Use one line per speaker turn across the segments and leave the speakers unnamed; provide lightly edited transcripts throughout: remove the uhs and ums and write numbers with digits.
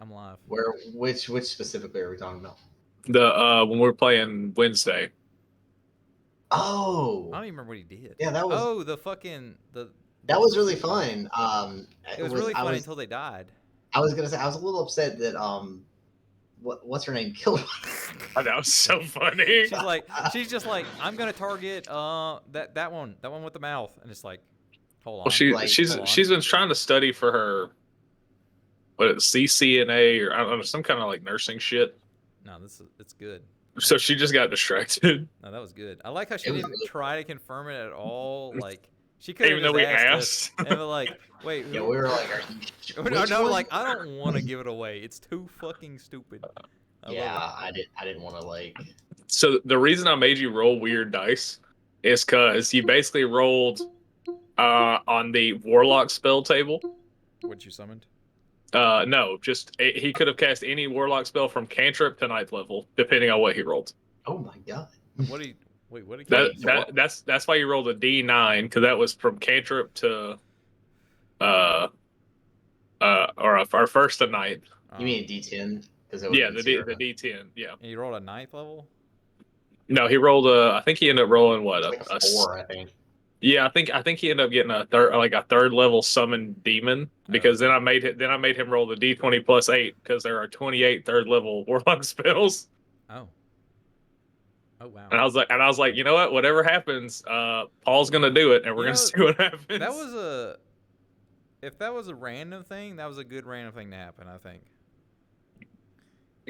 come alive.
Which specifically are we talking about?
The when we're playing Wednesday.
Oh,
I don't even remember what he did.
yeah, that was
the
really
stupid one.
fun.
It was really funny until they died.
I was gonna say I was a little upset that what's her name killed.
Oh, that was so funny.
She's just like, I'm gonna target that one with the mouth, and it's like, hold on.
Well, she's been trying to study for her CCNA or I don't know, some kind of like nursing shit.
No, it's good.
So she just got distracted.
No, that was good. I like how she didn't try to confirm it at all. Like she could have
Even though we
asked
asked.
and we're like, wait,
Yeah, we were like, are you?
no, like I don't want to give it away. It's too fucking stupid.
I didn't want to like.
So the reason I made you roll weird dice is because you basically rolled on the warlock spell table.
What you summoned?
No, just he could have cast any warlock spell from cantrip to 9th level, depending on what he rolled.
Oh my god!
What do you wait? What?
That's why you rolled a D9 because that was from cantrip to or our first to 9th.
You mean a D10?
Yeah, the D10. Yeah.
And you rolled a 9th level.
No, he rolled I think he ended up rolling what
like a 4, I think.
Yeah, I think he ended up getting a third level summon demon because then I made him roll the D20 plus 8 because there are 28 third level warlock spells.
Oh. Oh wow.
And I was like, you know what? Whatever happens, Paul's gonna do it, and we're gonna see what happens.
If that was a random thing, that was a good random thing to happen, I think.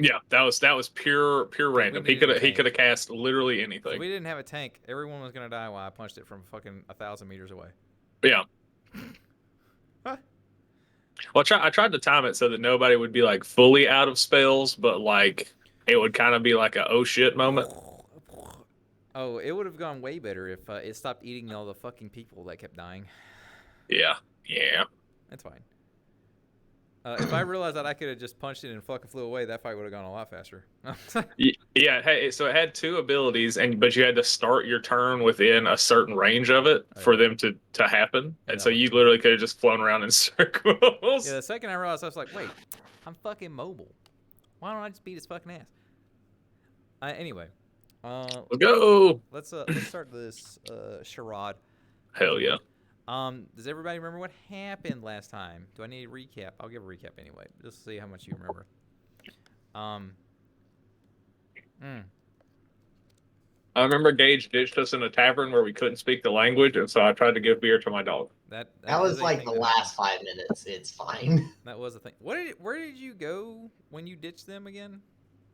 Yeah, that was pure random. He could have cast literally anything.
If we didn't have a tank, everyone was gonna die while I punched it from fucking 1,000 meters away.
Yeah.
Huh?
Well, I tried to time it so that nobody would be like fully out of spells, but like it would kind of be like a oh shit moment.
Oh, it would have gone way better if it stopped eating all the fucking people that kept dying.
Yeah.
That's fine. If I realized that I could have just punched it and fucking flew away, that fight would have gone a lot faster.
Yeah. Hey, so it had 2 abilities, but you had to start your turn within a certain range of it for them to happen, and so you literally could have just flown around in circles.
Yeah. The second I realized, I was like, wait, I'm fucking mobile. Why don't I just beat his fucking ass? Anyway.
Let's go.
Let's start this charade.
Hell yeah.
Does everybody remember what happened last time? Do I need a recap? I'll give a recap anyway, just to see how much you remember.
I remember Gage ditched us in a tavern where we couldn't speak the language, and so I tried to give beer to my dog.
That was like the last 5 minutes. It's fine.
That was the thing. Where did you go when you ditched them again?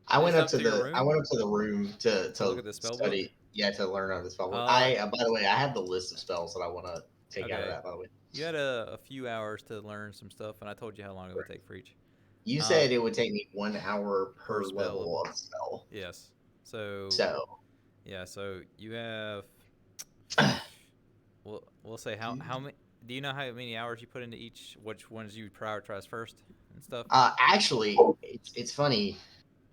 I went up to the room to
look at the spell
study.
book?
Yeah, to learn on the spell book. By the way, I have the list of spells that I want to take out of that. By the way,
you had a few hours to learn some stuff, and I told you how long it would take for each.
You said it would take me 1 hour per level of spell.
Yes. So yeah. So you have. We'll say how many. Do you know how many hours you put into each? Which ones you prioritize first and stuff?
Actually, it's funny.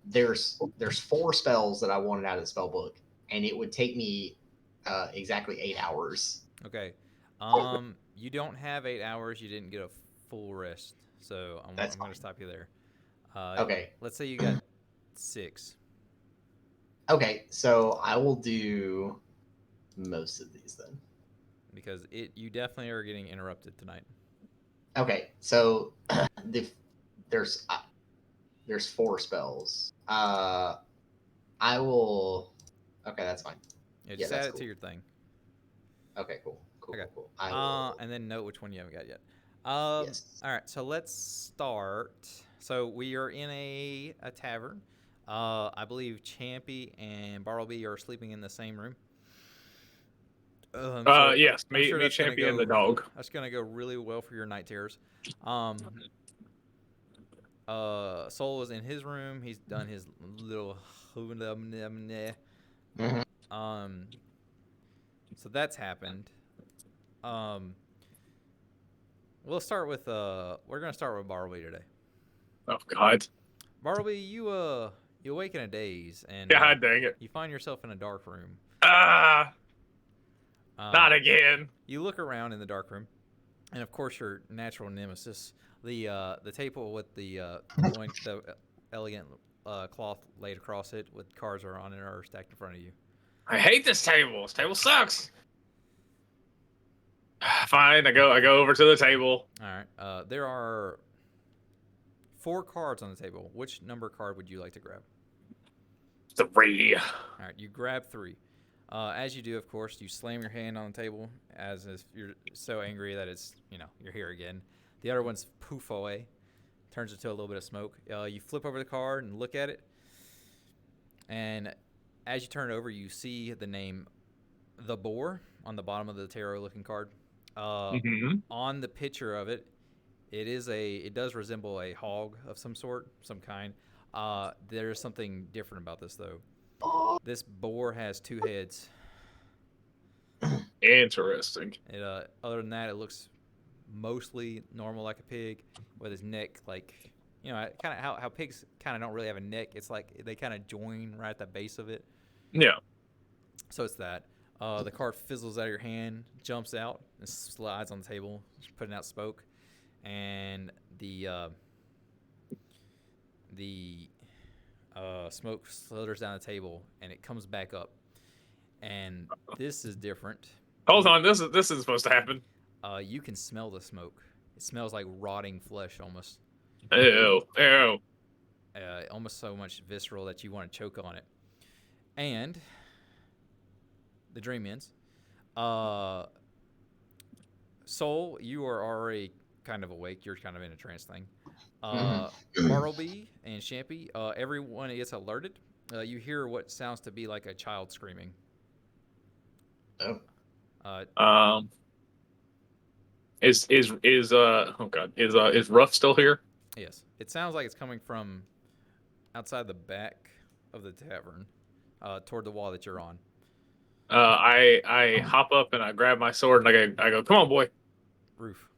There's 4 spells that I wanted out of the spell book, and it would take me exactly 8 hours.
Okay. You don't have 8 hours. You didn't get a full rest, so I'm going to stop you there.
Okay.
Let's say you got 6.
Okay, so I will do most of these then.
Because you definitely are getting interrupted tonight.
Okay, so there's 4 spells. I will. Okay, that's fine.
Yeah, just add it to your thing.
Okay, cool.
Okay.
Cool.
And then note which one you haven't got yet.
Yes.
All right, so let's start. So we are in a tavern. I believe Champy and Bartleby are sleeping in the same room.
Yes, me, Champy, and the dog.
That's gonna go really well for your night terrors. Soul is in his room. He's done his little. So that's happened. We'll start with we're gonna start with Bartleby today.
Oh God.
Bartleby, you wake in a daze and
God dang it.
You find yourself in a dark room.
Not again.
You look around in the dark room, and of course your natural nemesis, The table with the elegant cloth laid across it with cards are on it are stacked in front of you.
I hate this table. This table sucks. Fine, I go over to the table.
All right. There are 4 cards on the table. Which number card would you like to grab?
3.
All right, you grab 3. As you do, of course, you slam your hand on the table as if you're so angry that it's, you're here again. The other one's poof away, turns into a little bit of smoke. You flip over the card and look at it, and as you turn it over, you see the name The Boar on the bottom of the tarot-looking card. On the picture of it, it does resemble a hog of some sort, some kind. There's something different about this, though. This boar has 2 heads.
Interesting.
Other than that, it looks mostly normal like a pig, with his neck like, kind of how pigs kind of don't really have a neck. It's like they kind of join right at the base of it.
Yeah.
So it's that. The card fizzles out of your hand, jumps out, and slides on the table, putting out smoke, and the smoke slithers down the table, and it comes back up. And this is different.
Hold on, this is supposed to happen.
You can smell the smoke. It smells like rotting flesh almost.
Ew.
Almost so much visceral that you want to choke on it. And the dream ends. Soul, you are already kind of awake. You're kind of in a trance thing. Bartleby and Champy, everyone gets alerted. You hear what sounds to be like a child screaming.
Is Ruff still here?
Yes. It sounds like it's coming from outside the back of the tavern, toward the wall that you're on.
I hop up and I grab my sword and I go, come on, boy.
Roof.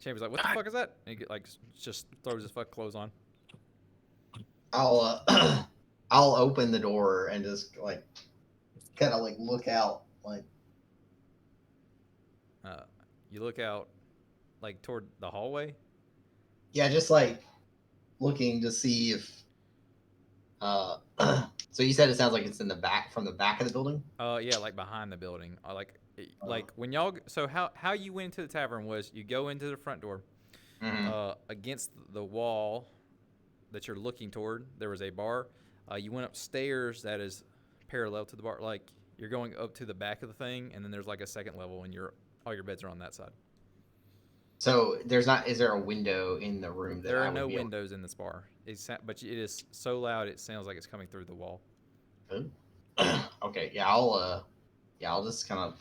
Champy's like, what the fuck is that? And he just throws his fuck clothes on.
I'll open the door and just kind of look out
You look out toward the hallway.
Yeah, just looking to see if. So you said it sounds like it's in the back, from the back of the building.
Yeah, behind the building. When y'all. So how you went into the tavern was you go into the front door. Against the wall that you're looking toward, there was a bar. You went upstairs that is parallel to the bar. You're going up to the back of the thing, and then there's a second level, and all your beds are on that side.
So is there a window in the room?
There are no windows in this bar. But it is so loud it sounds like it's coming through the wall.
Okay, yeah, I'll just kind of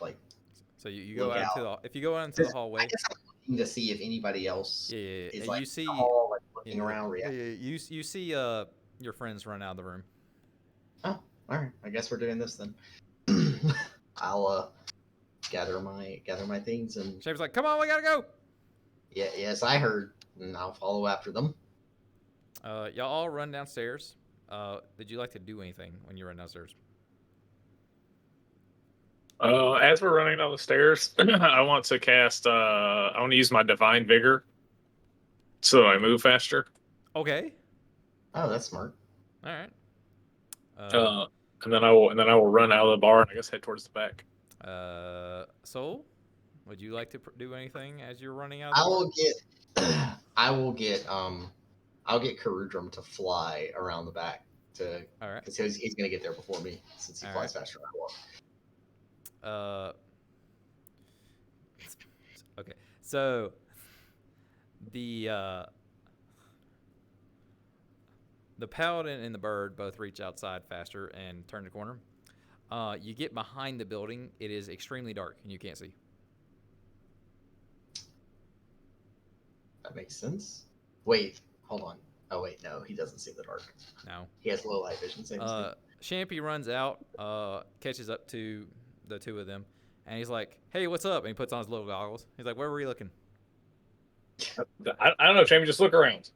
So you go out if you go out into the hallway.
I guess I'm looking to see if anybody else is
you see
in the hall, looking around.
You see your friends run out of the room.
Oh, all right. I guess we're doing this then. I'll gather my things and.
Shape's like, come on, we gotta go.
Yeah, yes, I heard, and I'll follow after them.
Y'all all run downstairs. Did you like to do anything when you run downstairs?
As we're running down the stairs, I want to cast. I want to use my divine vigor, so that I move faster.
Okay.
Oh, that's smart.
All right.
And then I will run out of the bar and I guess head towards the back.
Soul, would you like to do anything as you're running out?
I'll get Karudrum to fly around the back all right, because he's gonna get there before me since he flies faster than I walk.
Okay, so the paladin and the bird both reach outside faster and turn the corner. You get behind the building. It is extremely dark and you can't see.
That makes sense. Wait, hold on. Oh wait, no, he doesn't see the dark.
No,
he has low light vision. Same as me.
Champy runs out, catches up to the two of them, and he's like, "Hey, what's up?" And he puts on his little goggles. He's like, "Where were you looking?"
I don't know, Champy. Just look around.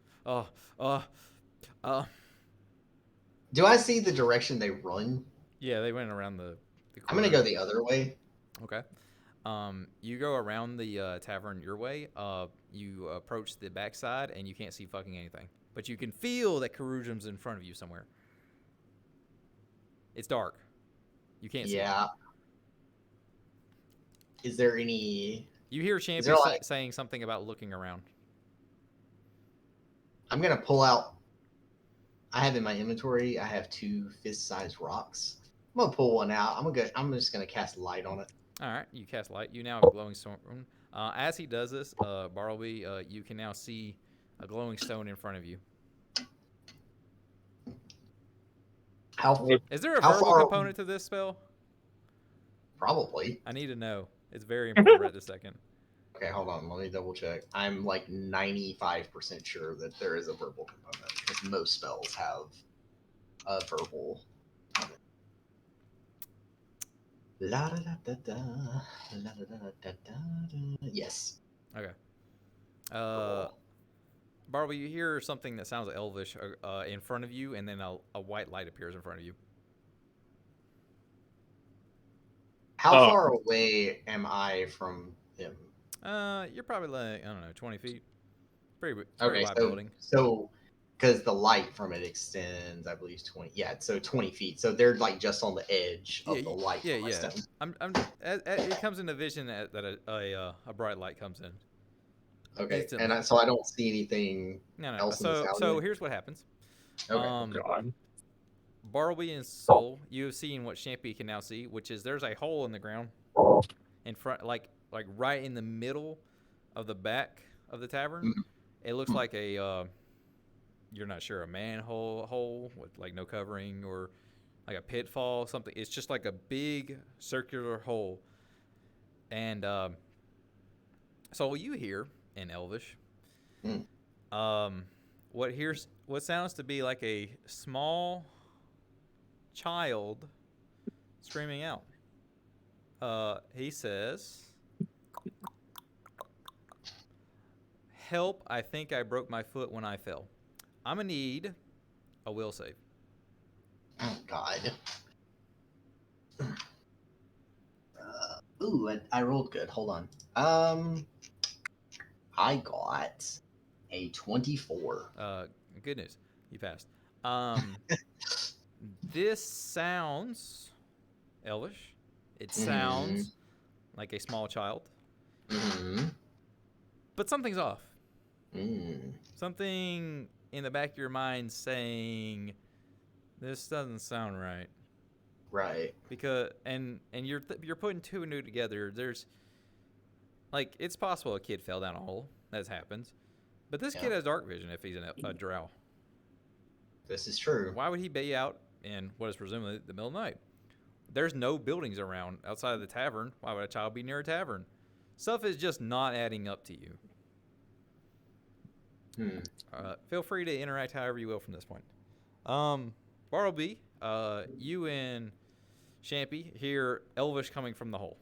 Do I see the direction they run?
Yeah, they went around the corner.
I'm gonna go the other way.
Okay. You go around the tavern your way. You approach the backside, and you can't see fucking anything. But you can feel that Karujum's in front of you somewhere. It's dark. You can't see.
Yeah. Is there any?
You hear
Is
Champy
there like?
saying something about looking around.
I'm gonna pull out. I have in my inventory. I have 2 fist-sized rocks. I'm gonna pull one out. I'm just gonna cast light on it.
All right, you cast light. You now have a glowing stone. As he does this, Bartleby, you can now see a glowing stone in front of you. Is there a verbal component to this spell?
Probably.
I need to know. It's very important right this second.
Okay, hold on. Let me double check. I'm like 95% sure that there is a verbal component because most spells have a verbal component. La da da da da, la da da da da da. Yes.
Okay. Bartleby, you hear something that sounds elvish in front of you, and then a white light appears in front of you.
How far away am I from him?
You're probably like, I don't know, 20 feet. Pretty
Okay,
wide building.
So, because the light from it extends, I believe 20. Yeah, so 20 feet. So they're like just on the edge of the light.
Yeah. It comes into vision that a bright light comes in.
Okay, and so I don't see anything else in this alley.
So here's what happens.
Okay.
God.
Bartleby and Soul, you have seen what Champy can now see, which is there's a hole in the ground in front, like right in the middle of the back of the tavern.
Mm-hmm.
It looks like a you're not sure, a manhole hole with like no covering, or like a pitfall, something. It's just like a big circular hole. And so you hear in Elvish, what sounds to be like a small child screaming out. He says, "Help, I think I broke my foot when I fell. I'm going to need a will save."
Oh, God. I rolled good. Hold on. I got a 24.
Good news. You passed. This sounds elvish. It sounds like a small child.
Mm-hmm.
But something's off.
Mm.
Something in the back of your mind saying, this doesn't sound right.
Right.
Because and you're putting two and two together. There's like, it's possible a kid fell down a hole. That happens. But this kid has dark vision if he's a drow.
This is true.
Why would he be out in what is presumably the middle of the night? There's no buildings around outside of the tavern. Why would a child be near a tavern? Stuff is just not adding up to you. Feel free to interact however you will from this point. Bartleby, you and Champy hear Elvish coming from the hole.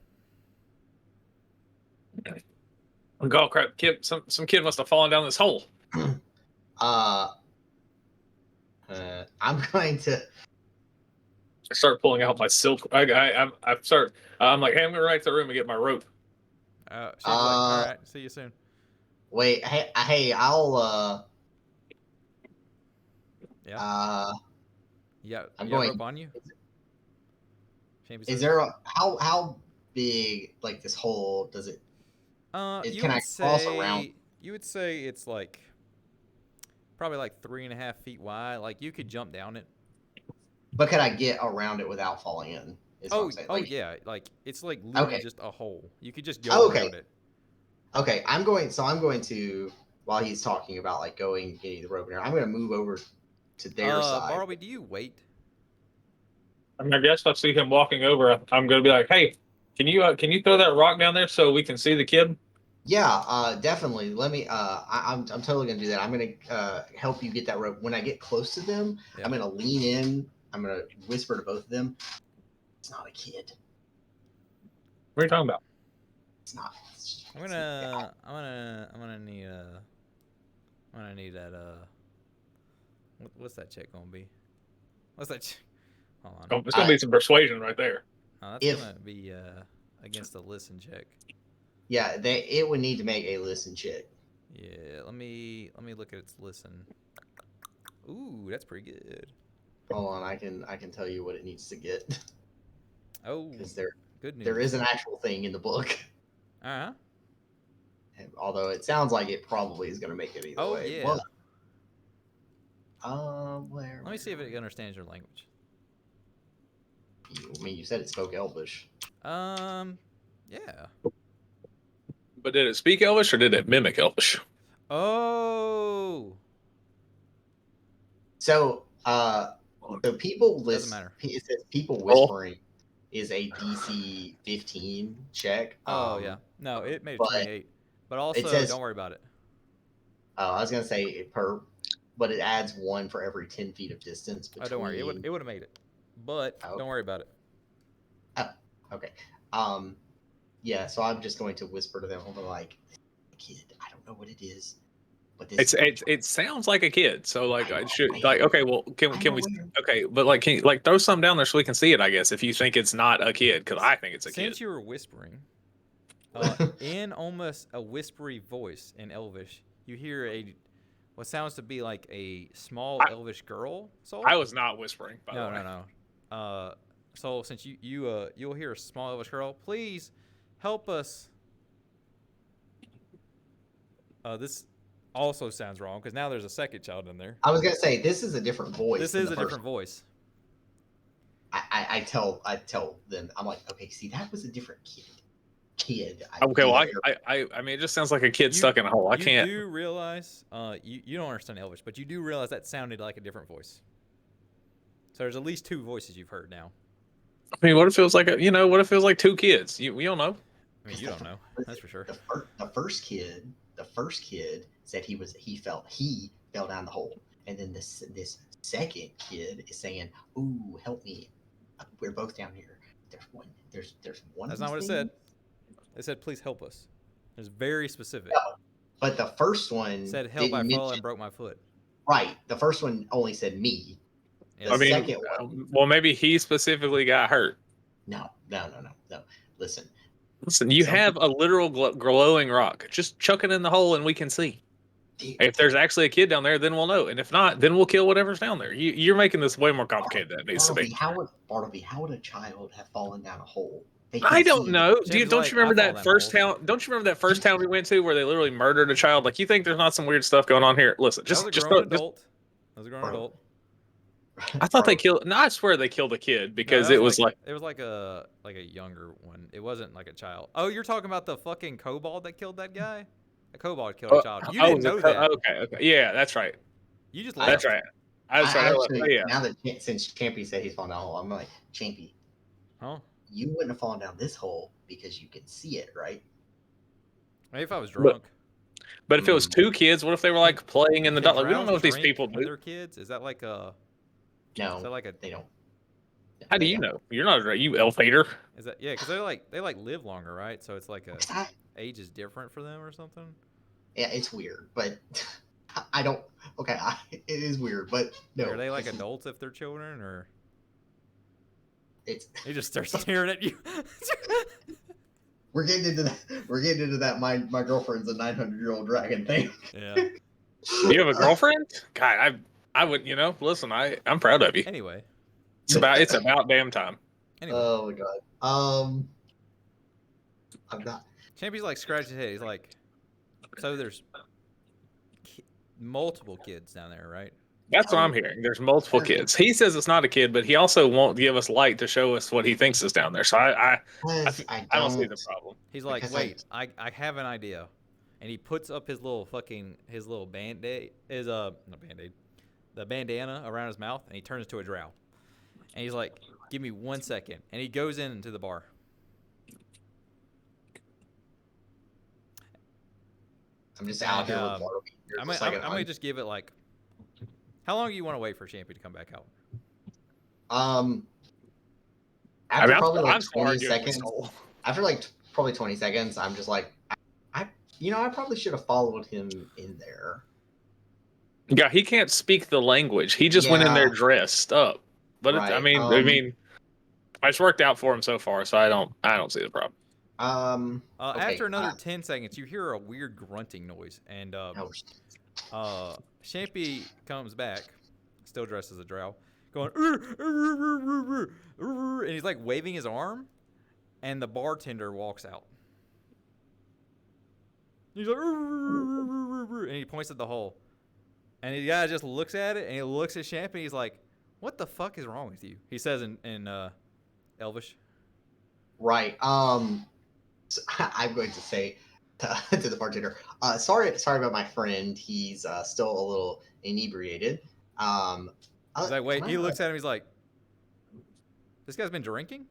Oh crap! Some kid must have fallen down this hole.
I'm going to
I start pulling out my silk. I start. I'm like, hey, I'm gonna run back to the room and get my rope.
Champy's like, all right, see you soon.
Wait, hey, I'll
Yeah.
I'm
you got
going.
rope on you?
Is there how big like this hole does it? Can I cross around?
You would say it's like probably like 3.5 feet wide. Like you could jump down it.
But could I get around it without falling in?
Yeah, like it's like literally just a hole. You could just go around it.
Okay, I'm going to, while he's talking about like going and getting the rope, I'm going to move over to their side.
Bartleby, do you wait?
I mean, I guess if I see him walking over, I'm going to be like, hey, can you throw that rock down there so we can see the kid?
Yeah, definitely. Let me. I'm totally gonna do that. I'm gonna help you get that rope. When I get close to them, I'm gonna lean in. I'm gonna whisper to both of them. It's not a kid.
What are you talking about?
It's not.
I'm gonna need that. What's that check gonna be? What's that? Hold on.
It's gonna be some persuasion right there.
That's gonna be against a listen check.
Yeah, it would need to make a listen check.
Yeah, let me look at its listen. Ooh, that's pretty good.
Hold on, I can tell you what it needs to get.
Oh,
because
good news.
there is an actual thing in the book.
Uh-huh.
Although it sounds like it probably is going to make it either way.
Yeah.
But,
let me see if it understands your language.
I mean, you said it spoke Elvish.
Yeah.
But did it speak Elvish or did it mimic Elvish?
Oh.
So, the people list.
Doesn't matter.
It says people whispering is a DC 15 check.
Oh yeah. No, it made it 28. But also,
it says,
don't worry about it.
I was gonna say but it adds 1 for every 10 feet of distance between.
Oh, don't worry. It would have made it. But don't worry about it.
Oh, okay. Yeah. So I'm just going to whisper to them. I'm like, kid, I don't know what it is. But
it sounds like a kid, so like I should like okay, well can we okay, but like can you like throw something down there so we can see it, I guess, if you think it's not a kid, because I think it's a kid.
Since you were whispering, in almost a whispery voice in Elvish, you hear what sounds to be like a small Elvish girl soul.
I was not whispering, by the way.
No. So since you'll hear a small Elvish girl, please help us. This also sounds wrong because now there's a second child in there.
I was gonna say this is a different voice.
This is a different voice.
I tell them, I'm like, okay, see, that was a different kid.
Okay, well, I mean, it just sounds like a kid stuck in a hole. I can't.
You do realize, you don't understand Elvish, but you do realize that sounded like a different voice. So there's at least 2 voices you've heard now.
I mean, what if it was like what if it was like 2 kids? We don't know.
I mean, you don't know. That's for sure.
The first kid said he fell down the hole, and then this second kid is saying, "Ooh, help me! We're both down here. There's one.
That's not what it said. It said, "Please help us." It's very specific.
No, but the first one
said, "Help! I fell and broke my foot."
Right. The first one only said me.
Yeah.
The second one.
Well, maybe he specifically got hurt.
No. Listen,
you have a literal glowing rock. Just chuck it in the hole and we can see. If there's actually a kid down there, then we'll know. And if not, then we'll kill whatever's down there. You're making this way more complicated than it needs to be.
How would a child have fallen down a hole?
I don't know. Don't you remember that first town? Don't you remember that first town we went to where they literally murdered a child? Like, you think there's not some weird stuff going on here? Listen,
That was a grown adult.
I thought they killed. No, I swear they killed a kid because it was like
a younger one. It wasn't like a child. Oh, you're talking about the fucking kobold that killed that guy? A kobold killed a child. You didn't know that.
Okay. Yeah, that's right.
You just
left. That's right. I was
actually,
yeah.
Now that since Champy said he's fallen down a hole, I'm like, Champy,
huh?
You wouldn't have fallen down this hole because you can see it, right?
Maybe if I was drunk.
But if it was 2 kids, what if they were like playing in the dark? Like, we don't know if these people do.
Their kids? Is that like a?
No.
Is that like a?
They don't.
How do you know? You're not you elf hater.
Is that because they live longer, right? So it's like age is different for them or something.
Yeah, it's weird, but I don't. Okay, it is weird, but no.
Are they like adults if they're children, or?
It's.
They just start staring at you.
We're getting into that. My girlfriend's a 900-year-old dragon thing.
Yeah.
You have a girlfriend? God, I would. Listen, I'm proud of you.
Anyway.
It's about damn time.
Anyway.
Oh my god. I'm not.
Champy's like scratching his head. He's like, so there's multiple kids down there, right?
That's what I'm hearing. There's multiple kids. He says it's not a kid, but he also won't give us light to show us what he thinks is down there. So I don't see the problem.
He's like, wait, I have an idea, and he puts up his little band-aid, not band-aid, the bandana around his mouth, and he turns to a drow, and he's like, give me 1 second, and he goes into the bar.
I'm just out here with Barbie.
I'm gonna just give it like. How long do you want to wait for Champy to come back out?
After probably like 20 seconds. After like probably 20 seconds, I'm just like, I probably should have followed him in there.
Yeah, he can't speak the language. He just went in there dressed up. But right. It's worked out for him so far, so I don't see the problem.
Okay.
After another 10 seconds, you hear a weird grunting noise, and
Oh,
Shampy comes back, still dressed as a drow, going, and he's like waving his arm, and the bartender walks out. He's like, and he points at the hole. And the guy just looks at it, and he looks at Shampy, and he's like, what the fuck is wrong with you? He says in Elvish.
right. So I'm going to say to the bartender, sorry about my friend. He's still a little inebriated.
He's like, wait. He looks at him. He's like, this guy's been drinking?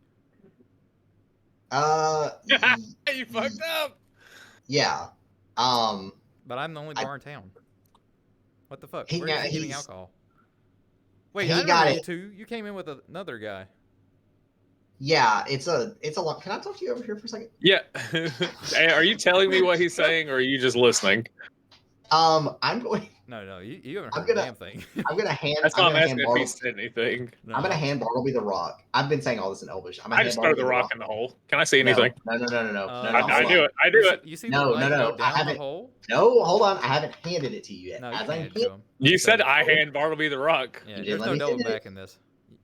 You fucked up.
Yeah.
But I'm the only bar in town. What the fuck? Where
Yeah,
is he getting alcohol? Wait,
he
I
got
remember
it.
you two. You came in with another guy.
Yeah, it's a lot. Can I talk to you over here for a second?
Yeah. Hey, are you telling me what he's saying, or are you just listening?
I'm going.
No, you haven't heard a damn thing.
I'm gonna hand.
That's why I'm asking if
Bartleby,
he said anything.
No.
I'm gonna hand Bartleby the rock. I've been saying all this in Elvish.
I just throw the rock in the hole. Can I see anything?
No.
I do it. I do it.
You see the light go down the hole?
No, hold on. I haven't handed it to you yet.
No, you
As
can't
I'm
hand it to him.
You said I hand Bartleby the rock.
Yeah,
You
there's
didn't
no
let me
double
finish.
back in this.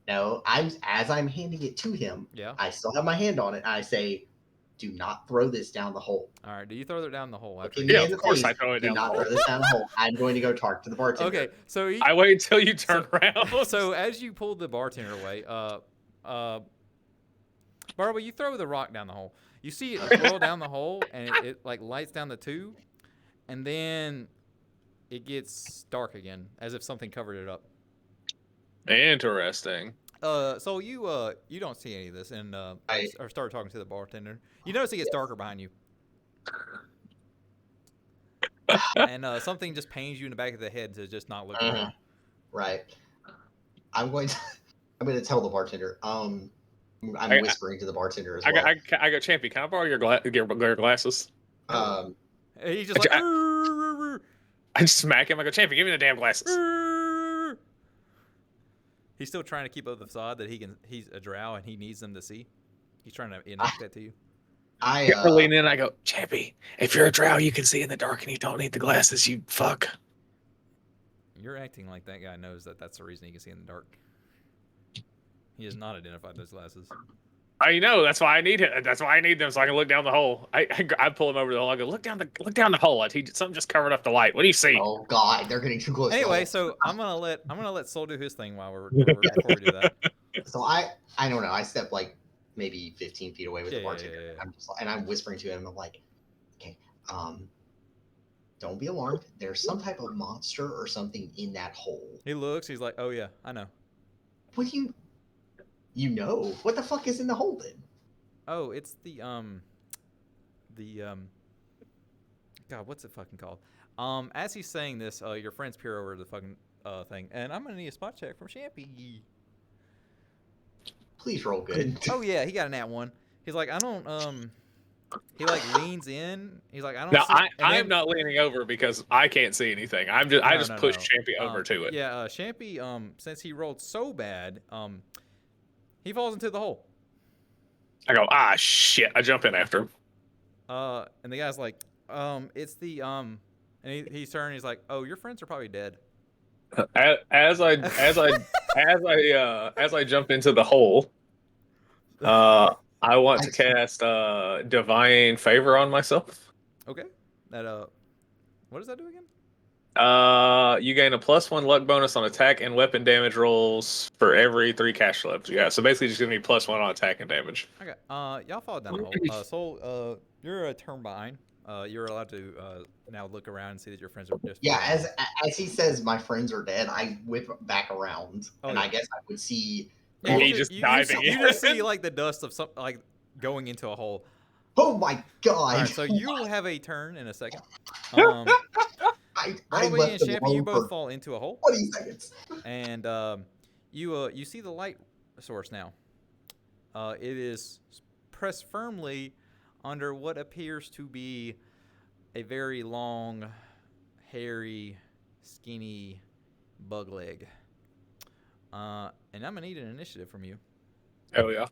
No, as I'm handing it to him,
Yeah.
I still have my hand on it. And I say, "Do not throw this down the hole."
All right. Do you throw it down the hole? After
Look me
Yeah,
in the
of course
face.
I throw it
Do
down the
not
hole.
throw this down the hole. I'm going to go talk to the bartender.
Okay, so
I wait until you turn around.
So as you pull the bartender away, Barbara, you throw the rock down the hole. You see it roll down the hole, and it like lights down the tube, and then it gets dark again, as if something covered it up.
Interesting.
So you don't see any of this, and or start talking to the bartender. You notice it gets darker behind you, and something just pains you in the back of the head to just not look around.
Right. I'm going to tell the bartender. I'm whispering to the bartender as well.
I got Champy. Can I borrow your glasses?
He's just like.
I just smack him. I go, Champy, give me the damn glasses.
He's still trying to keep up the facade that he's a drow and he needs them to see. He's trying to enact that to you.
I
lean in. I go, Champy, if you're a drow, you can see in the dark and you don't need the glasses. You fuck.
You're acting like that guy knows that that's the reason he can see in the dark. He has not identified those glasses.
I know. That's why I need it. That's why I need them so I can look down the hole. I pull him over the hole. I go, look down the hole. Something just covered up the light. What do you see?
Oh God, they're getting too close.
Anyway, so I'm gonna let Soul do his thing before we do that.
So I don't know. I step like maybe 15 feet away with the bartender.
Yeah.
I'm whispering to him. I'm like, okay, don't be alarmed. There's some type of monster or something in that hole.
He looks. He's like, oh yeah, I know.
What do you know? What the fuck is in the hole then?
Oh, it's the God, what's it fucking called? As he's saying this, your friends peer over the fucking thing, and I'm gonna need a spot check from Champy.
Please roll good.
Oh yeah, he got a nat 1. He's like, I don't he like leans in. He's like, I don't.
No, I'm not leaning over because I can't see anything. I just push Champy over to it.
Yeah, Champy, since he rolled so bad, he falls into the hole.
I go, shit. I jump in after him.
And the guy's like, it's the and he's turning. He's like, oh, your friends are probably dead.
As I jump into the hole, I want to cast Divine Favor on myself.
Okay. That what does that do again?
You gain a +1 luck bonus on attack and weapon damage rolls for every 3 cash slabs. Yeah, so basically just give me +1 on attack and damage.
Okay. Y'all fall down the hole. Soul, you're a turn behind. You're allowed to now look around and see that your friends are just.
Yeah, as he says, my friends are dead. I whip back around, and I guess I would see.
Yeah,
he just diving.
You just see like the dust of some like going into a hole.
Oh my God!
All right, so you will have a turn in a second.
I
Bartleby
left
and
them
Champy, you
alone
both
for
fall into a hole.
20 seconds.
And you see the light source now. It is pressed firmly under what appears to be a very long, hairy, skinny bug leg. And I'm gonna need an initiative from you.
Hell yeah.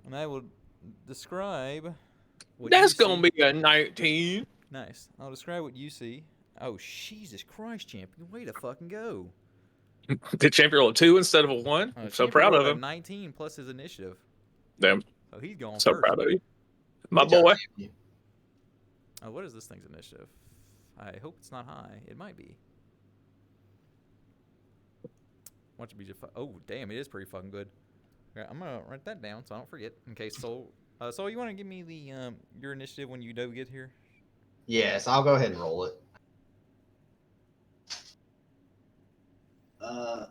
And I will describe what
That's
you
gonna
see.
be a 19.
Nice. I'll describe what you see. Oh, Jesus Christ, champion! Way to fucking go.
Did champion roll a 2 instead of a 1? I'm so
Champion
proud
rolled
of
a
him.
19 plus his initiative,
Damn,
so he's going
so
first.
proud of you, my
Good job,
boy.
champion.
Oh, what is this thing's initiative? I hope it's not high. It might be. Want to be just? Oh, damn! It is pretty fucking good. Okay, I'm gonna write that down so I don't forget. In case Soul. Soul, you want to give me the your initiative when you do get here?
Yes, I'll go ahead and roll it.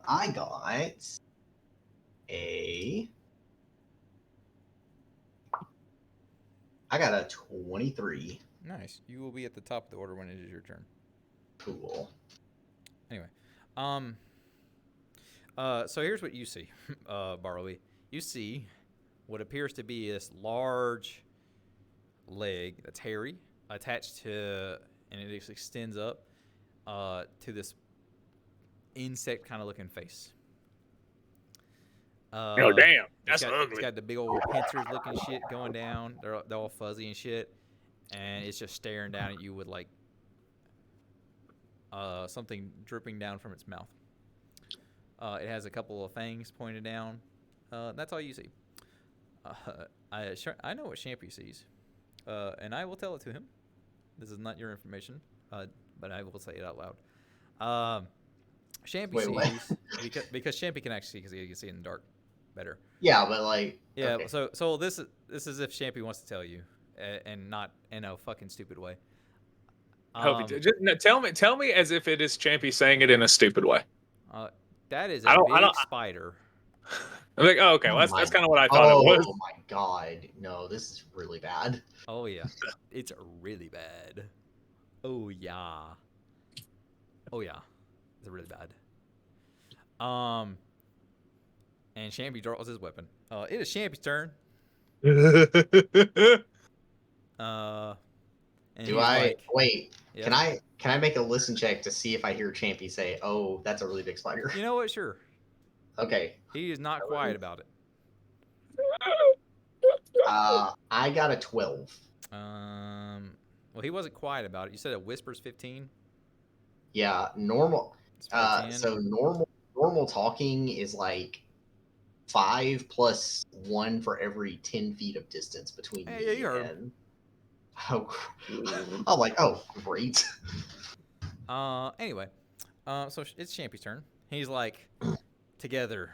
I got a. I got a 23.
Nice. You will be at the top of the order when it is your turn.
Cool.
Anyway, so here's what you see, Barley. You see what appears to be this large leg that's hairy, attached to, and it just extends up to this insect kind of looking face.
Oh damn, that's
It's
ugly.
got the big old pincers looking shit going down. They're all fuzzy and shit, and it's just staring down at you with like something dripping down from its mouth. It has a couple of fangs pointed down. That's all you see. I know what Champy sees, and I will tell it to him. This is not your information, but I will say it out loud. Champy sees because Champy can actually see because he can see in the dark better.
Yeah, but like.
Yeah.
Okay.
So this is if Champy wants to tell you, and not in a fucking stupid way.
Hope he did. Just, no, tell me as if it is Champy saying it in a stupid way.
That is a big spider.
I'm like, oh, okay. Well, that's kind of what I thought it was.
Oh my god. No, this is really bad.
Oh, yeah. It's really bad. Oh, yeah. Oh, yeah. It's really bad. And Champy draws his weapon. It is Champy's turn. And
Do I
like,
wait?
yeah.
Can I make a listen check to see if I hear Champy say, "Oh, that's a really big spider"?
You know what? Sure.
Okay.
He is not quiet about it.
I got a 12.
Well, he wasn't quiet about it. You said it whispers 15.
Yeah, normal.
It's 10.
So normal talking is like 5 plus 1 for every 10 feet of distance between me
Yeah, you heard him.
and. Oh, I'm like, oh, great.
Anyway, so it's Champy's turn. He's like, together,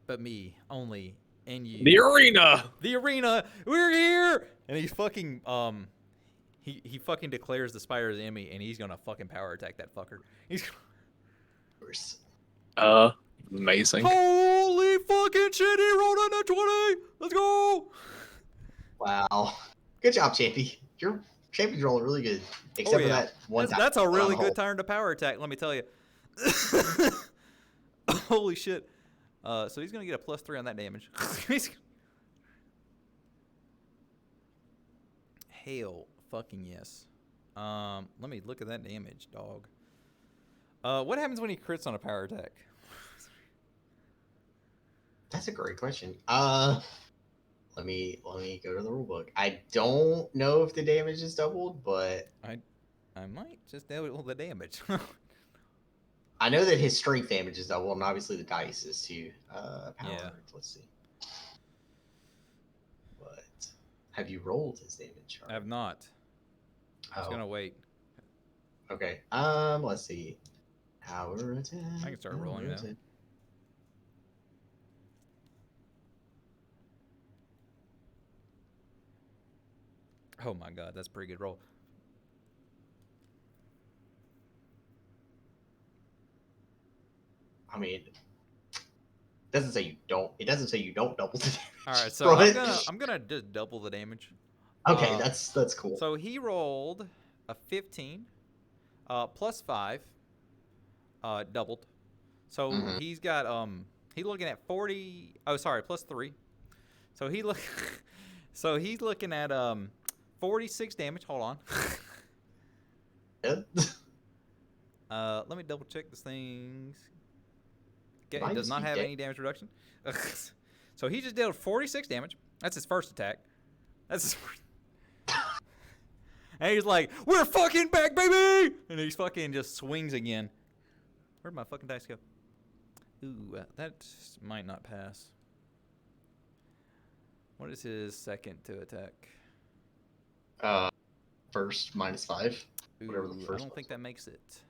but me only, and you.
The arena.
We're here, and he's fucking he fucking declares the spider's enemy, and he's gonna fucking power attack that fucker. He's.
Amazing.
Holy fucking shit! He rolled on a 20. Let's go.
Wow. Good job, Champy. Your Champy's rolling really good. Except for that one time.
That's a really good turn to power attack, let me tell you. Holy shit. So he's going to get a +3 on that damage. Hell fucking yes. Let me look at that damage, dog. What happens when he crits on a power attack?
That's a great question. Let me go to the rulebook. I don't know if the damage is doubled, but
I might just double the damage.
I know that his strength damage is double, and obviously the dice is too. Power.
Yeah.
Let's see. But have you rolled his damage?
I have not. I was gonna wait.
Okay. Let's see. Power attack.
I can start rolling now. Oh my god, that's a pretty good roll.
I mean, it doesn't say you don't. It doesn't say you don't double the damage.
All right, so I'm gonna just double the damage.
Okay, that's cool.
So he rolled a 15, +5, doubled. So he's got he's looking at 40. Oh, sorry, +3. So so he's looking at 46 damage. Hold on. Let me double check this thing. Okay, it does not have any damage reduction. So he just dealt 46 damage. That's his first attack. That's. And he's like, "We're fucking back, baby!" And he's fucking just swings again. Where'd my fucking dice go? Ooh, that might not pass. What is his second to attack?
First -5.
Ooh,
Whatever the
I
first
don't think that makes it.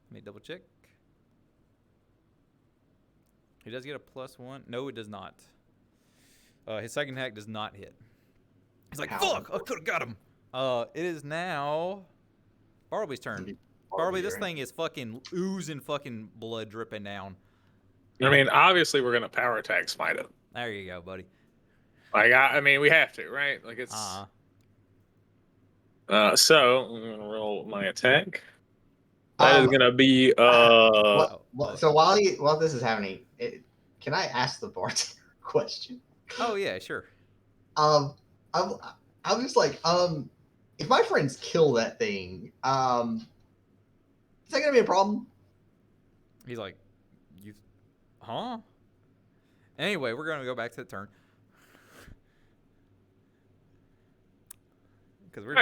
Let me double check. He does get a +1. No, it does not. His second attack does not hit. He's like, fuck! I could have got him. It is now Bartleby's turn. Bartleby, this thing is fucking oozing fucking blood dripping down.
I mean, obviously we're gonna power attack smite it.
There you go, buddy.
Like, I mean, we have to, right? Like, it's. So I'm gonna roll my attack. That is gonna be
So while this is happening, can I ask the bartender a question?
Oh yeah, sure.
I'm just like, if my friends kill that thing, is that gonna be a problem?
He's like, you, huh? Anyway, we're gonna go back to the turn.
Because we're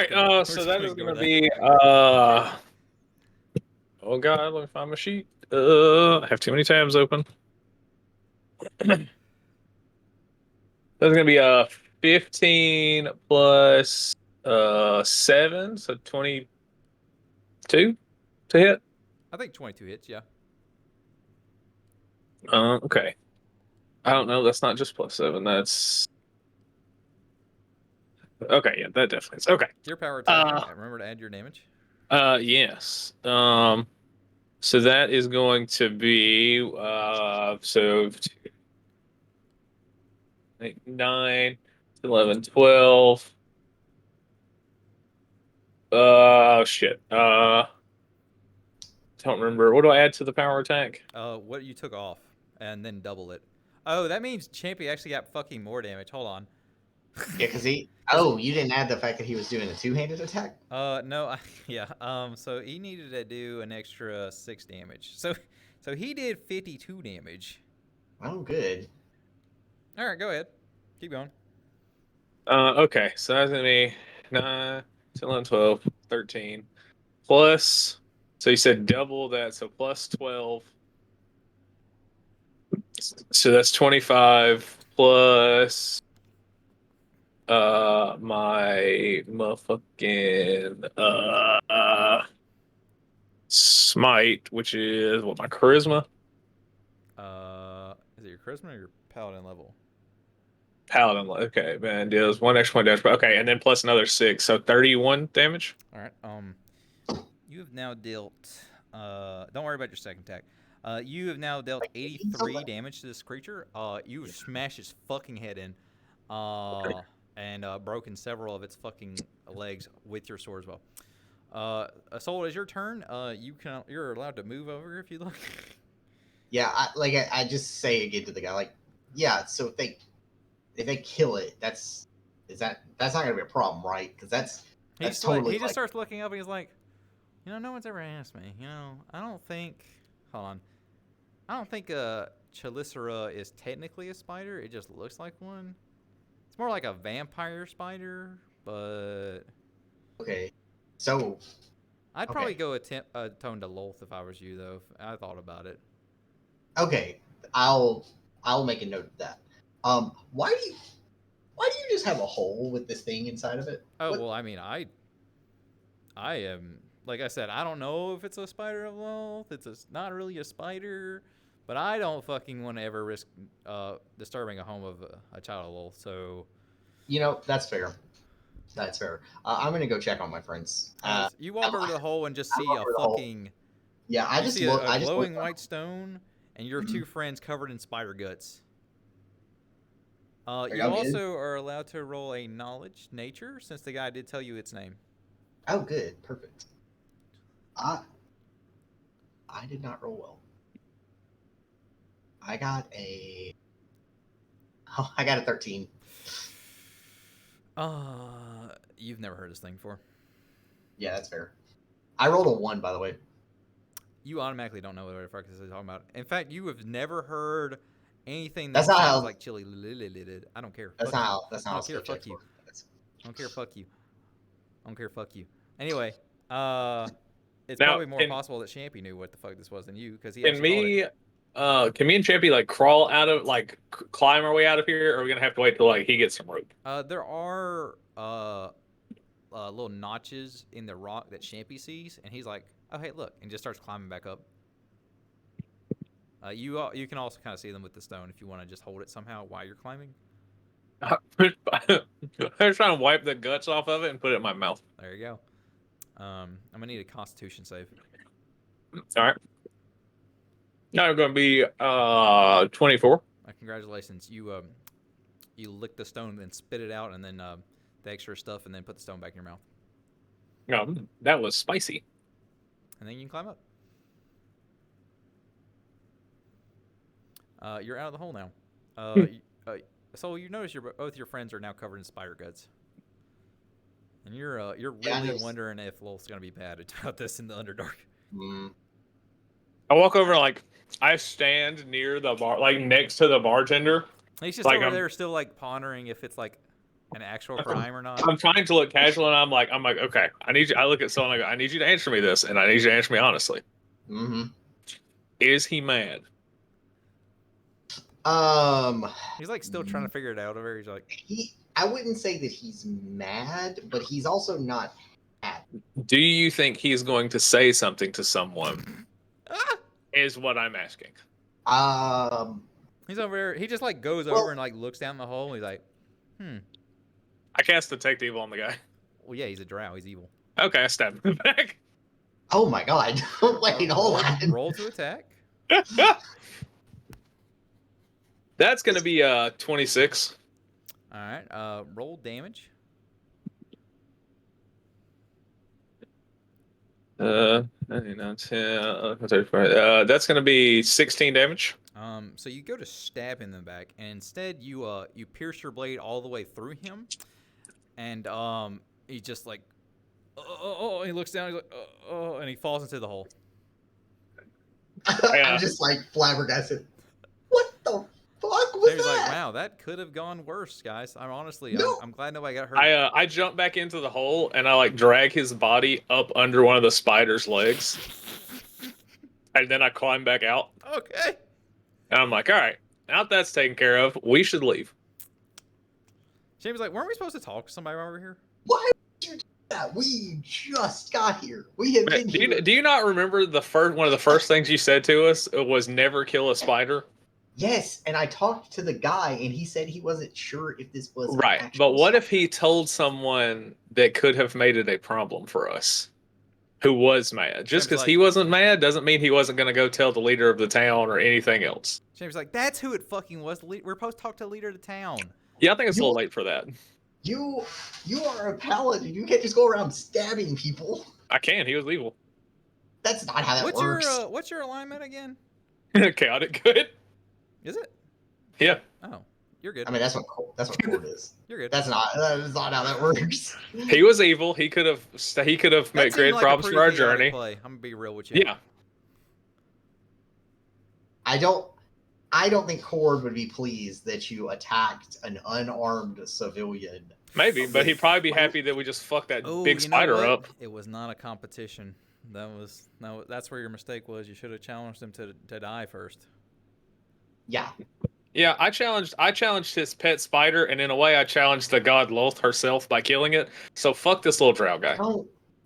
so that is gonna be oh god, let me find my sheet. I have too many tabs open. That's gonna be 15 plus 7, so 22 to hit.
I think 22 hits, yeah.
Okay. I don't know. That's not just +7. That's okay. Yeah, that definitely is. Okay.
Your power attack. Remember to add your damage.
Yes. So that is going to be so 8, 9, 11, 12. Shit. Don't remember. What do I add to the power attack?
What you took off, and then double it. Oh, that means Champy actually got fucking more damage. Hold on.
Yeah, because he. Oh, you didn't add the fact that he was doing a two-handed attack.
No, yeah. So he needed to do an extra 6 damage. So he did 52 damage.
Oh, good.
All right, go ahead. Keep going.
Okay, so that's gonna be 9, 10, 11, 12, 13 plus. So you said double that, so plus 12. So that's 25 plus my motherfucking smite, which is what, my charisma?
Is it your charisma or your paladin level?
Paladin. Okay, man, deals 1 extra point damage. Okay, and then plus another 6, so 31 damage.
All right. You have now dealt. Don't worry about your second attack. You have now dealt 83 damage to this creature. You have smashed its fucking head in, and broken several of its fucking legs with your sword as well. Soul, it's your turn. You're allowed to move over if you like.
Yeah, I just say again to the guy, like, yeah. So if they kill it, that's not gonna be a problem, right? Because that's totally.
He just starts looking up and he's like, no one's ever asked me. I don't think. Hold on. I don't think Chelicera is technically a spider. It just looks like one. It's more like a vampire spider, but.
Okay. So.
I'd probably go a tone to Lolth if I was you, though. If I thought about it.
Okay, I'll make a note of that. Why do you just have a hole with this thing inside of it?
Oh, well, I mean, I am, like I said, I don't know if it's a spider of Lolth. It's not really a spider, but I don't fucking want to ever risk disturbing a home of a child of Lolth. So,
that's fair. That's fair. I'm gonna go check on my friends.
You walk over to the hole and just see a fucking.
Yeah, I just look.
A glowing white stone, and your 2 friends covered in spider guts. You also are allowed to roll a knowledge nature, since the guy did tell you its name.
Oh, good, perfect. I did not roll well. I got a 13.
You've never heard this thing before.
Yeah, that's fair. I rolled a 1, by the way.
You automatically don't know what the fuck this is talking about. In fact, you have never heard anything
That's
that
not
sounds
how.
like chili. I don't care.
That's
Fuck
not
you.
how. That's not
I
how
don't care.
spell
Fuck
checks
you.
work.
I don't care. Fuck you. I don't care. Fuck you. Anyway, it's
Now,
probably more possible that Champy knew what the fuck this was than you because he
can
actually called it.
can me and Champy like crawl out of like climb our way out of here, or are we gonna have to wait till like he gets some rope?
There are little notches in the rock that Champy sees, and he's like, "Oh hey, look!" and just starts climbing back up. You can also kind of see them with the stone if you want to just hold it somehow while you're climbing.
I was trying to wipe the guts off of it and put it in my mouth.
There you go. I'm gonna need a Constitution save.
All right. Now I'm gonna be 24.
Congratulations. You lick the stone, then spit it out, and then the extra stuff, and then put the stone back in your mouth.
No, that was spicy.
And then you can climb up. You're out of the hole now. So you notice both your friends are now covered in spider guts, and you're really wondering if Lolth's gonna be bad about this in the Underdark.
I walk over, like I stand near the bar, like next to the bartender.
He's just over there, still like pondering if it's like an actual crime or not.
I'm trying to look casual, and I'm like, okay, I need you. I look at someone, I go, I need you to answer me this, and I need you to answer me honestly. Is he mad?
He's like still trying to figure it out over. He's like,
I wouldn't say that he's mad, but he's also not happy.
Do you think he's going to say something to someone? Is what I'm asking.
He's over there. He just like goes over and like looks down the hole. And he's like,
I cast Detect Evil on the guy.
Well, yeah, he's a drow. He's evil.
Okay, I stab him back.
Oh my god! Wait, hold on.
Roll to attack.
That's gonna be 26.
All right. Roll damage.
That's gonna be 16 damage.
So you go to stab in the back, and instead you pierce your blade all the way through him, and he just like, he looks down, he's like, and he falls into the hole.
I'm just like flabbergasted. What the fuck was
He's
that?
like, wow, that could have gone worse, guys. I'm glad nobody got hurt.
I jump back into the hole and I like drag his body up under one of the spider's legs, and then I climb back out.
Okay.
And I'm like, all right, now that's taken care of, we should leave.
James like, weren't we supposed to talk to somebody while we were here?
Why would you do that? We just got here. We have been here.
Do you not remember one of the first things you said to us was never kill a spider?
Yes, and I talked to the guy, and he said he wasn't sure if this was
right. But what if he told someone that could have made it a problem for us, who was mad? Just because he wasn't mad doesn't mean he wasn't going to go tell the leader of the town or anything else.
James like, that's who it fucking was. We're supposed to talk to the leader of the town.
Yeah, I think it's a little late for that.
You are a paladin. You can't just go around stabbing people.
I can. He was evil.
That's not how that works.
What's your alignment again?
Chaotic good.
Is it?
Yeah.
Oh, you're good.
I mean, that's what Cord is.
You're good.
That is not how that works.
He was evil. He could have made great problems for our journey.
I'm gonna be real with you.
Yeah.
I don't think Cord would be pleased that you attacked an unarmed civilian.
Maybe, but he'd probably be happy that we just fucked that big spider up.
It was not a competition. That's where your mistake was. You should have challenged him to die first.
Yeah.
Yeah, I challenged his pet spider, and in a way, I challenged the god Lolth herself by killing it. So fuck this little drow guy.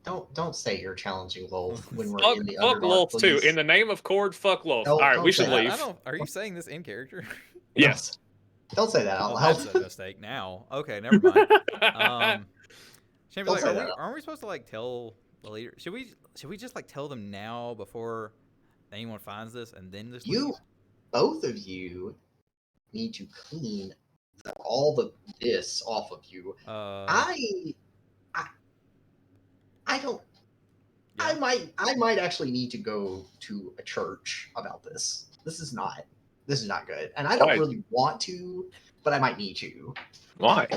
Don't say you're challenging Lolth when we're
fuck,
in the
fuck
Underdark,
Lolth too. In the name of Cord, fuck Lolth. All right, we should leave.
Are you saying this in character?
Yes.
Don't say that out loud.
That's a mistake. Now, okay, never mind. Shane's like, aren't we supposed to like tell the leader? Should we just like tell them now before anyone finds this, and then just leave?
Both of you need to clean all this off of you. I don't. Yeah. I might actually need to go to a church about this. This is not good, and I don't really want to, but I might need to.
Why?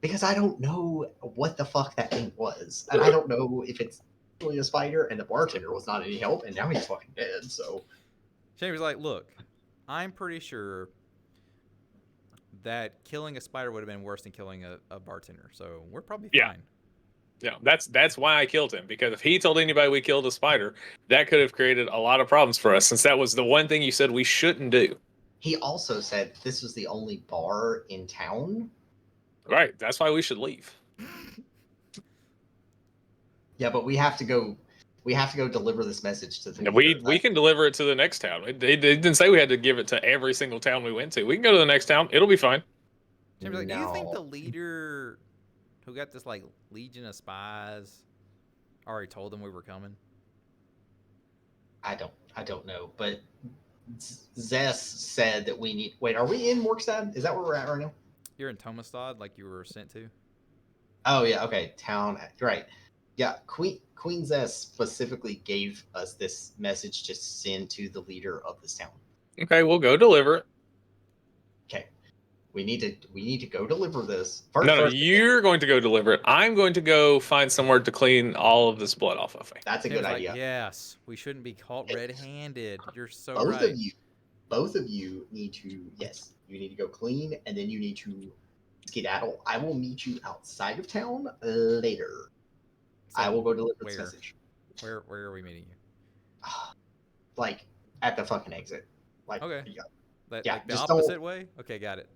Because I don't know what the fuck that thing was, and I don't know if it's really a spider. And the bartender was not any help, and now he's fucking dead. So.
Shane was like, look, I'm pretty sure that killing a spider would have been worse than killing a bartender. So we're probably fine.
Yeah, that's why I killed him, because if he told anybody we killed a spider, that could have created a lot of problems for us, since that was the one thing you said we shouldn't do.
He also said this was the only bar in town.
Right, that's why we should leave.
Yeah, but we have to go. We have to go deliver this message to the
And
leader.
we can deliver it to the next town. They didn't say we had to give it to every single town we went to. We can go to the next town. It'll be fine.
James, like, do you think the
No.
leader who got this like legion of spies already told them we were coming?
I don't know, but Zess said that we need. Wait, are we in Morkstad? Is that where we're at right now?
You're in Tomastad, like you were sent to.
Oh yeah, okay. Town, right? Yeah, Queen Zess specifically gave us this message to send to the leader of this town.
Okay, we'll go deliver it.
Okay, we need to go deliver this.
No, you're going to go deliver it. I'm going to go find somewhere to clean all of this blood off of me.
That's a
Tim's
good
like,
idea.
yes, we shouldn't be caught red-handed. You're so
both
right.
Both of you need to. Yes, you need to go clean, and then you need to skedaddle. I will meet you outside of town later. So I will go deliver this message.
Where are we meeting you?
Like at the fucking exit. Like
okay.
Yeah,
like the opposite way. Okay, got it.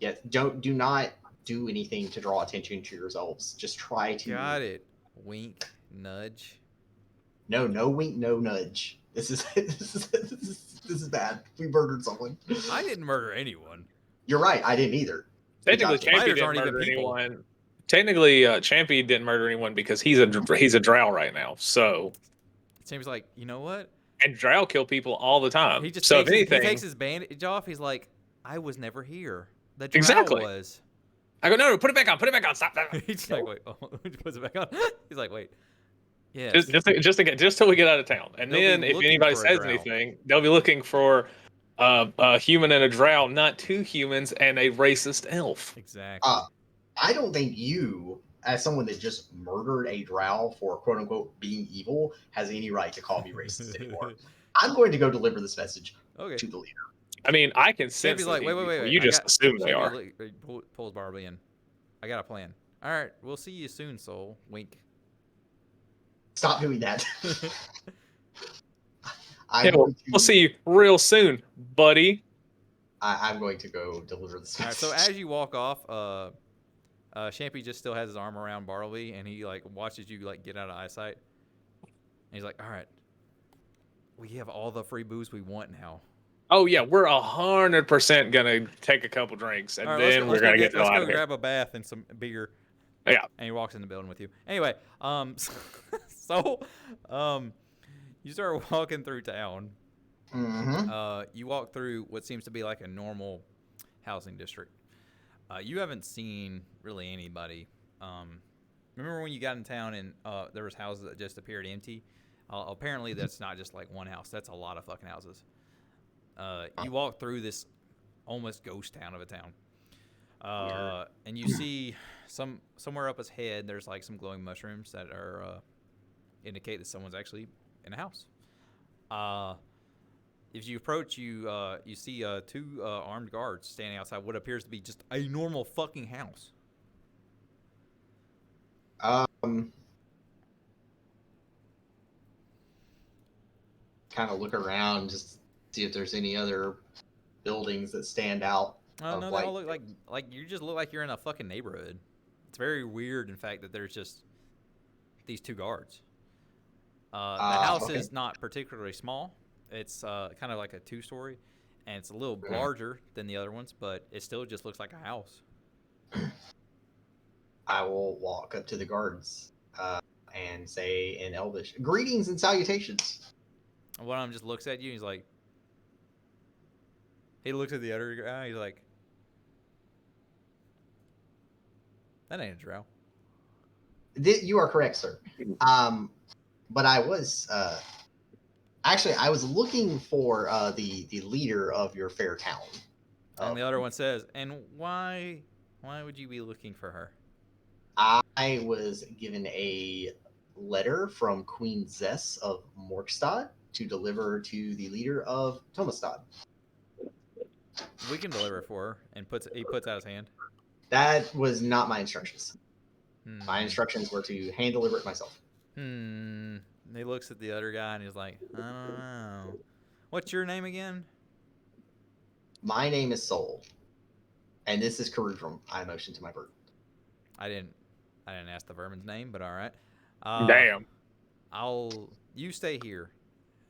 Yeah, do not do anything to draw attention to yourselves. Just try to.
Got it. Wink, nudge.
No wink, no nudge. This is bad. We murdered someone.
I didn't murder anyone.
You're right. I didn't either.
Technically, Champy didn't murder anyone. Technically, Champy didn't murder anyone because he's a drow right now. So
it seems like, you know what?
And drow kill people all the time.
He just
so
he takes his bandage off. He's like, I was never here. The drow was.
I go, no, put it back on. Put it back on. Stop that.
He's like, wait. Oh, he puts it back on. He's like, wait. Yeah.
Just till we get out of town, and then if anybody says anything, they'll be looking for a human and a drow, not two humans and a racist elf.
Exactly.
I don't think you, as someone that just murdered a drow for quote unquote being evil, has any right to call me racist anymore. I'm going to go deliver this message to the leader.
I mean, I can sense.
Champy's like, wait.
You just assume they are.
Pulls Barbie in. I got a plan. All right, we'll see you soon, soul. Wink.
Stop doing that.
We'll see you real soon, buddy.
I'm going to go deliver this message.
All right, so as you walk off, Champy just still has his arm around Barley, and he like watches you like get out of eyesight. And he's like, "All right, we have all the free booze we want now."
Oh yeah, we're 100% gonna take a couple drinks, and then we're gonna get out of here.
Let's go grab a bath and some beer.
Yeah.
And he walks in the building with you. Anyway, so you start walking through town.
Mm-hmm.
You walk through what seems to be like a normal housing district. You haven't seen really anybody. Remember when you got in town and there was houses that just appeared empty? Apparently that's not just like one house. That's a lot of fucking houses. You walk through this almost ghost town of a town. And you see somewhere up his head, there's like some glowing mushrooms that are indicate that someone's actually in a house. If you approach, you see two armed guards standing outside what appears to be just a normal fucking house.
Kind of look around, just see if there's any other buildings that stand out.
No, they all look like you just look like you're in a fucking neighborhood. It's very weird, in fact, that there's just these two guards. The house is not particularly small. It's kind of like a 2-story, and it's a little larger than the other ones, but it still just looks like a house.
I will walk up to the guards and say in Elvish, "Greetings and salutations."
One of them just looks at you, and he's like, he looks at the other guy, he's like, that ain't a drow.
You are correct, sir. But I was actually I was looking for the leader of your fair town.
And the other one says, "And why would you be looking for her?"
I was given a letter from Queen Zess of Morkstad to deliver to the leader of Tomastad.
We can deliver it for her. And he puts out his hand.
That was not my instructions.
Hmm.
My instructions were to hand deliver it myself.
And he looks at the other guy and he's like, I don't know. What's your name again?
My name is Soul, and this is Karudrum. I motioned to my bird.
I didn't ask the vermin's name, but all right.
Damn.
You stay here.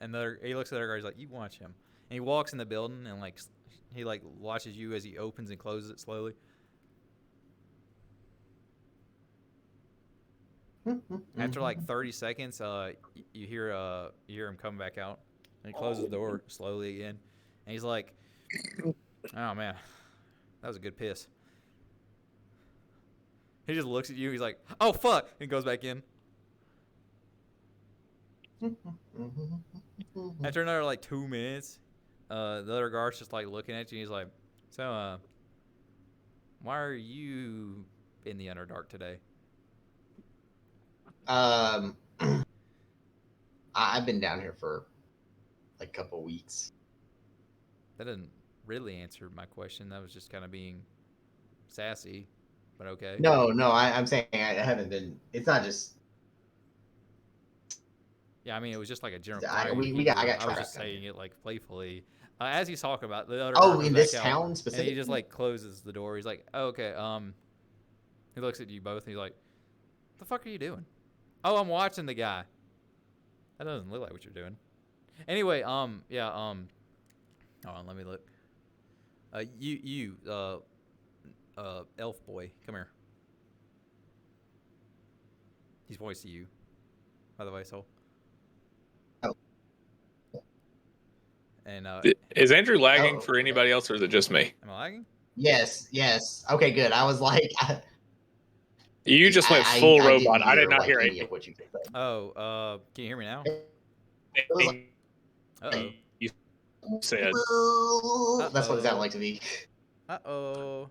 And he looks at the other guy. He's like, you watch him. And he walks in the building and he watches you as he opens and closes it slowly. After like 30 seconds, you hear him come back out. And he closes the door slowly again. And he's like, oh man, that was a good piss. He just looks at you. He's like, oh fuck, and goes back in. After another like 2 minutes, the other guard's just like looking at you. And he's like, so why are you in the Underdark today?
I've been down here for like a couple weeks.
That didn't really answer my question. That was just kind of being sassy, but okay.
No, I'm saying I haven't been. It's not just.
Yeah, I mean, it was just like a general.
I was
just saying it like playfully. As he's talking about the other.
Oh, in this town specifically.
And he just like closes the door. He's like, oh, okay. He looks at you both and he's like, "What the fuck are you doing?" Oh, I'm watching the guy. That doesn't look like what you're doing. Anyway, yeah, hold on, let me look. Elf boy, come here. He's voicing you, by the way, so.
Oh.
And
is Andrew lagging for anybody else, or is it just me?
Am I lagging?
Yes. Okay, good. I was like.
You just went full robot. I did not
like
hear
any of what you said.
Oh, can you hear me now? Uh-oh.
You said.
That's what it sounded like to me.
Uh-oh.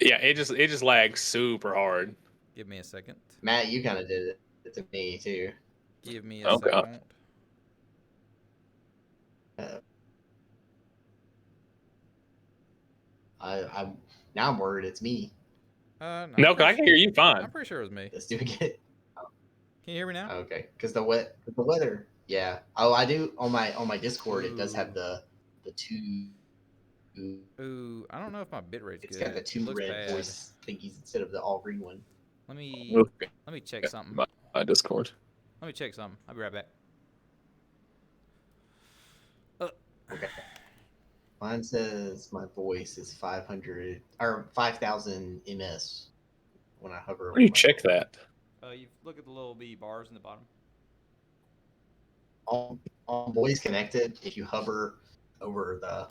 Yeah, it just lags super hard.
Give me a second.
Matt, you kind of did it to me too.
Give me a second.
I'm worried it's me.
No, I can hear you fine.
I'm pretty sure it was me.
Let's do it again.
Can you hear me now?
Okay, because the weather. Yeah. Oh, I do on my Discord. It does have the two.
Ooh, I don't know if my bitrate's good.
It's got the two red voice thingies instead of the all green one.
Let me check something.
My Discord.
Let me check something. I'll be right back.
Okay. Mine says my voice is 500 or 5,000 ms when I hover.
Where do you check that?
You look at the little B bars in the bottom.
All voice connected. If you hover over the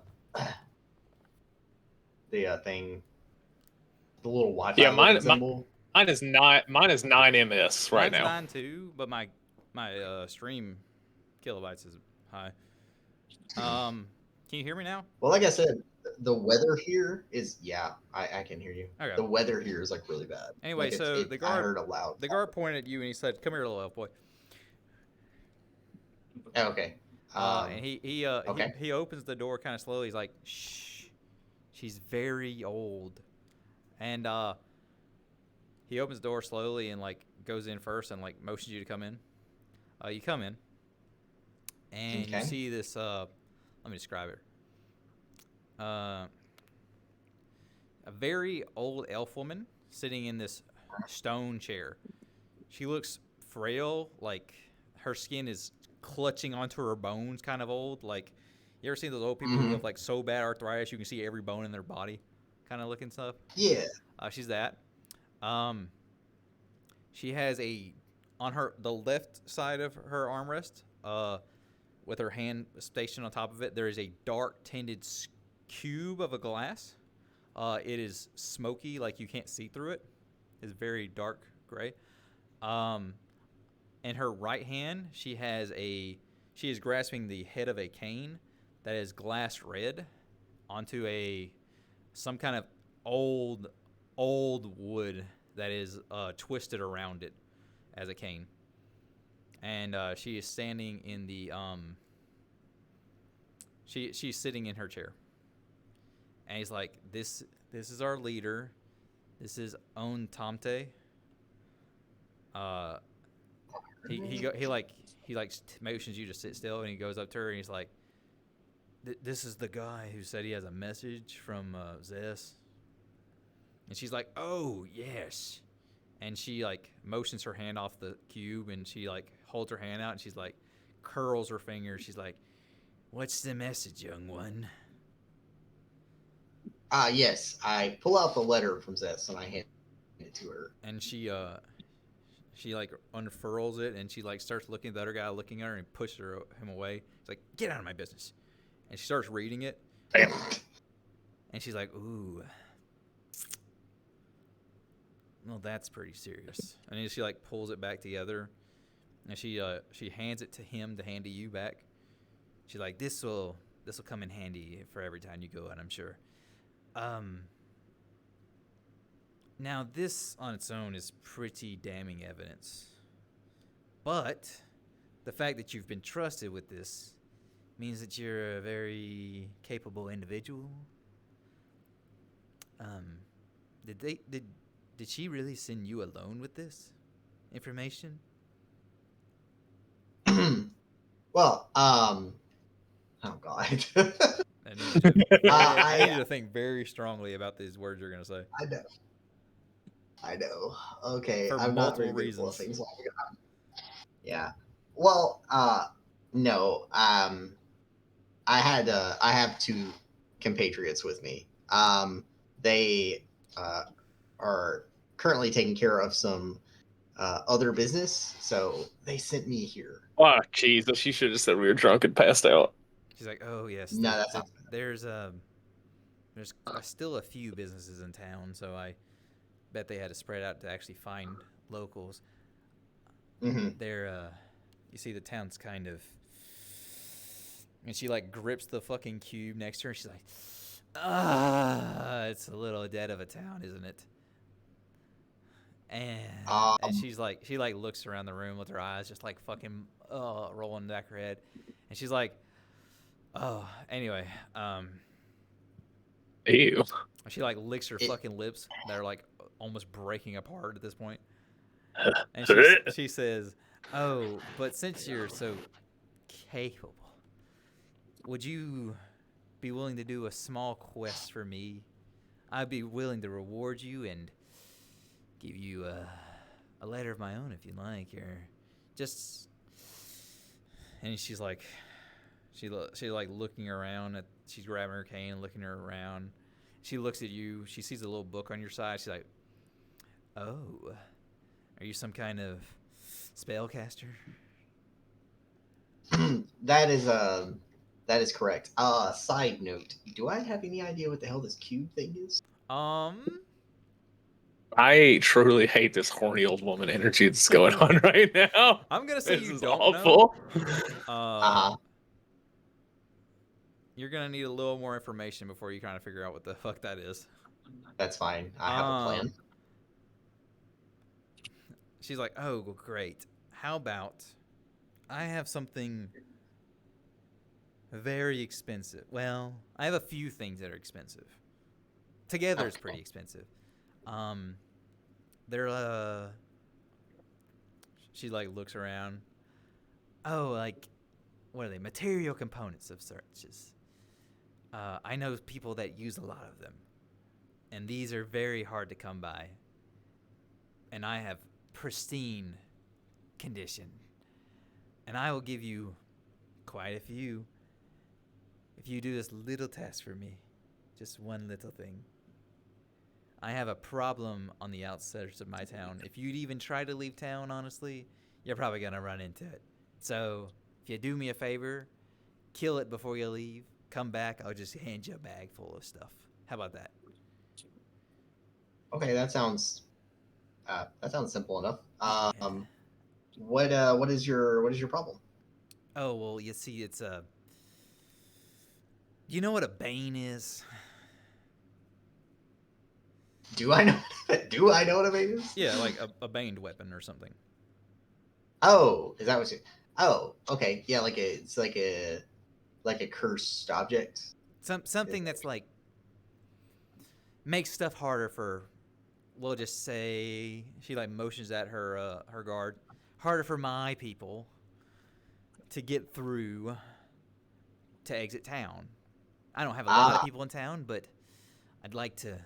thing, the little Wi-Fi.
Yeah, mine is 9 ms right now.
Mine's 9 too, but my stream kilobytes is high. Can you hear me now?
Well, like I said, the weather here is I can hear you.
Okay.
The weather here is like really bad.
Anyway,
like
the guard
I heard a loud.
The guard pointed at you and he said, "Come here, little elf boy."
Okay.
And he opens the door kind of slowly. He's like, "Shh, she's very old," and he opens the door slowly and like goes in first and like motions you to come in. You come in, and you see this. Let me describe it. A very old elf woman sitting in this stone chair. She looks frail, like her skin is clutching onto her bones, kind of old. Like, you ever seen those old people who have like so bad arthritis you can see every bone in their body, kind of looking stuff?
Yeah.
She's that. She has on the left side of her armrest, with her hand stationed on top of it, there is a dark tinted cube of a glass. It is smoky, like you can't see through it. It's very dark gray. In her right hand, she is grasping the head of a cane that is glass red onto some kind of old wood that is twisted around it as a cane. And she is standing in the she's sitting in her chair. and he's like, "This is our leader. This is Own Tomte. Uh, he motions you to sit still, and he goes up to her and he's like, "This is the guy who said he has a message from Zess." And she's like, "Oh yes." And she like motions her hand off the cube, and she like holds her hand out, and she's like curls her fingers. She's like, "What's the message, young one?"
Yes. I pull out the letter from Zess and I hand it to her.
And she like unfurls it, and she like starts looking at the other guy looking at her, and pushes him away. She's like, "Get out of my business." And she starts reading it.
Damn.
And she's like, "Ooh. Well, that's pretty serious." And then she like pulls it back together, and she hands it to him to hand to you back. She's like, "This will come in handy for every time you go out, I'm sure." Now this on its own is pretty damning evidence, but the fact that you've been trusted with this means that you're a very capable individual. Did she really send you alone with this information?
Well, oh God.
I need you to, I need you
I
to think very strongly about these words you're gonna say.
I know. Okay,
For
I'm not very
multiple
good at
reasons.
things. Yeah. Well, no. I have two compatriots with me. They are currently taking care of some other business, so they sent me here.
Oh, Jesus. You should have said we were drunk and passed out.
She's like, "Oh yes,
No, that's not.
there's still a few businesses in town, so I bet they had to spread out to actually find locals.
Mm-hmm.
You see, the town's kind of." And she like grips the fucking cube next to her. And she's like, it's a little dead of a town, isn't it?" And she's like, she like looks around the room with her eyes just like fucking rolling back her head, and she's like, "Oh, anyway,
Ew.
she like licks her fucking lips that are like almost breaking apart at this point, and she says, "Oh, but since you're so capable, would you be willing to do a small quest for me? I'd be willing to reward you and give you a letter of my own if you'd like, or just." And she's like, she like looking around. She's grabbing her cane and looking her around. She looks at you. She sees a little book on your side. She's like, "Oh, are you some kind of spellcaster?"
That is correct. Side note, do I have any idea what the hell this cube thing is?
I truly hate this horny old woman energy that's going on right now.
I'm gonna say
This
you
is
don't
awful.
know. You're gonna need a little more information before you kind of figure out what the fuck that is.
That's fine. I have a plan.
She's like, "Oh, great. How about I have something very expensive. Well, I have a few things that are expensive. Together it's pretty expensive. They're she like looks around. Oh, like what are they? Material components of sorts. I know people that use a lot of them, and these are very hard to come by. And I have pristine condition, and I will give you quite a few if you do this little task for me. Just one little thing. I have a problem on the outskirts of my town. If you'd even try to leave town, honestly, you're probably going to run into it. So, if you do me a favor, kill it before you leave. Come back, I'll just hand you a bag full of stuff. How about that?
Okay, that sounds simple enough. What is your problem?
Oh, well, you see, it's a... You know what a bane is?
Do I know what a bane is?
Yeah, like a baned weapon or something.
Oh, is that what you... Oh, okay. Yeah, it's like a cursed object.
Something that's like makes stuff harder for, we'll just say, she like motions at her guard, harder for my people to get through to exit town. I don't have a lot of people in town, but I'd like to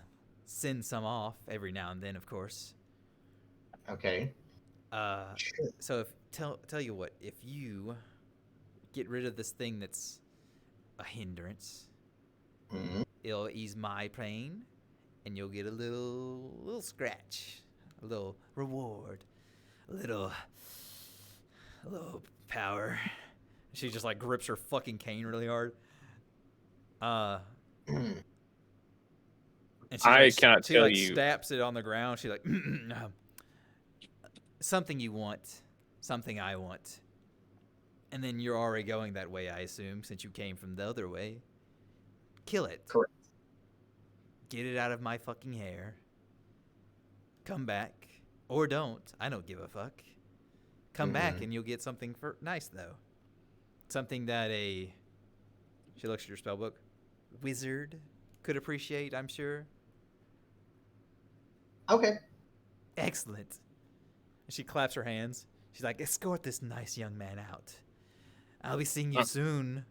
send some off every now and then, of course.
Okay. Sure.
So tell you what, if you get rid of this thing that's a hindrance, it'll ease my pain, and you'll get a little scratch, a little reward, a little power. She just like grips her fucking cane really hard. And
I cannot tell you.
She stamps it on the ground. She like, something you want, something I want. And then you're already going that way, I assume, since you came from the other way. Kill it.
Correct.
Get it out of my fucking hair. Come back. Or don't. I don't give a fuck. Come back and you'll get something nice, though. Something that she looks at your spellbook, wizard could appreciate, I'm sure.
Okay.
Excellent. She claps her hands. She's like, escort this nice young man out. I'll be seeing you soon.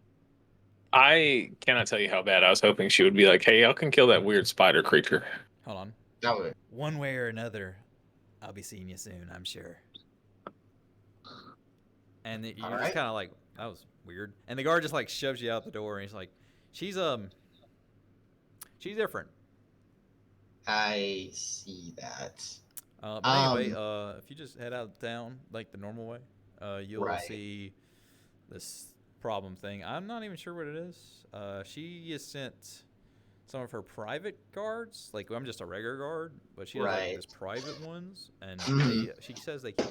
I cannot tell you how bad I was hoping she would be like, hey, I can kill that weird spider creature.
Hold on.
That would.
One way or another, I'll be seeing you soon, I'm sure. And you're just kind of like, that was weird. And the guard just like shoves you out the door, and he's like, she's different.
I see that.
But anyway, if you just head out of town like the normal way, you'll see this problem thing. I'm not even sure what it is. She has sent some of her private guards. Like, I'm just a regular guard, but she has like this private ones, and she says they keep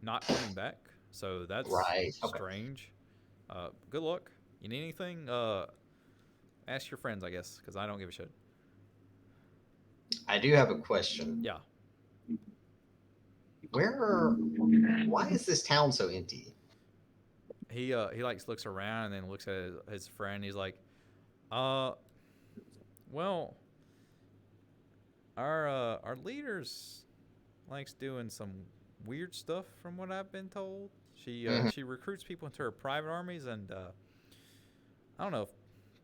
not coming back. So that's strange. Good luck. You need anything? Ask your friends, I guess, because I don't give a shit.
I do have a question.
Yeah.
Why is this town so empty?
He like looks around and then looks at his friend. He's like, well, our leader's likes doing some weird stuff from what I've been told. She recruits people into her private armies, and I don't know if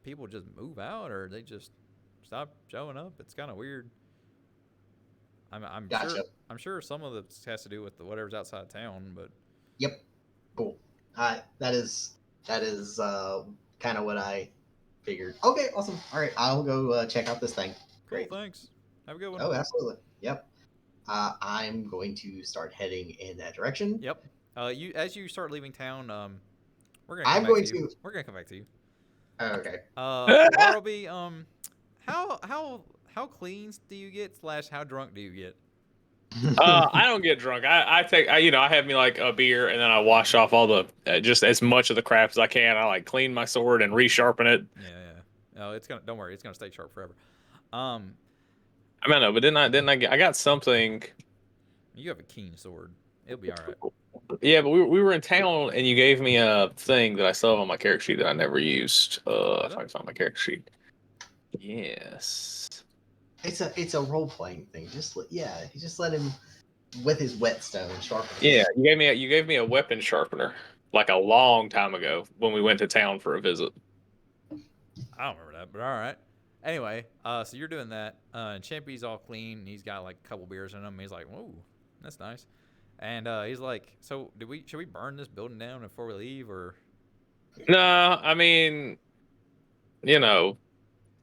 people just move out or they just stop showing up. It's kind of weird. I'm sure some of this has to do with whatever's outside of town, but
yep, cool. That is kind of what I figured. Okay, awesome. All right, I'll go check out this thing.
Cool, thanks. Have a good one.
Oh, absolutely. Yep. I'm going to start heading in that direction.
Yep. As you start leaving town, we're gonna come back to you.
Okay.
Bartleby, how clean do you get / how drunk do you get?
I don't get drunk. I have me like a beer, and then I wash off all the just as much of the crap as I can. I like clean my sword and resharpen it.
Yeah. No, don't worry, it's gonna stay sharp forever.
I mean, no, but I got something.
You have a keen sword. It'll be all right.
Yeah, but we were in town, and you gave me a thing that I still have on my character sheet that I never used. If I can find my character sheet. Yes.
It's a role playing thing. Just let him with his whetstone sharpen.
Yeah, you gave me a weapon sharpener like a long time ago when we went to town for a visit.
I don't remember that, but all right. Anyway, so you're doing that, and Champy's all clean. And he's got like a couple beers in him. He's like, "Whoa, that's nice." And he's like, "So, should we burn this building down before we leave, or?"
No, I mean,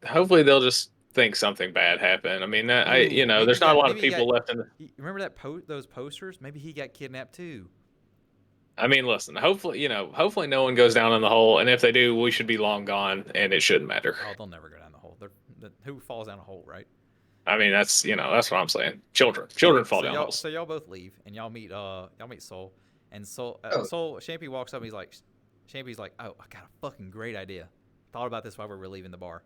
hopefully they'll just think something bad happened. I mean, there's not a lot of people left in.
Remember those posters? Maybe he got kidnapped too.
I mean, listen. Hopefully no one goes down in the hole, and if they do, we should be long gone, and it shouldn't matter.
Oh, they'll never go down the hole. Who falls down a hole, right?
I mean, that's what I'm saying. Children fall down holes.
So y'all both leave, and y'all meet Soul, and Soul Champy walks up, and Champy's like, "Oh, I got a fucking great idea. Thought about this while we were leaving the bar."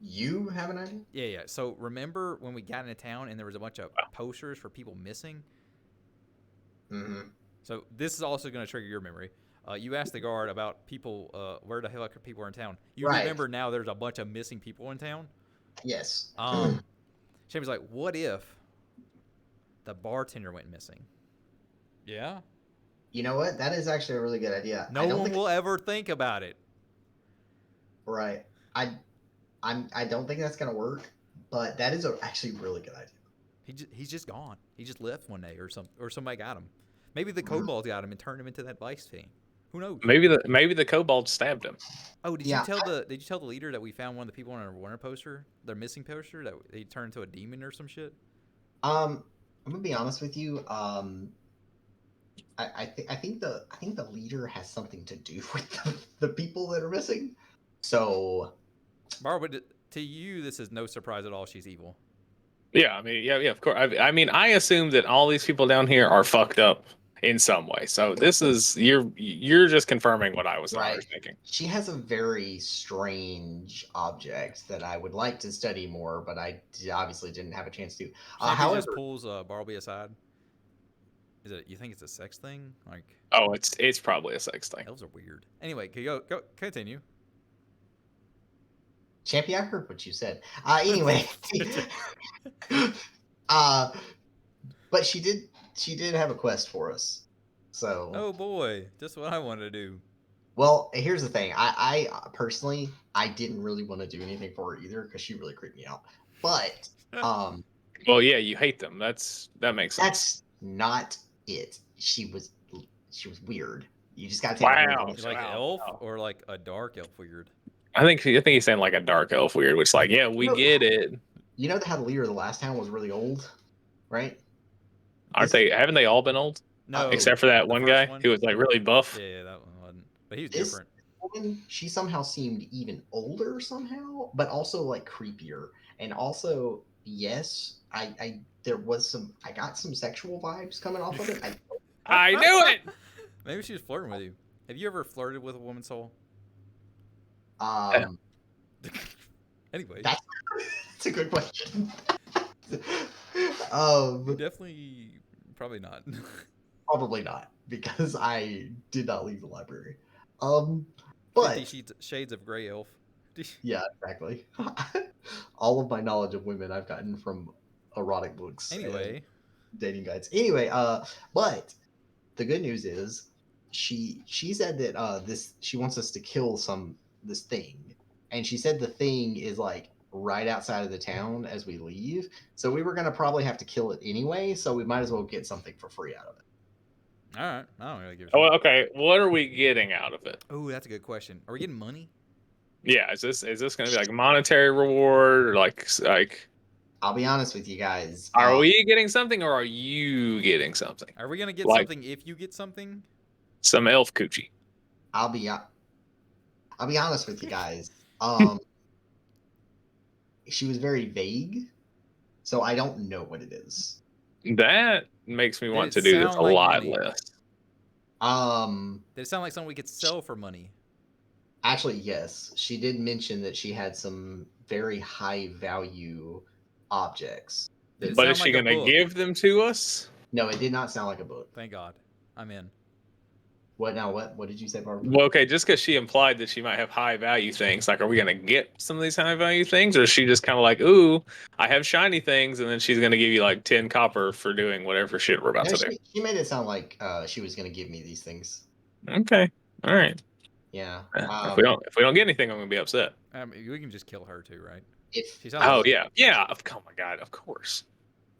You have an idea?
Yeah. So remember when we got into town and there was a bunch of posters for people missing?
Mm-hmm.
So this is also going to trigger your memory. You asked the guard about people, where the hell people are in town. You
Right.
remember now there's a bunch of missing people in town?
Yes.
Shady's like, what if the bartender went missing? Yeah?
You know what? That is actually a really good idea.
No one will ever think about it.
Right. I don't think that's gonna work, but that is actually a really good idea.
He's just gone. He just left one day, or somebody got him. Maybe the kobolds got him and turned him into that vice thing. Who knows?
Maybe the kobold stabbed him.
Oh, did you tell the leader that we found one of the people on our Warner poster, their missing poster, that they turned into a demon or some shit?
I'm gonna be honest with you. I think the leader has something to do with the people that are missing. So,
Barbara, to you, this is no surprise at all. She's evil.
Yeah, I mean, yeah, of course. I mean, I assume that all these people down here are fucked up in some way. So this is you're just confirming what I was already thinking.
She has a very strange object that I would like to study more, but I obviously didn't have a chance to.
However, just pulls Barbie aside. Is it? You think it's a sex thing? Like?
Oh, it's probably a sex thing.
Elves are weird. Anyway, go continue.
Champion, I heard what you said. Anyway, but she did have a quest for us. So.
Oh boy, just what I wanted to do.
Well, here's the thing. I personally, I didn't really want to do anything for her either because she really creeped me out. But
well, yeah, you hate them. That makes sense.
That's not it. She was weird. You just got to
take like an elf or like a dark elf weird.
I think he's saying like a dark elf weird, which like, yeah, we get it.
You know how the leader of the last town was really old, right?
Haven't they all been old?
No,
except for that one guy who was like really buff.
Yeah, that one wasn't. But he was different.
Woman, she somehow seemed even older somehow, but also like creepier. And also, yes, I got some sexual vibes coming off of it.
I knew it.
Maybe she was flirting with you. Have you ever flirted with a woman's soul? Anyway,
that's a good question.
Definitely, probably not.
Probably not, because I did not leave the library. But
50 Shades of Grey elf.
Yeah, exactly. All of my knowledge of women I've gotten from erotic books.
Anyway,
dating guides. Anyway, but the good news is she said that she wants us to kill this thing, and she said the thing is like right outside of the town as we leave. So we were gonna probably have to kill it anyway. So we might as well get something for free out of it.
All right, I don't really give a shit.
Oh, okay. What are we getting out of it?
Oh, that's a good question. Are we getting money?
Yeah, is this going to be like monetary reward or like?
I'll be honest with you guys.
Are we getting something or are you getting something?
Are we gonna get something if you get something?
Some elf coochie.
I'll be honest with you guys. She was very vague, so I don't know what it is.
That makes me want to do this a lot less.
Did it sound like something we could sell for money?
Actually, yes. She did mention that she had some very high value objects.
But is she going to give them to us?
No, it did not sound like a book.
Thank God. I'm in.
What now? What did you say, Barbara?
Well, okay, just because she implied that she might have high value things, like, are we going to get some of these high value things, or is she just kind of like, ooh, I have shiny things, and then she's going to give you like 10 copper for doing whatever shit we're about to do?
She made it sound like she was going to give me these things.
Okay, all right.
Yeah.
If we don't get anything, I'm going to be upset.
We can just kill her too, right?
Yeah. Oh my God, of course.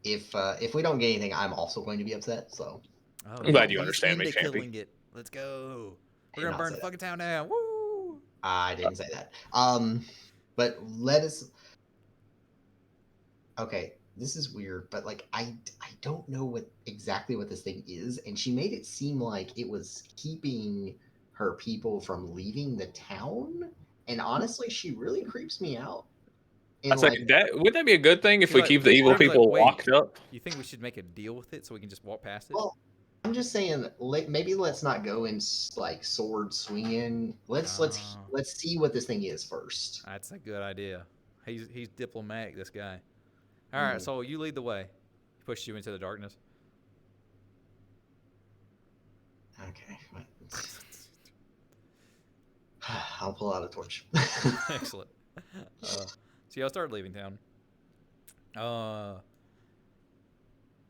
If we don't get anything, I'm also going to be upset. So
I'm glad you understand me,
Champy. Let's go. We're gonna burn the fucking town down. Woo!
I didn't say that. But let us. Okay, this is weird, but like I don't know exactly what this thing is, and she made it seem like it was keeping her people from leaving the town. And honestly, she really creeps me out.
That's like that. Wouldn't that be a good thing if we keep the evil people locked up?
You think we should make a deal with it so we can just walk past it?
Well, I'm just saying, maybe let's not go in like sword swinging. Let's see what this thing is first.
That's a good idea. He's diplomatic, this guy. All right, so you lead the way. He pushes you into the darkness.
Okay. I'll pull out a torch.
Excellent. So y'all start leaving town.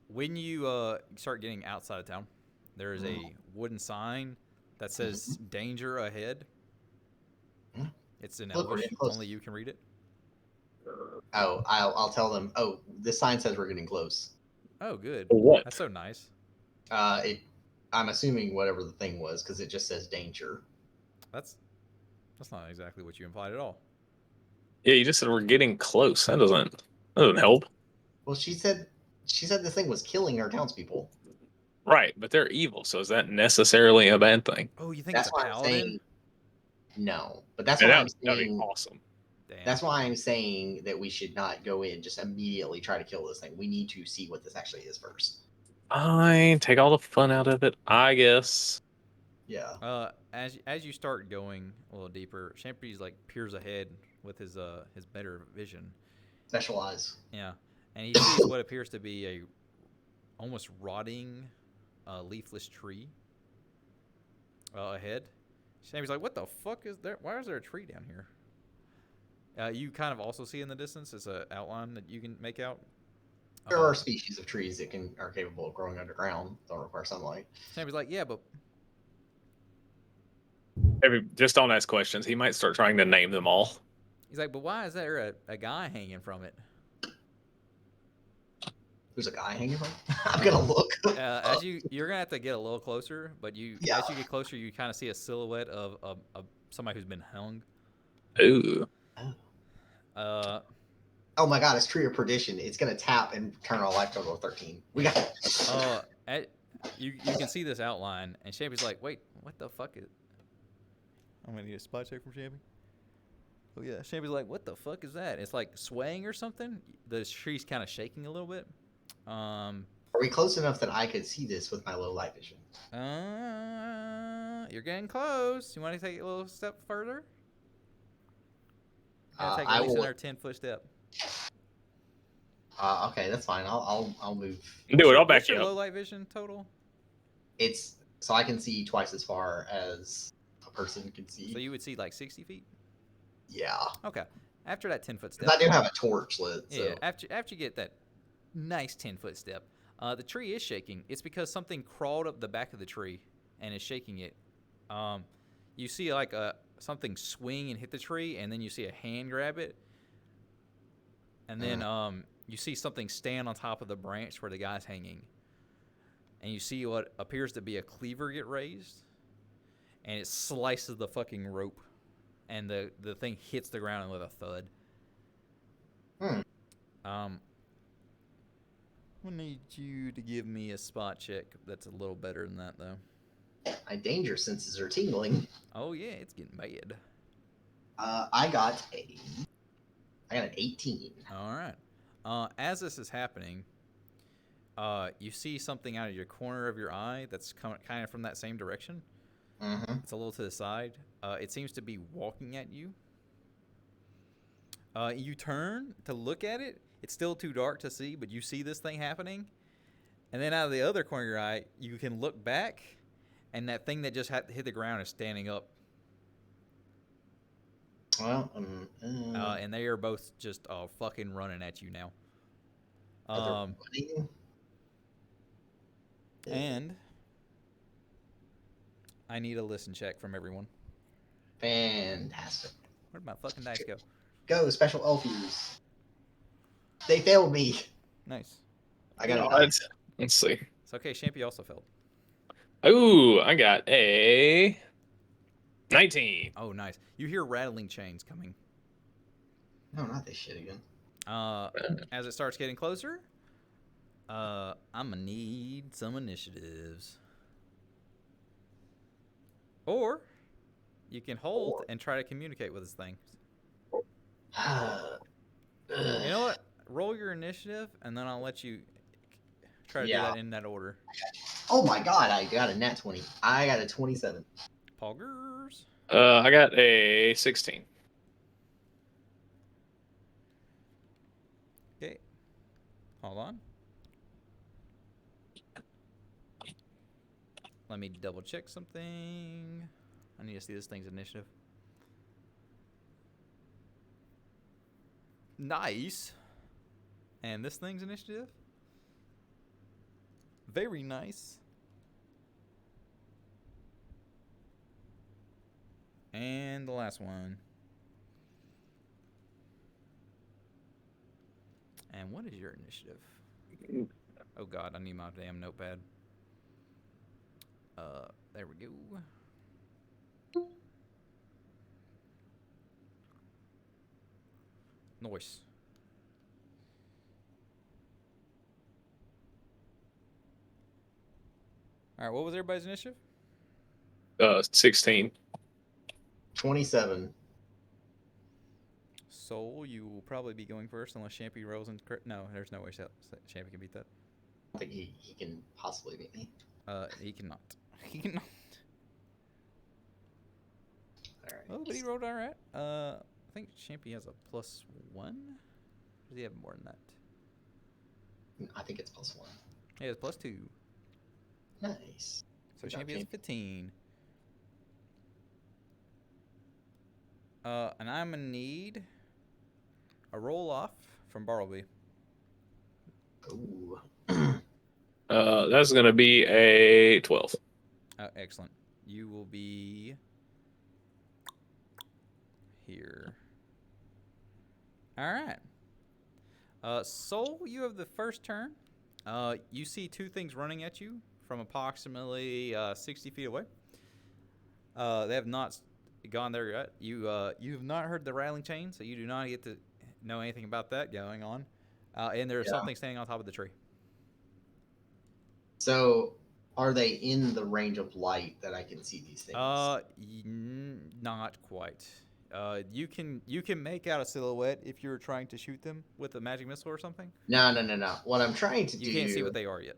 When you start getting outside of town, there is a wooden sign that says "Danger ahead." It's in
Look, we're
Elvish.
getting close.
Only you can read it.
Oh, I'll tell them. Oh, this sign says we're getting close.
Oh, good.
What?
That's so nice.
I'm assuming whatever the thing was because it just says danger.
That's not exactly what you implied at all.
Yeah, you just said we're getting close. That doesn't help.
Well, she said this thing was killing our townspeople.
Right, but they're evil, so is that necessarily a bad thing?
Oh, you think
That's
it's a
why I'm
paladin?
saying no. But that's
And
why I'm
that'd be
saying
awesome.
Damn.
that's why I'm saying that we should not go in just immediately try to kill this thing. We need to see what this actually is first.
I take all the fun out of it, I guess.
Yeah.
As you start going a little deeper, Champy's like peers ahead with his better vision.
Special eyes.
Yeah, and he sees what appears to be a almost rotting, leafless tree ahead. Champy's like, "What the fuck is there? Why is there a tree down here?" You kind of also see in the distance is an outline that you can make out.
There are species of trees that are capable of growing underground. Don't require sunlight.
Champy's like, "Yeah, but."
Just don't ask questions. He might start trying to name them all.
He's like, "But why is there a guy hanging from it?"
There's a guy hanging from it? I'm gonna look.
As you're gonna have to get a little closer, but as you get closer, you kind of see a silhouette of somebody who's been hung.
Ooh.
Oh my god, it's Tree of Perdition. It's gonna tap and turn our life total to 13. We got it.
You can see this outline, and Champy's like, "Wait, what the fuck is?" I'm gonna need a spot check from Champy. Oh yeah, Champy's like, "What the fuck is that?" It's like swaying or something. The tree's kind of shaking a little bit.
Are we close enough that I could see this with my low light vision?
You're getting close. You want to take it a little step further? Take at least another 10-foot step.
Okay, that's fine. I'll move.
Do it. I'll back
What's
you
your
up.
low light vision total?
It's so I can see twice as far as a person can see.
So you would see like 60 feet.
Yeah.
Okay. After that 10-foot step.
I do have a torch lit. So.
Yeah. After you get that nice 10-foot step, the tree is shaking. It's because something crawled up the back of the tree and is shaking it. You see like something swing and hit the tree, and then you see a hand grab it, and then you see something stand on top of the branch where the guy's hanging, and you see what appears to be a cleaver get raised, and it slices the fucking rope, and the thing hits the ground with a thud. I'm gonna need you to give me a spot check that's a little better than that, though.
My danger senses are tingling.
Oh yeah, it's getting bad.
I got an 18.
All right. As this is happening, you see something out of your corner of your eye that's kind of from that same direction.
Mm-hmm.
It's a little to the side. It seems to be walking at you. You turn to look at it. It's still too dark to see, but you see this thing happening. And then out of the other corner of your eye, you can look back, and that thing that just hit the ground is standing up.
Well,
and they are both just fucking running at you now. And I need a listen check from everyone.
Fantastic.
Where'd my fucking dice go?
Go, special elfies. They failed me.
Nice.
I got a dice.
Let's see.
It's okay. Champy also failed.
Ooh, I got a 19.
Oh, nice. You hear rattling chains coming.
No, not this shit again.
As it starts getting closer, I'm gonna need some initiatives. Or you can hold and try to communicate with this thing. You know what? Roll your initiative, and then I'll let you try to do that in that order.
Oh my god, I got a nat 20. I got a 27.
Poggers.
I got a 16.
Okay. Hold on. Let me double check something. I need to see this thing's initiative. Nice. And this thing's initiative? Very nice. And the last one. And what is your initiative? Oh god, I need my damn notepad. There we go. Nice. Alright, what was everybody's initiative?
16.
27.
Soul, you will probably be going first unless Champy rolls and no, there's no way Champy can beat that.
I think he can possibly beat me.
He cannot. He cannot.
Alright.
Oh, but he rolled alright. I think Champy has a +1. Or does he have more than that?
I think it's +1.
He has +2.
Nice.
So
Good job,
Champy has
Champy.
15. And I'm gonna need a roll off from Bartleby.
Ooh.
That's gonna be a 12.
Excellent. You will be here. All right. Soul, you have the first turn. You see two things running at you from approximately 60 feet away. They have not gone there yet. You have not heard the rattling chain, so you do not get to know anything about that going on. And there's something standing on top of the tree.
So, are they in the range of light that I can see these things?
Not quite. You can make out a silhouette if you're trying to shoot them with a magic missile or something.
No. What I'm trying to do.
You can't see what they are yet.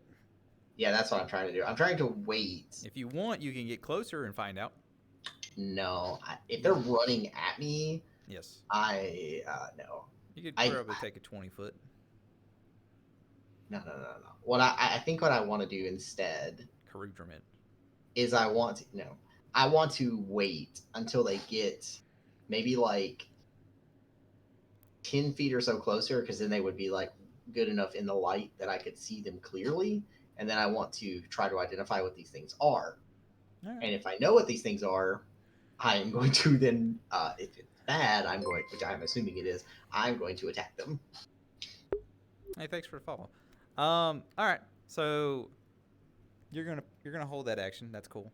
Yeah, that's what I'm trying to do. I'm trying to wait.
If you want, you can get closer and find out.
No, if they're running at me,
yes,
no.
You could probably take a 20-foot.
No. What I think what I want to do instead is I want to wait until they get maybe like 10 feet or so closer, because then they would be like good enough in the light that I could see them clearly, and then I want to try to identify what these things are. Right. And if I know what these things are, I am going to then, if it's bad, which I'm assuming it is, I'm going to attack them.
Hey, thanks for the follow. All right, so you're gonna hold that action. That's cool.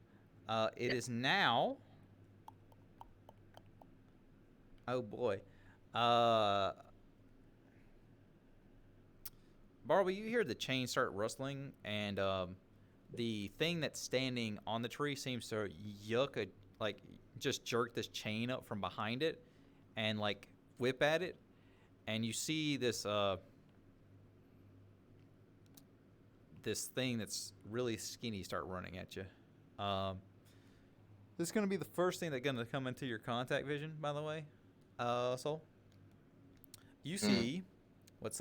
It is now. Oh boy, Barbie, you hear the chain start rustling, and the thing that's standing on the tree seems to just jerk this chain up from behind it, and like whip at it, and you see this this thing that's really skinny start running at you. This is going to be the first thing that's going to come into your contact vision, by the way, Soul. You see what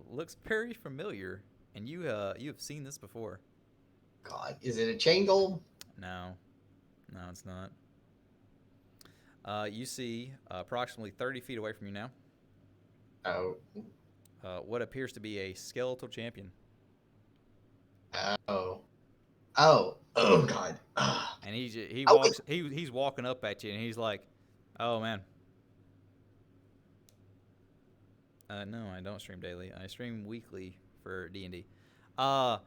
looks very familiar, and you have seen this before.
God, is it a chain golem?
No, it's not. You see approximately 30 feet away from you now.
Oh.
What appears to be a skeletal champion.
Oh God.
And he's walking up at you, and he's like, "Oh man." No, I don't stream daily. I stream weekly for D&D. So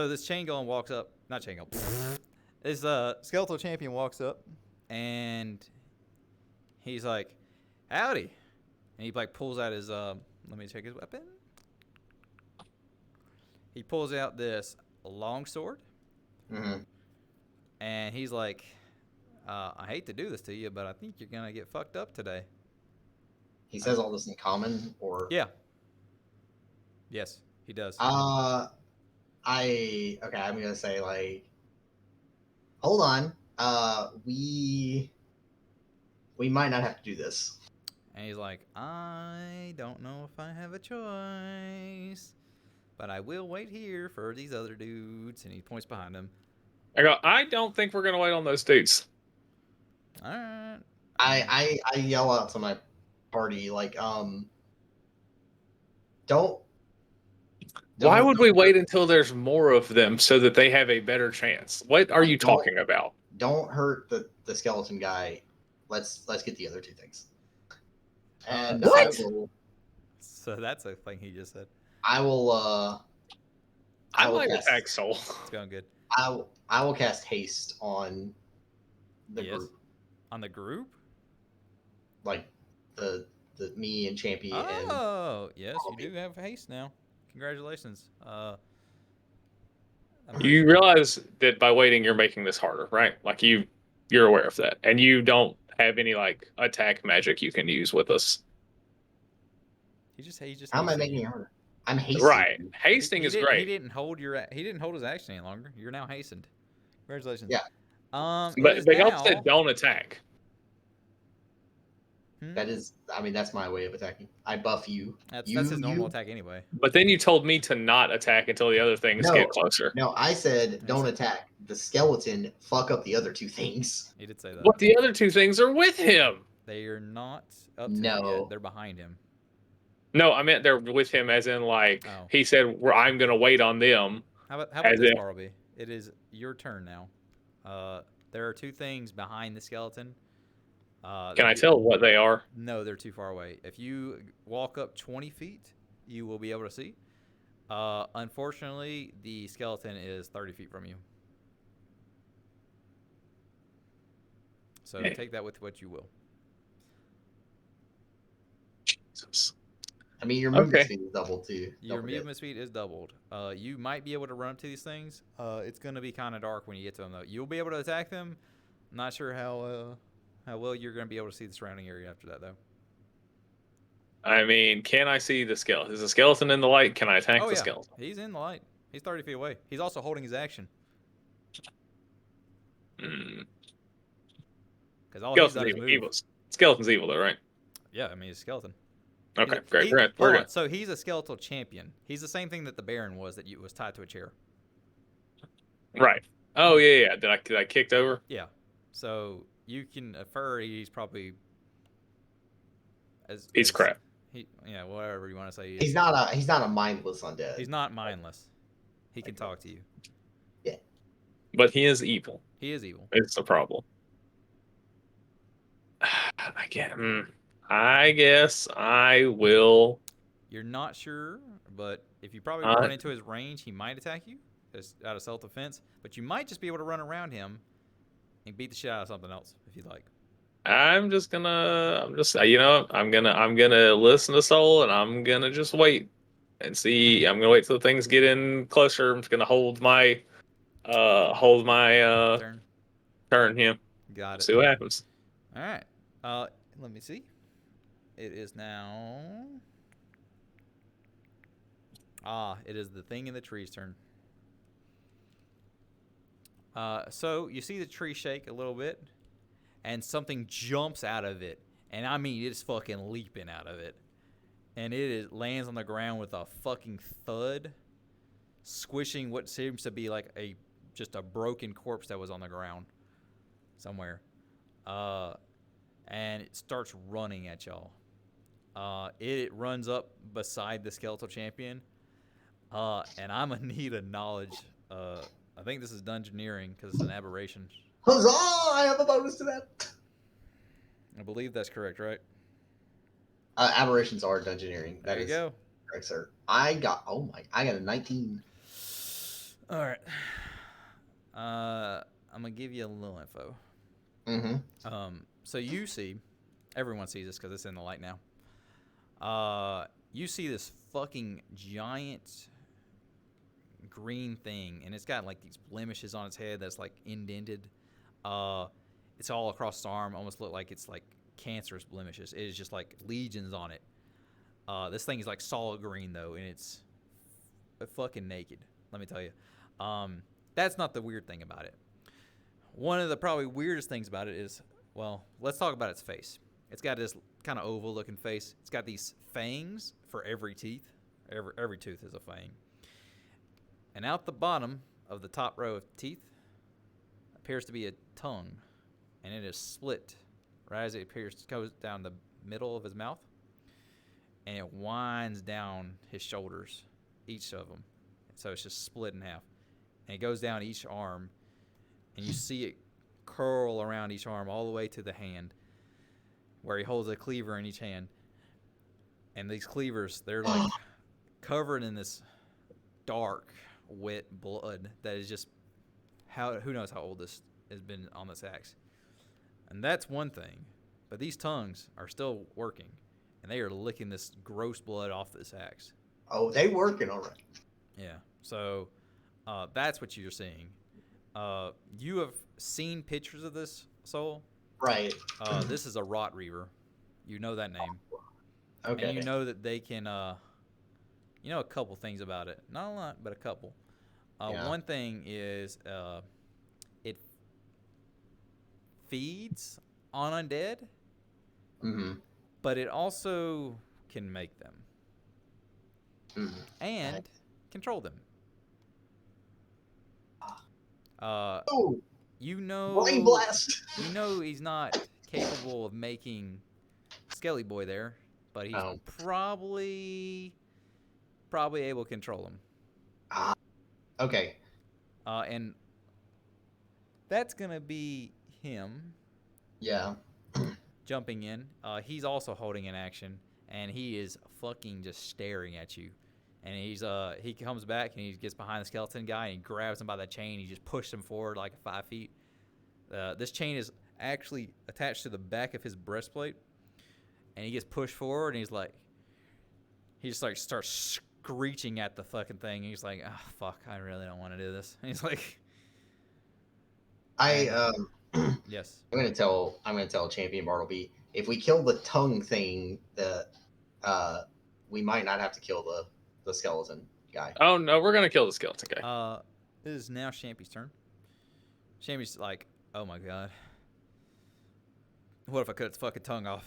this chain golem walks up, not chain golem. This skeletal champion walks up, and he's like, "Howdy," and he like pulls out his let me check his weapon. He pulls out this long sword, and he's like, "I hate to do this to you, but I think you're gonna get fucked up today."
He says all this in common, or
yeah. Yes, he does.
I'm gonna say like, hold on, we might not have to do this.
And he's like, "I don't know if I have a choice, but I will wait here for these other dudes." And he points behind him.
I go, "I don't think we're gonna wait on those dudes."
All right.
I yell out to my party. Like, don't.
Why
don't
would we wait until there's more of them so that they have a better chance? What are you talking about?
Don't hurt the skeleton guy. Let's get the other two things. And
What?
So that's a thing he just said.
I will.
I might attack Soul.
It's going good.
I will cast haste on the group.
On the group?
Like the me and Champy and.
Oh yes, you do have haste now. Congratulations.
You realize that by waiting, you're making this harder, right? Like you're aware of that, and you don't have any like attack magic you can use with us.
He just.
How am I making it harder? I'm hasting.
Right, hasting is great.
He didn't hold his action any longer. You're now hastened. Congratulations.
Yeah.
But they also said don't attack.
That is, I mean, that's my way of attacking. I buff you.
That's his normal attack anyway.
But then you told me to not attack until the other things get closer.
No, I said don't attack. The skeleton fuck up the other two things.
He did say that.
But the other two things are with him.
They are not up to him yet. They're behind him.
No, I meant they're with him as in like he said I'm going to wait on them.
How about this, Bartleby? It is your turn now. There are two things behind the skeleton.
Can I tell what they are?
No, they're too far away. If you walk up 20 feet, you will be able to see. Unfortunately, the skeleton is 30 feet from you. So take that with what you will.
Jesus.
I mean, your movement speed is doubled too.
Your movement speed is doubled. You might be able to run to these things. It's going to be kind of dark when you get to them, though. You'll be able to attack them. I'm not sure how well you're going to be able to see the surrounding area after that, though.
I mean, can I see the skeleton? Is the skeleton in the light? Can I attack the skeleton?
He's in the light. He's 30 feet away. He's also holding his action. Because all he's done is move.
Skeleton's evil, though, right?
Yeah, I mean, he's a skeleton.
Okay, great. We're good.
So he's a skeletal champion. He's the same thing that the Baron was, that was tied to a chair.
Right. Oh, yeah. Did I kicked over?
Yeah. So you can infer he's probably
he's crap.
Whatever you want to say.
He's not a mindless undead.
He's not mindless. He can talk to you.
Yeah.
But he is evil.
He is evil.
It's the problem. I guess I will.
You're not sure, but if you probably run into his range, he might attack you out of self-defense. But you might just be able to run around him and beat the shit out of something else if you'd like. I'm
gonna listen to Soul, and I'm gonna just wait and see. I'm gonna wait till things get in closer. I'm just gonna hold my turn. Yeah.
Got it.
See what happens.
All right. Let me see. It is now. It is the thing in the tree's turn. So you see the tree shake a little bit, and something jumps out of it, and I mean it's fucking leaping out of it, and lands on the ground with a fucking thud, squishing what seems to be like just a broken corpse that was on the ground somewhere. And it starts running at y'all. It runs up beside the skeletal champion, and I'm gonna need a knowledge. I think this is dungeoneering because it's an aberration.
Huzzah! I have a bonus to that.
I believe that's correct, right?
Aberrations are dungeoneering.
There you go.
Correct, sir. I got a 19.
All right. I'm gonna give you a little info.
Mm-hmm.
So you see, everyone sees this because it's in the light now. You see this fucking giant green thing, and it's got like these blemishes on its head that's like indented. It's all across its arm, almost look like it's like cancerous blemishes. It is just like legions on it. This thing is like solid green though, and it's fucking naked. Let me tell you. That's not the weird thing about it. One of the probably weirdest things about it is, well, let's talk about its face. It's got this kind of oval-looking face. It's got these fangs for every teeth. Every tooth is a fang. And out the bottom of the top row of teeth appears to be a tongue, and it is split right as it goes down middle of his mouth, and it winds down his shoulders, each of them. So it's just split in half, and it goes down each arm, and you see it curl around each arm all the way to the hand, where he holds a cleaver in each hand. And these cleavers, they're like covered in this dark, wet blood that is just who knows how old this has been on this axe. And that's one thing, but these tongues are still working, and they are licking this gross blood off this axe.
Oh, they working already.
Yeah. So that's what you're seeing. You have seen pictures of this soul.
Right.
This is a Rot Reaver. You know that name.
Okay.
And you know that they can, you know a couple things about it. Not a lot, but a couple.
Yeah.
One thing is it feeds on undead, but it also can make them and control them. You know,
Brain blast.
You know he's not capable of making Skelly Boy there, but he's probably able to control him.
Okay.
And that's gonna be him.
Yeah.
Jumping in. He's also holding an action, and he is fucking just staring at you. And he comes back and he gets behind the skeleton guy and he grabs him by the chain. He just pushes him forward like 5 feet. This chain is actually attached to the back of his breastplate, and he gets pushed forward and he just like starts screeching at the fucking thing. And he's like, "Oh fuck, I really don't want to do this." And he's like, "Yes."
I'm gonna tell Champion Bartleby if we kill the tongue thing, we might not have to kill the skeleton guy.
Oh no, we're gonna kill the skeleton guy.
It is now Champy's turn. Champy's like, "Oh my god, what if I cut its fucking tongue off?"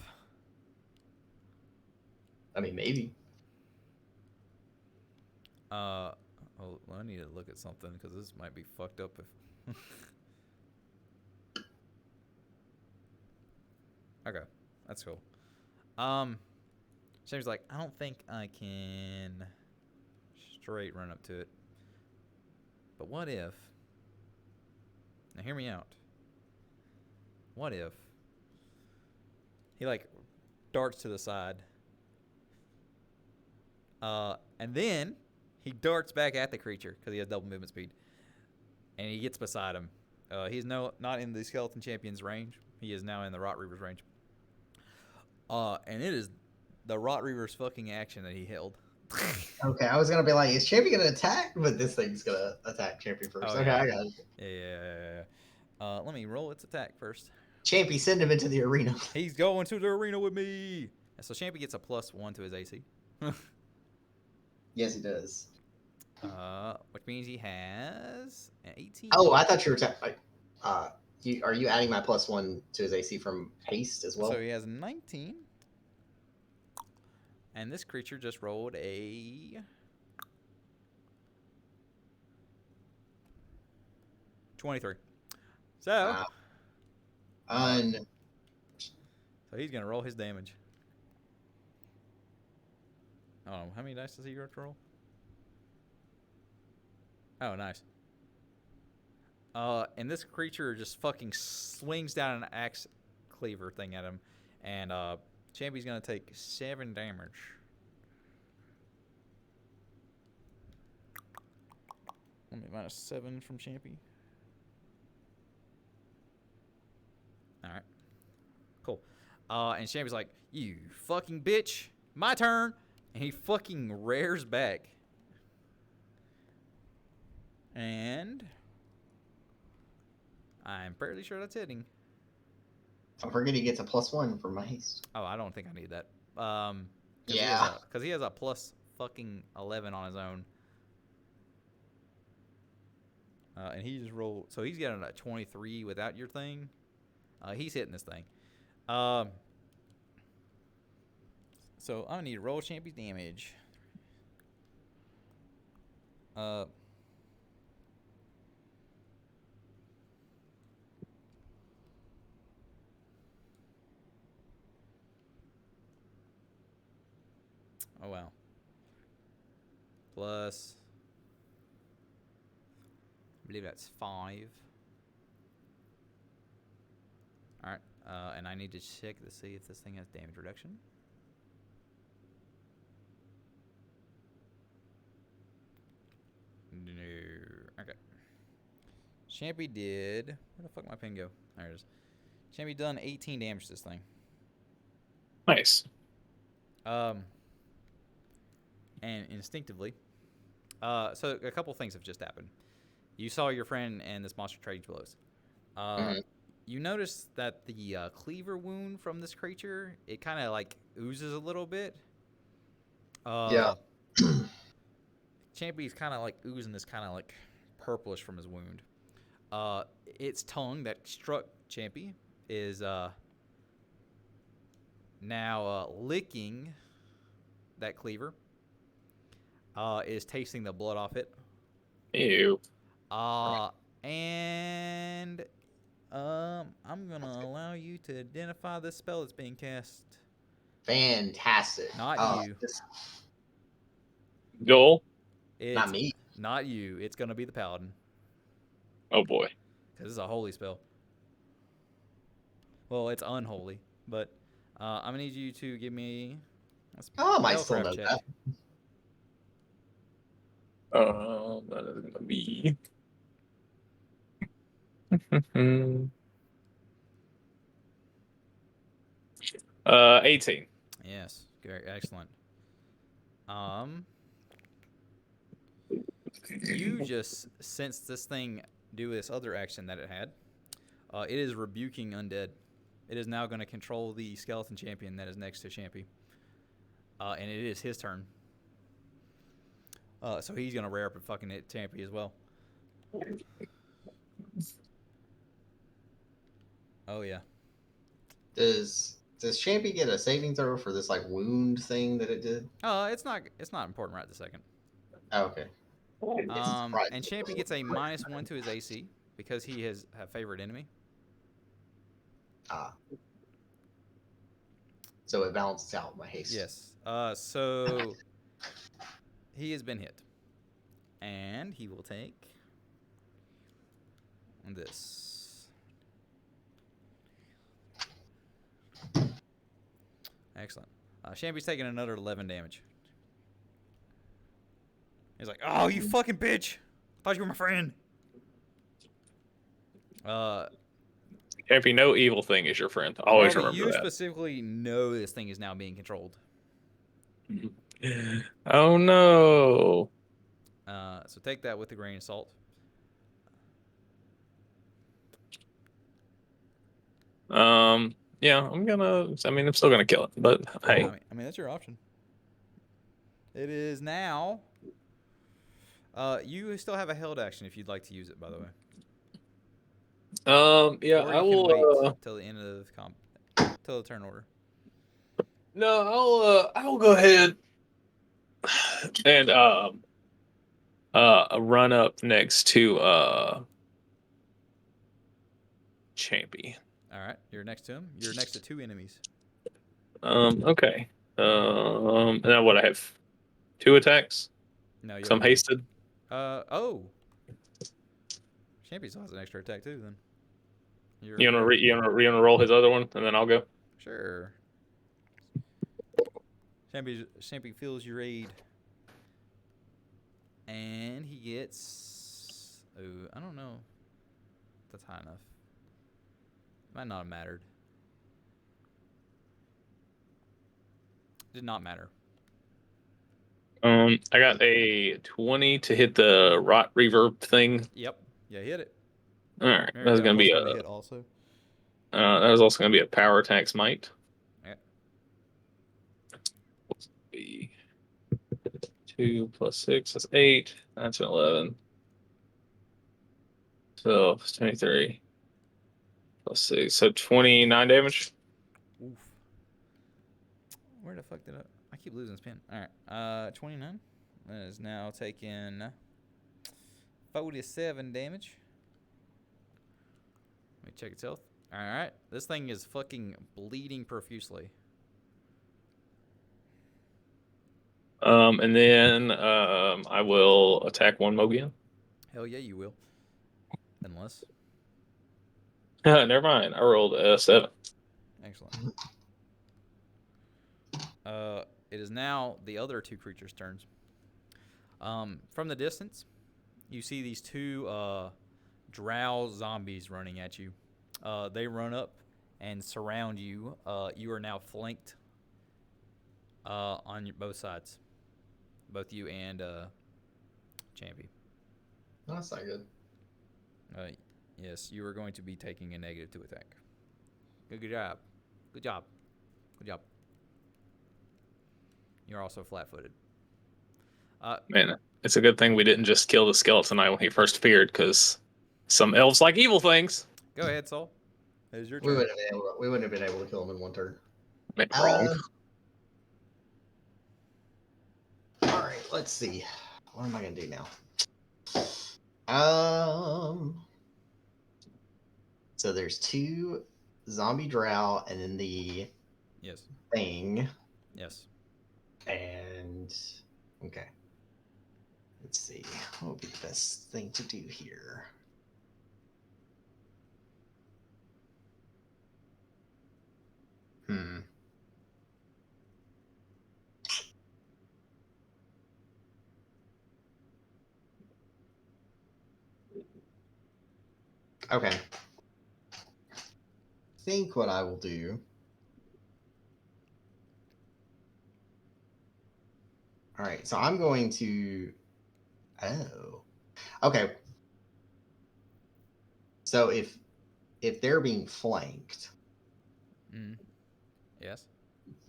I mean, maybe.
Well, I need to look at something because this might be fucked up. If okay, that's cool. Shame's like, I don't think I can straight run up to it. But what if? Now hear me out. What if he like darts to the side, and then he darts back at the creature because he has double movement speed, and he gets beside him. He's not in the Skeleton Champion's range. He is now in the Rot Reaver's range. And it is the Rot Reaver's fucking action that he held.
Okay, I was gonna be like, is Champion gonna attack? But this thing's gonna attack Champion first.
Oh,
okay,
yeah.
I got it.
Yeah. Let me roll its attack first.
Champy, send him into the arena.
He's going to the arena with me. And so Champy gets a +1 to his AC.
Yes, he does.
Which means he has an 18.
Oh, I thought you were are you adding my +1 to his AC from haste as well?
So he has 19. And this creature just rolled a 23. So so he's gonna roll his damage. Oh, how many dice does he have to roll? Oh, nice. And this creature just fucking swings down an axe cleaver thing at him, and Champy's gonna take 7 damage. Let me -7 from Champy. All right, cool. And Champy's like, "You fucking bitch, my turn," and he fucking rears back. And I'm fairly sure that's hitting.
Don't forget he gets a +1 for my haste.
Oh, I don't think I need that.
Yeah.
Because he has a +11 on his own. And he just rolled. So he's got a 23 without your thing. He's hitting this thing. So I need to roll Champy's damage. Oh, wow. Plus, I believe that's 5. Alright, and I need to check to see if this thing has damage reduction. No. Okay. Champy did... Where the fuck my pen go? There it is. Champy done 18 damage to this thing.
Nice.
And instinctively... so a couple things have just happened. You saw your friend and this monster trade blows. You notice that the cleaver wound from this creature, it kind of like oozes a little bit.
Yeah.
Champy's kind of like oozing this kind of like purplish from his wound. Its tongue that struck Champy is now licking that cleaver. Is tasting the blood off it.
Ew.
And I'm gonna allow you to identify the spell that's being cast.
Fantastic.
Not you.
Joel?
Not me.
Not you. It's gonna be the paladin.
Oh boy.
Because it's a holy spell. Well, it's unholy, but I'm gonna need you to give me a
I might still
spellcraft
know
check.
that.
That is gonna be 18.
Yes, very excellent. You just sense this thing do this other action that it had. It is rebuking undead. It is now going to control the skeleton champion that is next to Champy. And it is his turn. So he's going to rear up and fucking hit Champy as well. Oh, yeah.
Does Champy get a saving throw for this like wound thing that it did?
It's not important right this second.
Oh, okay.
And Champy gets a -1 to his AC because he has a favorite enemy.
So it balances out my haste.
Yes. So he has been hit. And he will take this. Excellent. Champy's taking another 11 damage. He's like, "Oh, you fucking bitch! I thought you were my friend."
Champy, no evil thing is your friend. Always
Robbie,
remember
you
that.
specifically know this thing is now being controlled.
Oh no.
So take that with a grain of salt.
Yeah, I'm still gonna kill it, but hey.
I mean, that's your option. It is now. You still have a held action if you'd like to use it, by the way.
Yeah,
Or
I
you can
will.
wait till the end of till the turn order.
No, I will go ahead and run up next to Champy.
All right, you're next to him. You're next to 2 enemies.
Okay. And then what? I have 2 attacks.
No, you.
I'm hasted.
Oh. Champy still has an extra attack too. Then.
You wanna roll his other one, and then I'll go.
Sure. Champy feels your aid. And he gets... Oh, I don't know if that's high enough. Might not have mattered. Did not matter.
I got a 20 to hit the rot reverb thing.
Yep. Yeah, hit it.
All right, that's gonna be a
hit also.
that was also gonna be a power attack smite.
Yeah.
Be 2 plus 6, that's 8. That's 11. 12, 23 plus 6, so 29 damage.
Oof. Where the fuck did I keep losing this pen. All right. 29. That is now taking 47 damage. Let me check its health. All right. This thing is fucking bleeding profusely.
And then I will attack one Mogian.
Hell yeah, you will. Unless.
Never mind. I rolled a 7.
Excellent. It is now the other two creatures' turns. From the distance, you see these two drow zombies running at you. They run up and surround you. You are now flanked on both sides, both you and Champy.
No, that's not good.
Yes, you are going to be taking a -2 attack. Good job. Good job. Good job. You're also flat-footed.
Man, it's a good thing we didn't just kill the skeleton eye when he first appeared, because some elves like evil things.
Go ahead, Saul. It is your
We
turn.
wouldn't have been able to kill him in one turn.
Maybe wrong.
All right, let's see. What am I gonna do now? So there's 2 zombie drow and then the thing.
Yes.
And okay. Let's see. What would be the best thing to do here? Okay. I think what I will do. All right, so I'm going to. Oh. Okay. So if they're being flanked,
yes,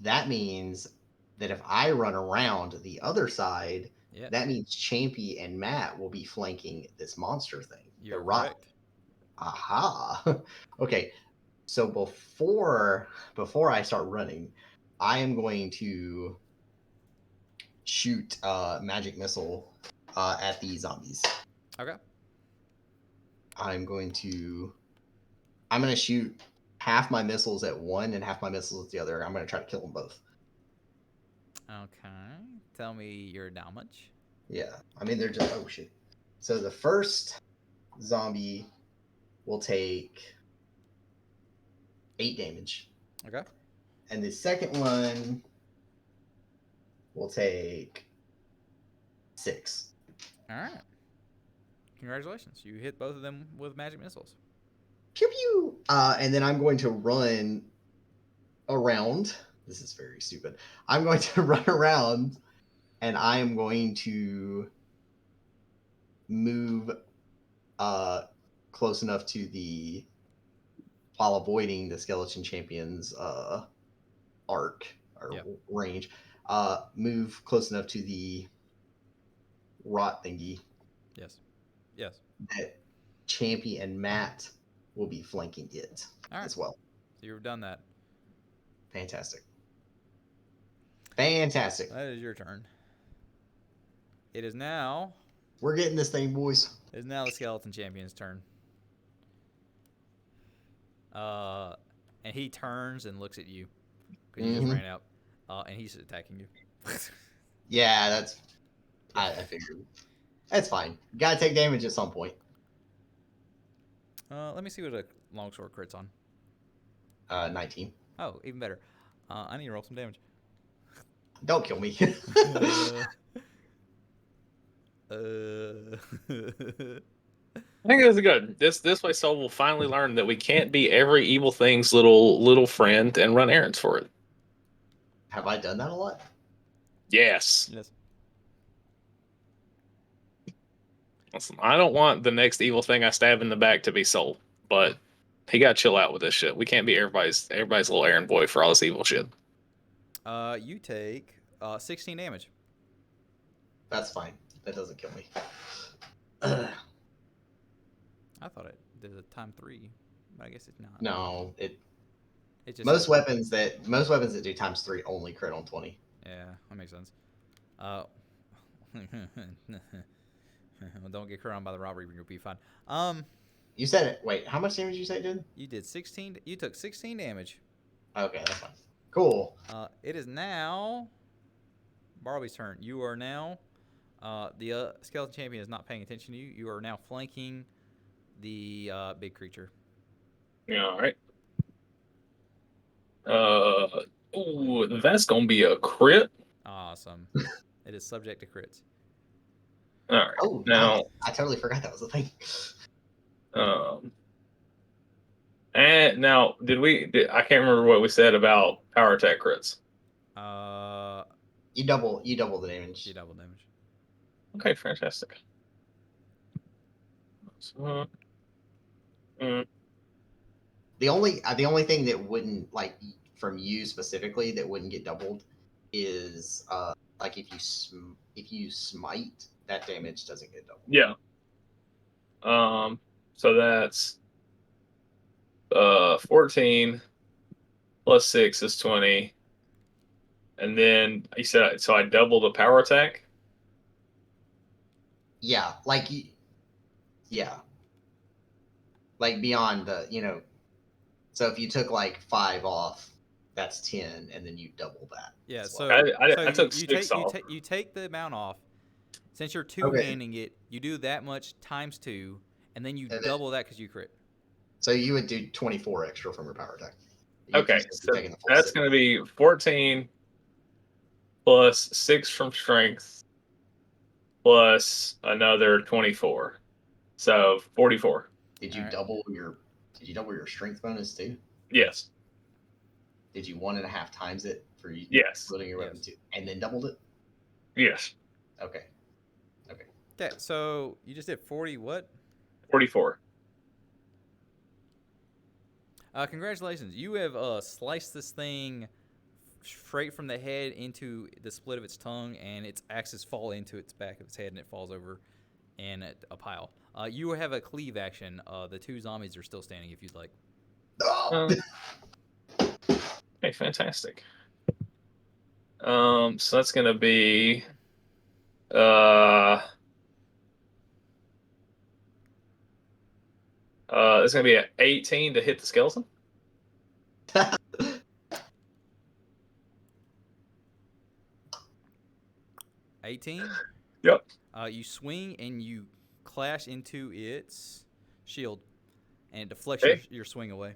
that means that if I run around the other side, that means Champy and Matt will be flanking this monster thing.
You're correct.
Aha. Okay. So before I start running, I am going to shoot magic missile at the zombies.
Okay.
I'm going to shoot half my missiles at one and half my missiles at the other. I'm going to try to kill them both.
Okay. Tell me your damage.
Yeah. I mean, they're just, oh shit. So the first zombie will take 8 damage.
Okay.
And the second one will take 6.
All right. Congratulations. You hit both of them with magic missiles.
Pew pew! And then I'm going to run around. This is very stupid. I'm going to run around and I am going to move close enough to the, while avoiding the skeleton champion's arc or range, move close enough to the rot thingy.
Yes.
That Champy and Matt will be flanking it as well.
So you've done that.
Fantastic.
That is your turn. It is now.
We're getting this thing, boys.
It is now the skeleton champion's turn. And he turns and looks at you because you just ran out, and he's attacking you.
Yeah, that's. I figured. That's fine. You gotta take damage at some point.
Let me see what a longsword crits on.
19.
Oh, even better. I need to roll some damage.
Don't kill me.
I think this is good. This way, Soul will finally learn that we can't be every evil thing's little friend and run errands for it.
Have I done that a lot?
Yes. Listen, I don't want the next evil thing I stab in the back to be Soul, but he got to chill out with this shit. We can't be everybody's little errand boy for all this evil shit.
You take 16 damage.
That's fine. That doesn't kill me.
I thought it did a time 3, but I guess it's not.
No, it
just
most weapons that do times 3 only crit on 20.
Yeah, that makes sense. Well, don't get crit on by the robbery, you'll be fine.
You said it. Wait, how much damage did you say it did?
You did 16. You took 16 damage.
Okay, that's fine. Cool.
It is now Barley's turn. You are now. The skeleton champion is not paying attention to you. You are now flanking the big creature.
Yeah, all right. Ooh, that's gonna be a crit.
Awesome. It is subject to crits.
All right.
Oh,
Now,
nice. I totally forgot that was a thing.
and now, I can't remember what we said about power attack crits.
You double the damage.
You double damage.
Okay, fantastic. So,
The only thing that wouldn't like from you specifically that wouldn't get doubled is like if you smite, that damage doesn't get doubled.
yeah. So that's 14 plus 6 is 20. And then you said so I double the power attack?
Yeah, yeah. Like beyond the. So if you took like 5 off, that's 10, and then you double that.
Yeah,
as
so,
well.
I took
you
6 off.
you take the amount off. Since you're
Okay.
two-handing it, you do that much times 2, and then you
And then-
double that because you crit.
So you would do 24 extra from your power attack.
Okay, so
taking the full
that's
6.
going to be 14 plus 6 from strength plus another 24. So 44.
Did you
Alright.
double your strength bonus too?
Yes.
Did you 1.5 times it for you
Yes.
splitting your weapon
Yes.
too, and then doubled it?
Yes.
Okay.
Okay, so you just did 40 what?
44.
Congratulations. You have sliced this thing straight from the head into the split of its tongue, and its axes fall into its back of its head, and it falls over in a pile. You have a cleave action. The 2 zombies are still standing if you'd like.
Oh!
Okay, fantastic. So that's going to be it's going to be an 18 to hit the skeleton.
18.
Yep.
You swing and you clash into its shield, and it deflects
Okay.
your swing away.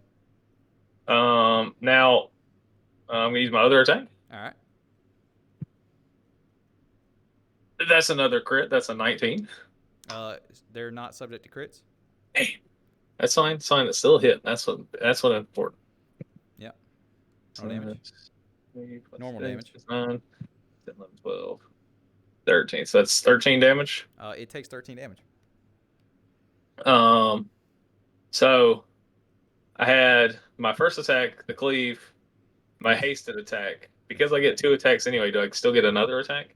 Now I'm going to use my other attack.
All right.
That's another crit. That's a 19.
They're not subject to crits.
Hey, that's fine. It's fine. It's still a hit. That's what important.
Yeah. Roll damage. Normal damage.
9, 10, 11, 12, 13. So that's 13 damage.
It takes 13 damage.
So I had my first attack, the cleave, my hasted attack. Because I get 2 attacks anyway, do I still get another attack?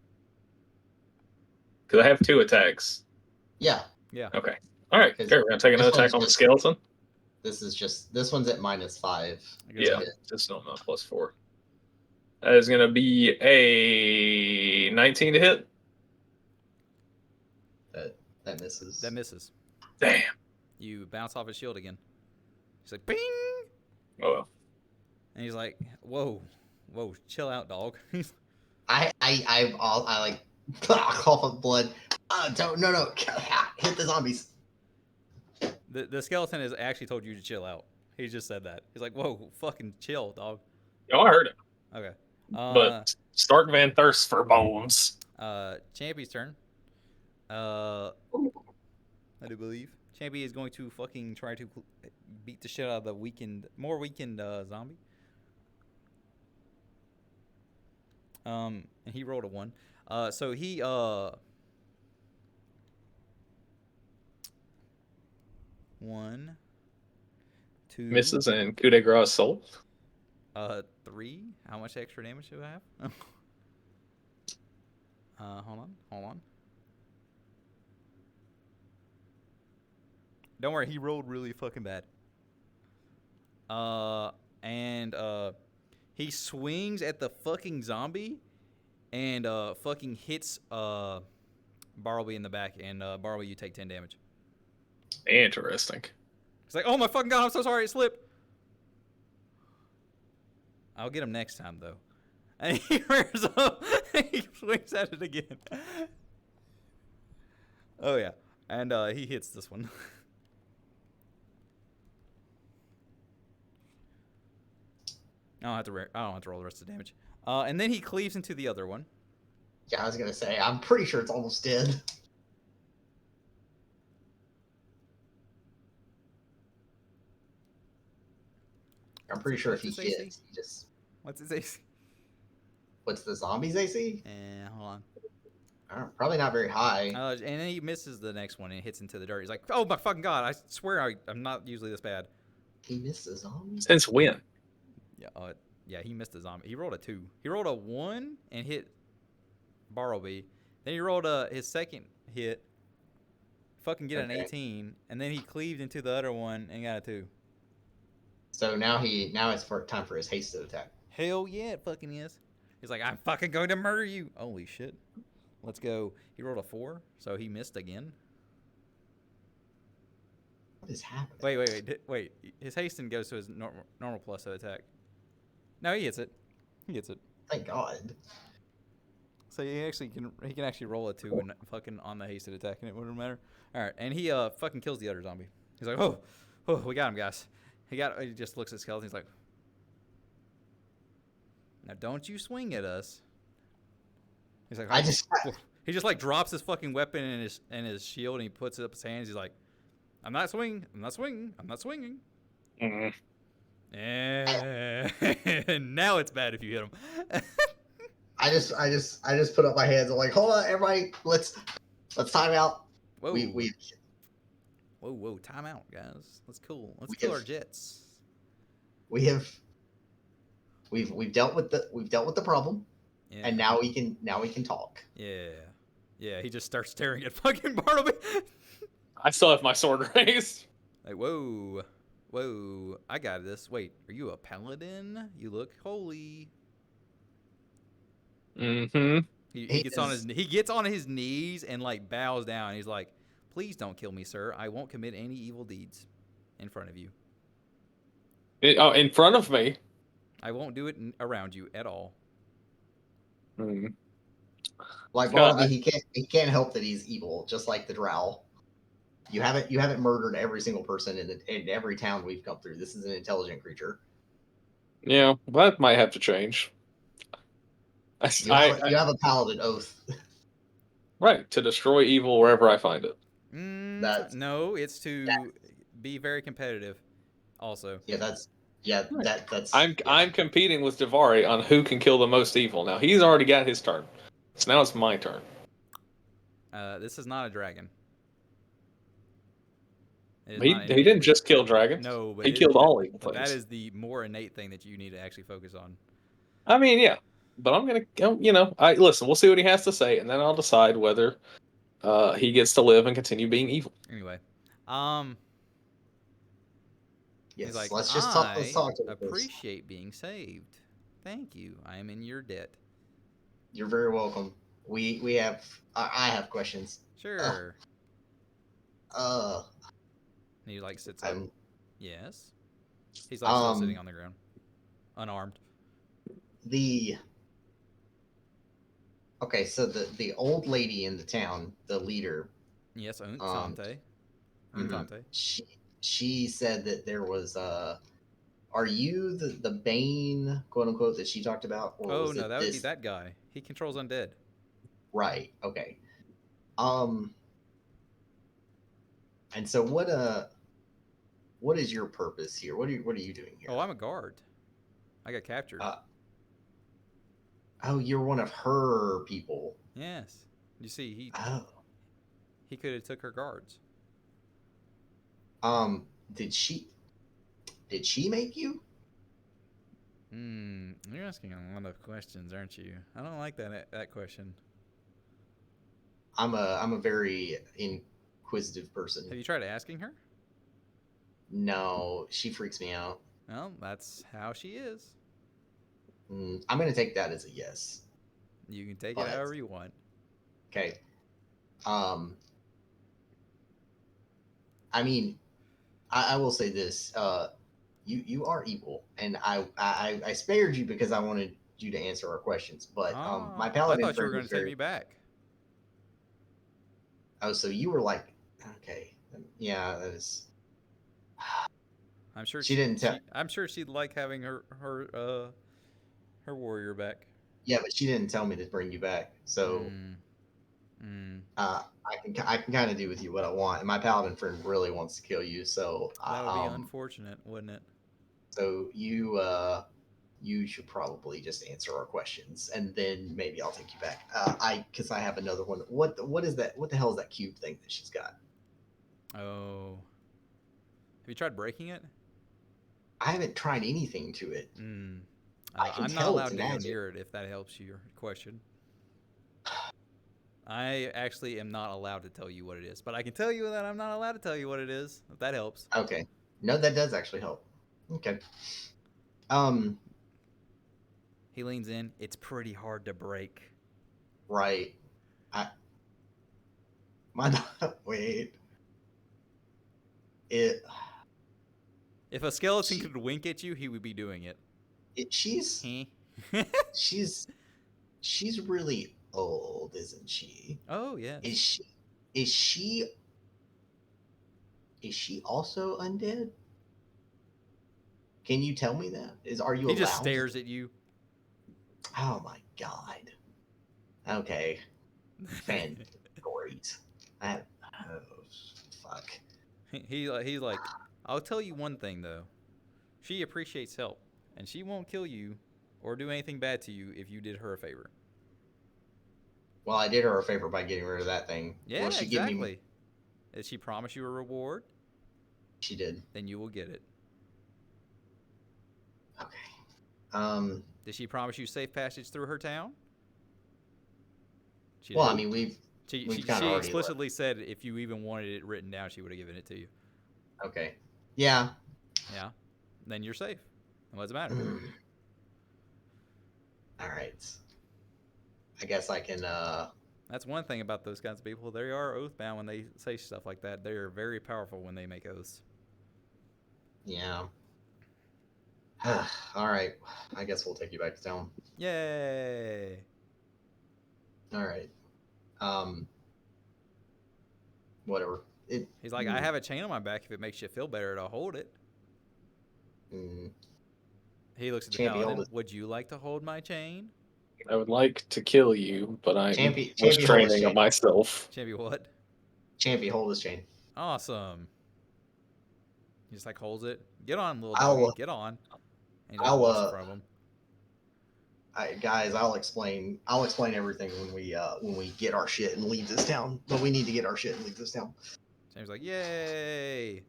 Because I have 2 attacks.
Yeah.
Yeah.
Okay. All right. Okay, we're gonna take another attack on the skeleton. This
one's at -5.
Yeah, just don't know +4. That is gonna be a 19 to hit.
That misses.
That misses.
Damn.
You bounce off his shield again. He's like, bing!
Oh well.
And he's like, whoa, chill out, dog.
I like cough up blood. No, hit the zombies.
The skeleton has actually told you to chill out. He just said that. He's like, whoa, fucking chill, dog.
Oh, I heard it.
Okay.
But Stark Van thirsts for bones.
Champy's turn. I do believe. Champy is going to fucking try to beat the shit out of the more weakened zombie. And he rolled a 1. So he 1, 2,
Misses and coup de grace soul.
3. How much extra damage do I have? Hold on. Don't worry, he rolled really fucking bad. And he swings at the fucking zombie and fucking hits Barleby in the back, and Barleby, you take 10 damage.
Interesting.
He's like, oh my fucking god, I'm so sorry, it slipped. I'll get him next time, though. And he rears up. He swings at it again. Oh yeah, and he hits this one. I don't have to. I don't have to roll the rest of the damage. And then he cleaves into the other one.
Yeah, I was gonna say. I'm pretty sure it's almost dead. I'm pretty sure if he hits, he just.
What's his AC?
What's the zombie's AC?
Hold
on. Probably not very high.
And then he misses the next one and hits into the dirt. He's like, "Oh my fucking god! I swear I'm not usually this bad."
He missed a zombie.
Since when?
Yeah. Yeah. He missed a zombie. He rolled a 2. He rolled a 1 and hit Bartleby. Then he rolled his second hit. Fucking get an 18, and then he cleaved into the other one and got a 2.
So now it's time for his hasted attack.
Hell yeah, it fucking is. He's like, I'm fucking going to murder you. Holy shit. Let's go. He rolled a 4, so he missed again.
What is happening?
Wait. His hasten goes to his normal plus of attack. No, he hits it. He gets it.
Thank God.
So he can actually roll a 2 and fucking on the hasted attack, and it wouldn't matter. All right, and he fucking kills the other zombie. He's like, oh, we got him, guys. He just looks at Skeleton. He's like, now don't you swing at us. He's like, he just like drops his fucking weapon and his shield, and he puts it up his hands. He's like, I'm not swinging.
Mm-hmm.
And now it's bad if you hit him.
I just put up my hands. I'm like, hold on, everybody, let's time out.
Whoa. Whoa, time out, guys. Let's kill our jets. We've
dealt with the problem,
yeah.
And now we can talk.
Yeah. He just starts staring at fucking Bartleby.
I still have my sword raised.
Like, whoa, I got this. Wait, are you a paladin? You look holy.
Mm-hmm.
He gets on his knees and like bows down. He's like, please don't kill me, sir. I won't commit any evil deeds in front of you.
In front of me?
I won't do it around you at all.
Mm.
Like Bartleby, he can't help that he's evil, just like the Drow. You haven't murdered every single person in every town we've come through. This is an intelligent creature.
Yeah, that might have to change.
You have a paladin oath.
Right, to destroy evil wherever I find it.
No, it's to be very competitive. Also.
That's.
I'm competing with Davari on who can kill the most evil. Now he's already got his turn, so now it's my turn.
This is not a dragon.
He didn't just kill dragons.
No, but
he killed all evil things.
That is the more innate thing that you need to actually focus on.
I mean, yeah, but I'm gonna, listen. We'll see what he has to say, and then I'll decide whether he gets to live and continue being evil.
Anyway,
yes,
he's like,
let's talk to
appreciate being saved. Thank you. I am in your debt.
You're very welcome. I have questions.
Sure. And he like sits up. Yes. He's like still sitting on the ground, unarmed.
Okay, so the old lady in the town, the leader.
Yes, Untante.
She said that there was are you the Bane, quote unquote, that she talked about?
Or no, that would be that guy. He controls undead.
Right. Okay. And so what is your purpose here? What are you doing here?
Oh, I'm a guard. I got captured.
Oh, you're one of her people.
Yes. You see, he could have took her guards.
Did she make you?
You're asking a lot of questions, aren't you? I don't like that question.
I'm a very inquisitive person.
Have you tried asking her?
No, she freaks me out.
Well, that's how she is.
I'm gonna take that as a yes.
You can take it however you want.
Okay. I mean, I will say this. You are evil, and I spared you because I wanted you to answer our questions. But my
I
paladin
thought you were
friend
going
was
to take
very.
me back.
Oh, so you were like, okay, yeah, that is.
I'm sure
She didn't tell.
I'm sure she'd like having her warrior back.
Yeah, but she didn't tell me to bring you back. So I can kind of do with you what I want. And my paladin friend really wants to kill you. So
That would be unfortunate, wouldn't it?
So you should probably just answer our questions, and then maybe I'll take you back. Because I have another one. What is that? What the hell is that cube thing that she's got?
Oh, have you tried breaking it?
I haven't tried anything to it.
I'm not allowed to go near it if that helps your question. I actually am not allowed to tell you what it is, but I can tell you that I'm not allowed to tell you what it is, if that helps.
Okay. No, that does actually help. Okay.
He leans in. It's pretty hard to break.
Right. Wait. If
a skeleton could wink at you, he would be doing it.
She's really old, isn't she?
Oh yeah.
Is she also undead? Can you tell me that? Are you?
He just stares at you.
Oh my god. Okay. Great. Oh fuck.
He's like, I'll tell you one thing though. She appreciates help, and she won't kill you or do anything bad to you if you did her a favor.
Well, I did her a favor by getting rid of that thing.
Yeah,
Will she
exactly.
Give me...
Did she promise you a reward?
She did.
Then you will get it.
Okay.
Did she promise you safe passage through her town?
Well, I mean, she
explicitly said if you even wanted it written down, she would have given it to you.
Okay. Yeah.
Yeah. Then you're safe. What does it matter?
All right. I guess I can.
That's one thing about those kinds of people. They are oath-bound when they say stuff like that. They are very powerful when they make oaths.
Yeah. All right. I guess we'll take you back to town.
Yay.
All right. Whatever.
He's like, I have a chain on my back. If it makes you feel better, I'll hold it. He looks at the paladin. Would you like to hold my chain?
I would like to kill you, but I'm restraining myself.
Champy what?
Champy, hold his chain.
Awesome. He just like holds it. Get on, little doggy. Get on. And he walks in front of him.
Guys, I'll explain everything when we get our shit and leave this town. But we need to get our shit and leave this town.
James like, yay!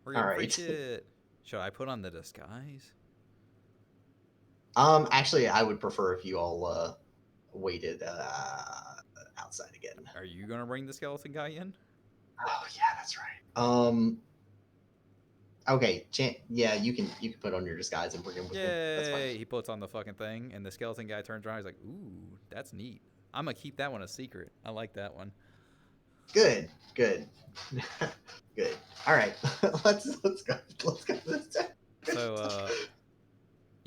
We're gonna free shit. Should I put on the disguise?
Actually, I would prefer if you all waited outside again.
Are you gonna bring the skeleton guy in?
Oh yeah, that's right. Okay, yeah, you can put on your disguise and bring him with him. That's fine.
He puts on the fucking thing, and the skeleton guy turns around. He's like, "Ooh, that's neat. I'm gonna keep that one a secret. I like that one."
Good. Good. All right, let's go.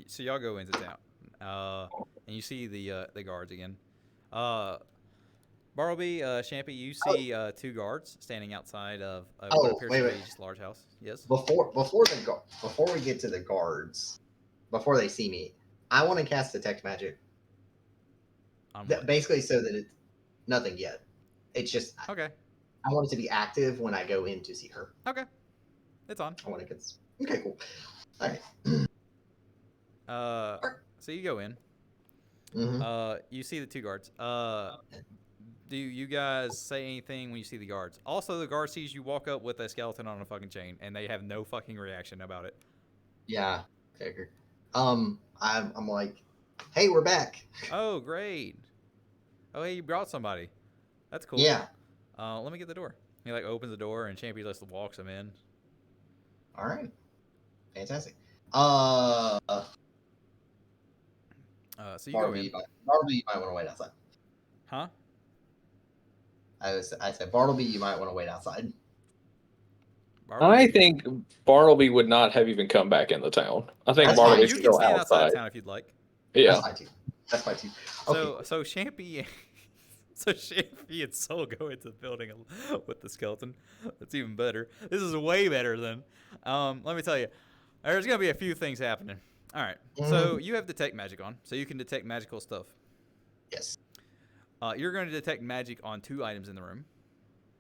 So y'all go into town, and you see the guards again. Bartleby, Champy, you see two guards standing outside of what appears to be just a large house. Yes.
Before we get to the guards, before they see me, I want to cast detect magic. Basically, so that it's nothing yet. It's just
okay.
I want it to be active when I go in to see her.
Okay, it's on.
I want to okay, cool. All right.
So you go in. You see the two guards. Do you guys say anything when you see the guards? Also, the guard sees you walk up with a skeleton on a fucking chain, and they have no fucking reaction about it.
Yeah. Okay. I'm like, hey, we're back.
Oh, great. Oh, hey, you brought somebody. That's cool.
Yeah.
Let me get the door. He like opens the door, and Champy just walks him in.
All right. Fantastic.
So you go in.
Bartleby, you might want to wait outside.
Huh?
I said, Bartleby, you might want to wait outside.
I think Bartleby would not have even come back in the town. I think Bartleby's still outside.
Outside town if you'd like.
Yeah.
That's fine too. That's fine too. Okay.
So Champy, so Champy and Soul go into the building with the skeleton. That's even better. This is way better than. Let me tell you, there's gonna be a few things happening. All right. So you have detect magic on, so you can detect magical stuff.
Yes.
You're going to detect magic on 2 items in the room.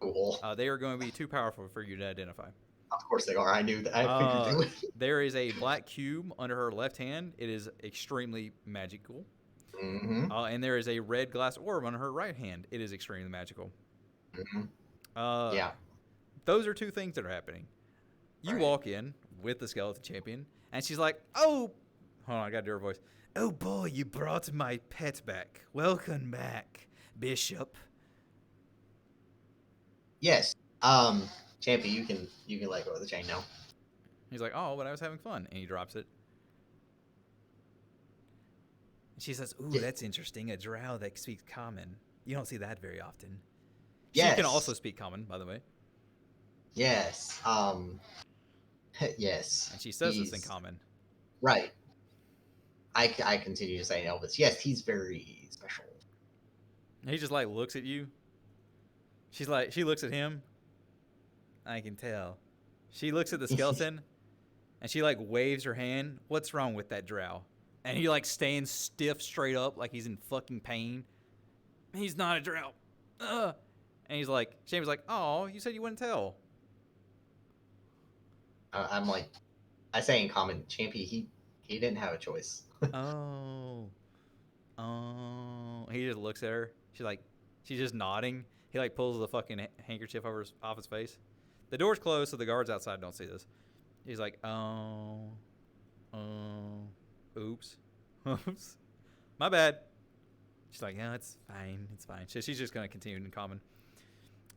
Cool.
They are going to be too powerful for you to identify.
Of course they are. I knew that. I figured they would.
There is a black cube under her left hand. It is extremely magical.
Mm-hmm.
And there is a red glass orb on her right hand. It is extremely magical.
Mm-hmm.
Yeah. Those are 2 things that are happening. You walk in with the skeleton champion, and she's like, "Oh, hold on, I gotta do her voice. Oh boy, you brought my pet back. Welcome back, Bishop."
Yes. Champy, you can let go of the chain now.
He's like, "Oh, but I was having fun," and he drops it. She says, "Ooh, that's interesting. A drow that speaks common. You don't see that very often." She can also speak common, by the way.
Yes. Yes.
And she says this in common.
Right. I continue to say Elvis. Yes, he's very special.
He just like looks at you. She looks at him. I can tell. She looks at the skeleton, and she like waves her hand. What's wrong with that drow? And he like stands stiff straight up like he's in fucking pain. He's not a drow. And he's like, Shame's like, "Oh, you said you wouldn't tell."
I'm like, I say in common, Champy, he didn't have a choice.
Oh. He just looks at her. She's just nodding. He like pulls the fucking handkerchief off his face. The door's closed, so the guards outside don't see this. He's like, oops, oops, my bad. She's like, yeah, it's fine, it's fine. So she's just gonna continue in common.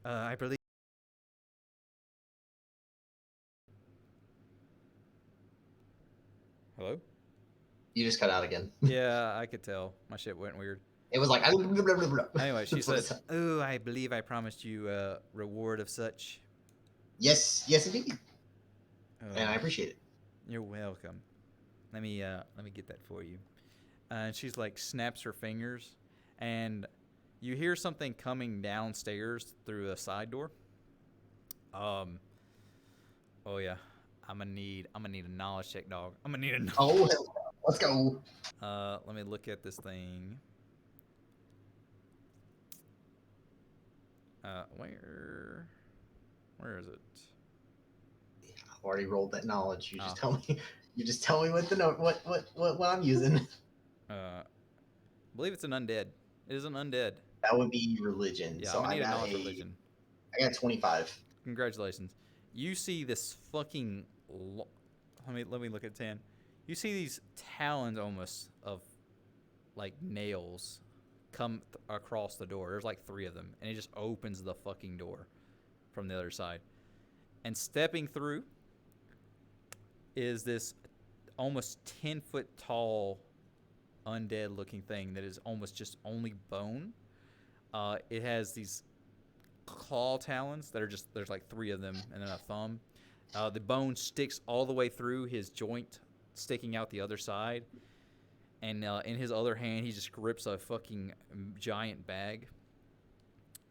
I believe. Hello?
You just cut out again.
Yeah, I could tell. My shit went weird.
It was like.
Anyway, she said, "Oh, I believe I promised you a reward of such."
Yes, indeed. And I appreciate it.
You're welcome. Let me get that for you. And she's like snaps her fingers, and you hear something coming downstairs through a side door. Oh yeah, I'm gonna need a knowledge check, dog. I'm gonna need a.
Oh, let's go.
Let me look at this thing. Where is it?
I've already rolled that knowledge. You just tell me. You just tell me what the note. What I'm using.
I believe it's an undead. It is an undead.
That would be religion.
Yeah,
so
I need a knowledge religion.
I got 25.
Congratulations. You see this fucking. Let me look at 10. You see these talons almost of like nails come across the door. There's like 3 of them, and it just opens the fucking door from the other side. And stepping through is this almost 10-foot tall undead looking thing that is almost just only bone. It has these claw talons that are just, there's like 3 of them and then a thumb. The bone sticks all the way through his joint, sticking out the other side. And in his other hand, he just grips a fucking giant bag.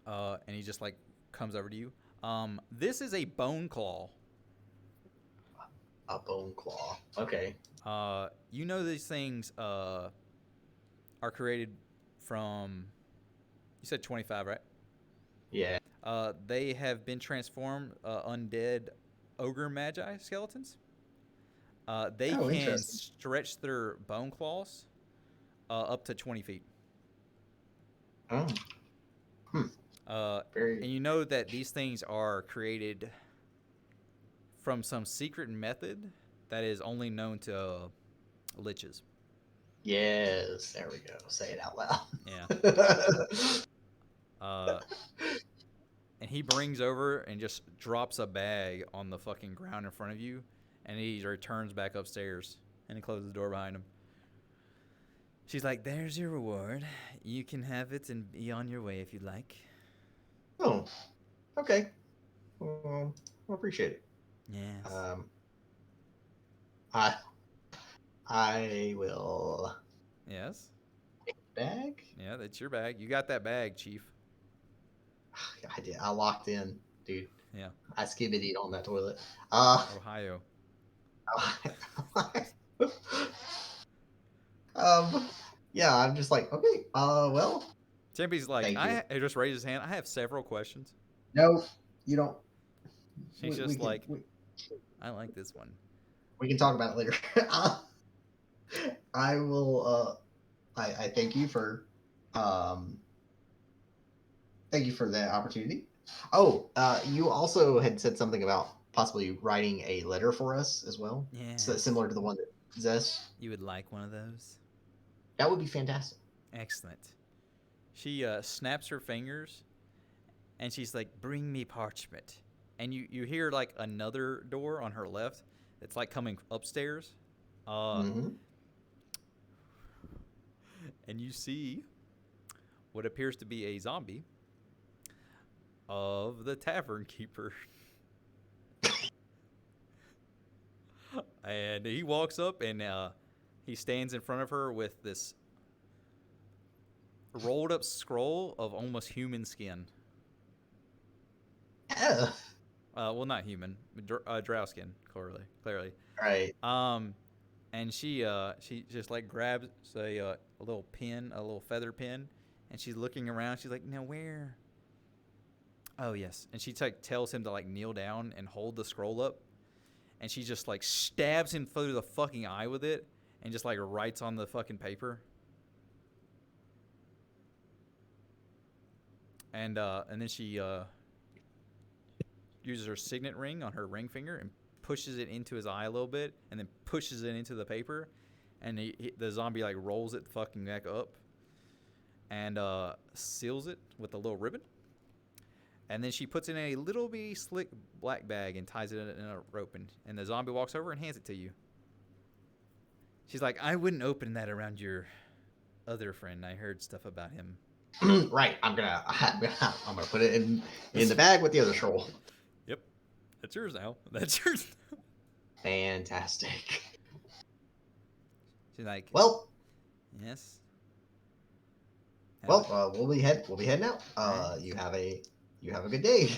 And he just like comes over to you. This is a bone claw.
A bone claw. Okay.
You know these things are created from. You said 25, right?
Yeah.
They have been transformed undead ogre magi skeletons. They can stretch their bone claws up to 20 feet.
Oh.
And you know that these things are created from some secret method that is only known to liches.
Yes, there we go. Say it out loud.
Yeah. And he brings over and just drops a bag on the fucking ground in front of you, and he returns back upstairs and he closes the door behind him. She's like, "There's your reward. You can have it and be on your way if you'd like."
Oh, okay. Well, I appreciate it.
Yes.
I will.
Yes.
Bag?
Yeah, that's your bag. You got that bag, Chief.
I did. I locked in, dude.
Yeah.
I skibbidied on that toilet.
Ohio.
Yeah, I'm just like, okay, well,
Champy's like,
thank you.
He just raised his hand. I have several questions.
No, you don't.
She's
We
just
can,
like, I like this one.
we can talk about it later. I will. I thank you for, thank you for the opportunity. Oh, you also had said something about possibly writing a letter for us as well.
Yeah.
So similar to the one that Zess.
You would like one of those?
That would be fantastic.
Excellent. She snaps her fingers, and she's like, "Bring me parchment." And you hear like another door on her left. It's like coming upstairs.
Mm-hmm.
And you see what appears to be a zombie of the tavern keeper. And he walks up and he stands in front of her with this rolled up scroll of almost human skin.
Yeah.
Well, not human, drow skin, clearly.
Right.
And she just like grabs a little pin, a little feather pin, and she's looking around. She's like, "Now where?" Oh yes, and she like tells him to like kneel down and hold the scroll up, and she just like stabs him through the fucking eye with it, and just like writes on the fucking paper. And then she uses her signet ring on her ring finger and pushes it into his eye a little bit, and then pushes it into the paper, and the zombie like rolls it fucking back up, and seals it with a little ribbon, and then she puts it in a little bitty slick black bag and ties it in a rope, and the zombie walks over and hands it to you. She's like, "I wouldn't open that around your other friend. I heard stuff about him."
Right. I'm gonna put it in the bag with the other scroll.
Yep, that's yours now. That's yours.
Fantastic.
She's like,
Well.
Yes.
Well, we'll be heading out. You have a good day.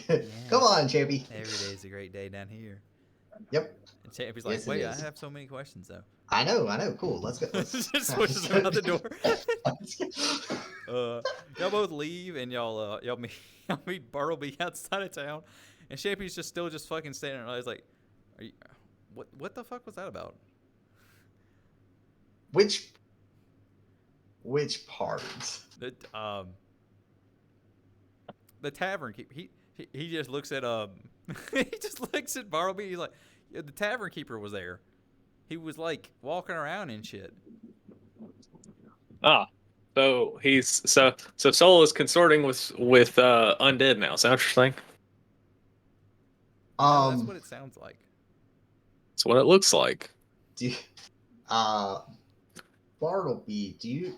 Come on, Champy.
Every day is a great day down here.
Yep.
And Champy's like,
Yes, it
wait, I
is.
have so many questions though.
I know. Cool. Let's go.
Just switches him out the door. Y'all both leave, and y'all meet Bartleby outside of town, and Champy's still fucking standing there. He's like, "Are you? What the fuck was that about?"
Which part?
The tavern keeper. He just looks at he just looks at Bartleby. He's like, yeah, the tavern keeper was there. He was like walking around and shit.
Ah, so so Soul is consorting with undead now. Is that what you're saying?
That's what it sounds like.
That's what it looks like.
Bartleby, do you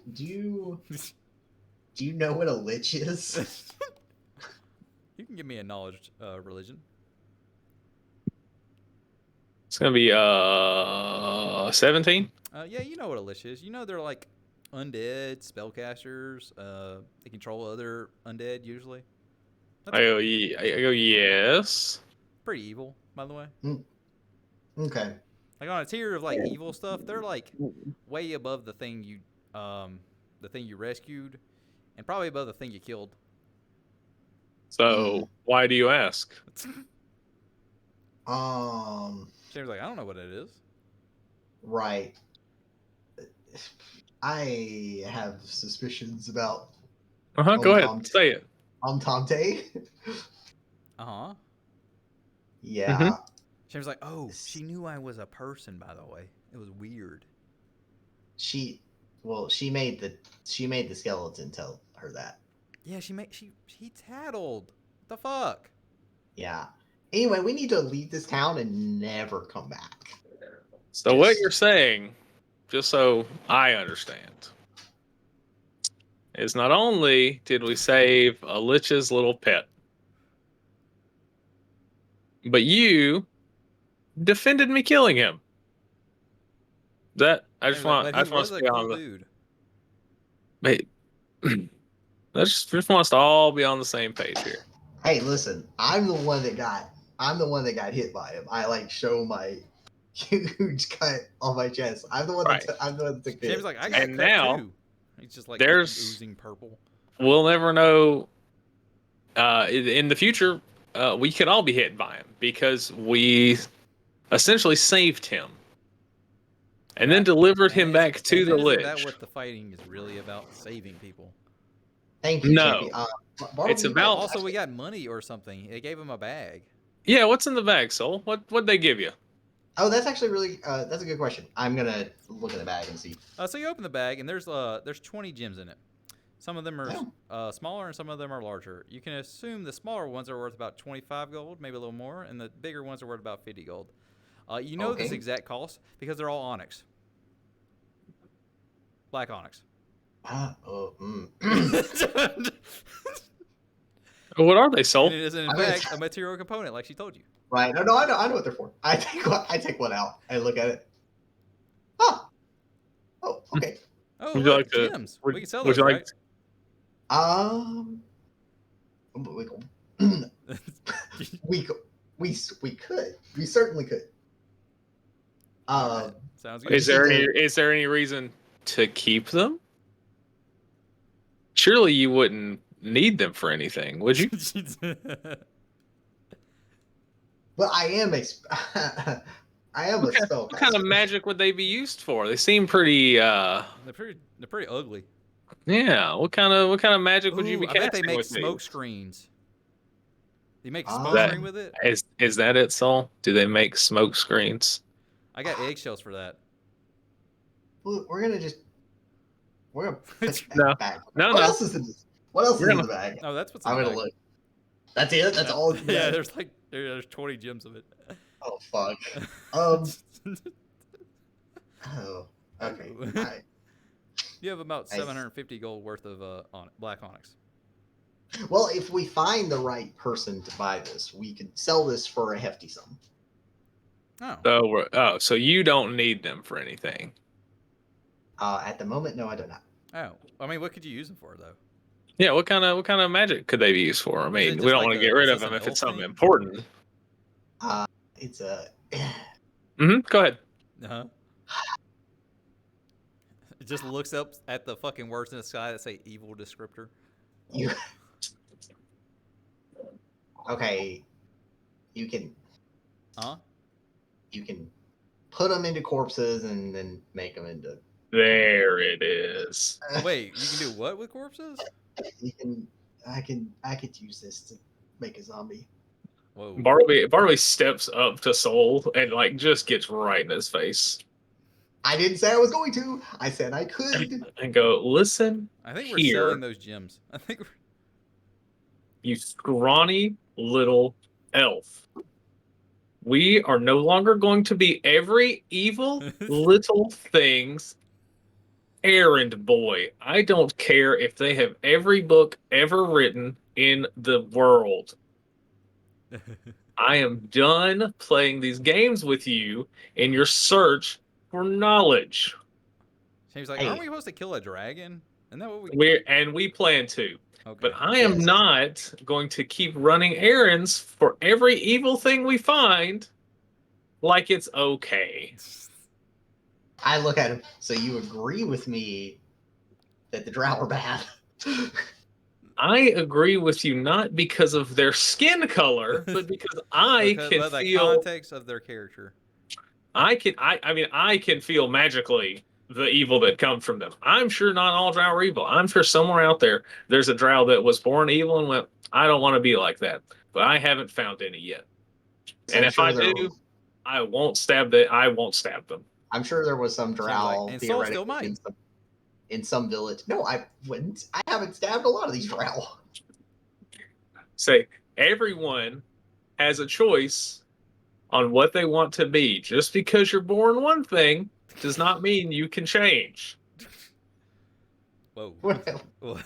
know what a lich is?
You can give me a knowledge religion.
It's gonna be 17.
Yeah, you know what a lich is. You know they're like undead spellcasters. They control other undead usually.
I go yes.
Pretty evil, by the way.
Okay.
Like on a tier of like evil stuff, they're like way above the thing you rescued, and probably above the thing you killed.
So why do you ask?
Shamer's like, I don't know what it is.
Right. I have suspicions about.
Go ahead, say it.
Tante. Yeah.
Mm-hmm. Shamer's like, oh, she knew I was a person. By the way, it was weird.
She made the skeleton tell her that.
Yeah, he tattled. What the fuck?
Yeah. Anyway, we need to leave this town and never come back.
So what you're saying, just so I understand, is not only did we save a lich's little pet, but you defended me killing him. I just want to be on the dude. Wait, let's just want us to all be on the same page here.
Hey, listen, I'm the one that got hit by him. I like show my huge cut on my chest. I'm the one
Right.
I'm the one that took the hit.
James like, I got
And
cut
now,
too. He's just like
there's-
oozing purple.
We'll never know. In the future, we could all be hit by him because we essentially saved him and then delivered him back to the
Isn't that
lich.
what the fighting is really about? Saving people.
Thank you,
No.
champion.
It's about-
Also, we got money or something. They gave him a bag.
Yeah, what's in the bag, Soul? What'd they give you?
Oh, that's actually really that's a good question. I'm gonna look in the bag and see.
So you open the bag and there's 20 gems in it. Some of them are smaller and some of them are larger. You can assume the smaller ones are worth about 25 gold, maybe a little more, and the bigger ones are worth about 50 gold. You know this exact cost because they're all onyx. Black onyx.
What are they, Soul?
And it is in fact a material component, like she told you.
Right. No, I know what they're for. I take one out and look at it. Oh, okay.
Oh,
Would you
look,
like to-
gems.
would-
We can sell
would
those,
you like
right?
We could. We certainly could.
Sounds good.
Is there any reason to keep them? Surely you wouldn't need them for anything, would you?
Well, I am a spellcaster.
What kind of magic would they be used for? They seem pretty.
They're pretty ugly.
Yeah. What kind of magic would you be
I
casting?
bet they make
with
smoke
these?
screens. You make
Ah.
smoke screen with it?
Is that it, Saul? Do they make smoke screens?
I got eggshells for that.
We're gonna put
No.
that back.
No,
What
no.
else is in this? What else is in the bag?
No, that's what's in
I'm
the
gonna
bag.
look. That's it. That's all.
Yeah, there's 20 gems of it.
Oh fuck. Oh. Okay.
You have about 750 gold worth of black onyx.
Well, if we find the right person to buy this, we could sell this for a hefty sum.
Oh.
So you don't need them for anything.
At the moment, no, I do not.
Oh. I mean, what could you use them for, though?
Yeah, what kind of magic could they be used for? I mean, we don't want to get rid of them if it's something important.
It's a.
Go ahead.
Uh-huh. It just looks up at the fucking words in the sky that say evil descriptor.
You. Okay. You can.
Huh?
You can put them into corpses and then make them into.
There it is.
Wait, you can do what with corpses?
You can. I could use this to make a zombie.
Whoa.
Barley steps up to Soul and like just gets right in his face.
I didn't say I was going to. I said I could.
And go, listen.
I think we're
here,
selling those gems. I think we're...
You scrawny little elf. We are no longer going to be every evil little thing's errand boy. I don't care if they have every book ever written in the world. I am done playing these games with you in your search for knowledge.
Seems like, aren't we supposed to kill a dragon? Isn't that what
We plan to.
Okay.
But I am not going to keep running errands for every evil thing we find like it's okay.
I look at him. So you agree with me that the drow are bad?
I agree with you not because of their skin color, but because I can
the
feel
context of their character.
I can feel magically the evil that comes from them. I'm sure not all drow are evil. I'm sure somewhere out there's a drow that was born evil and went, I don't want to be like that. But I haven't found any yet.
So
and if I do, I won't stab them.
I'm sure there was some drow
and Soul still
theoretically
might.
in some village. No, I wouldn't. I haven't stabbed a lot of these drow.
Say everyone has a choice on what they want to be. Just because you're born one thing does not mean you can change.
Whoa.
Well,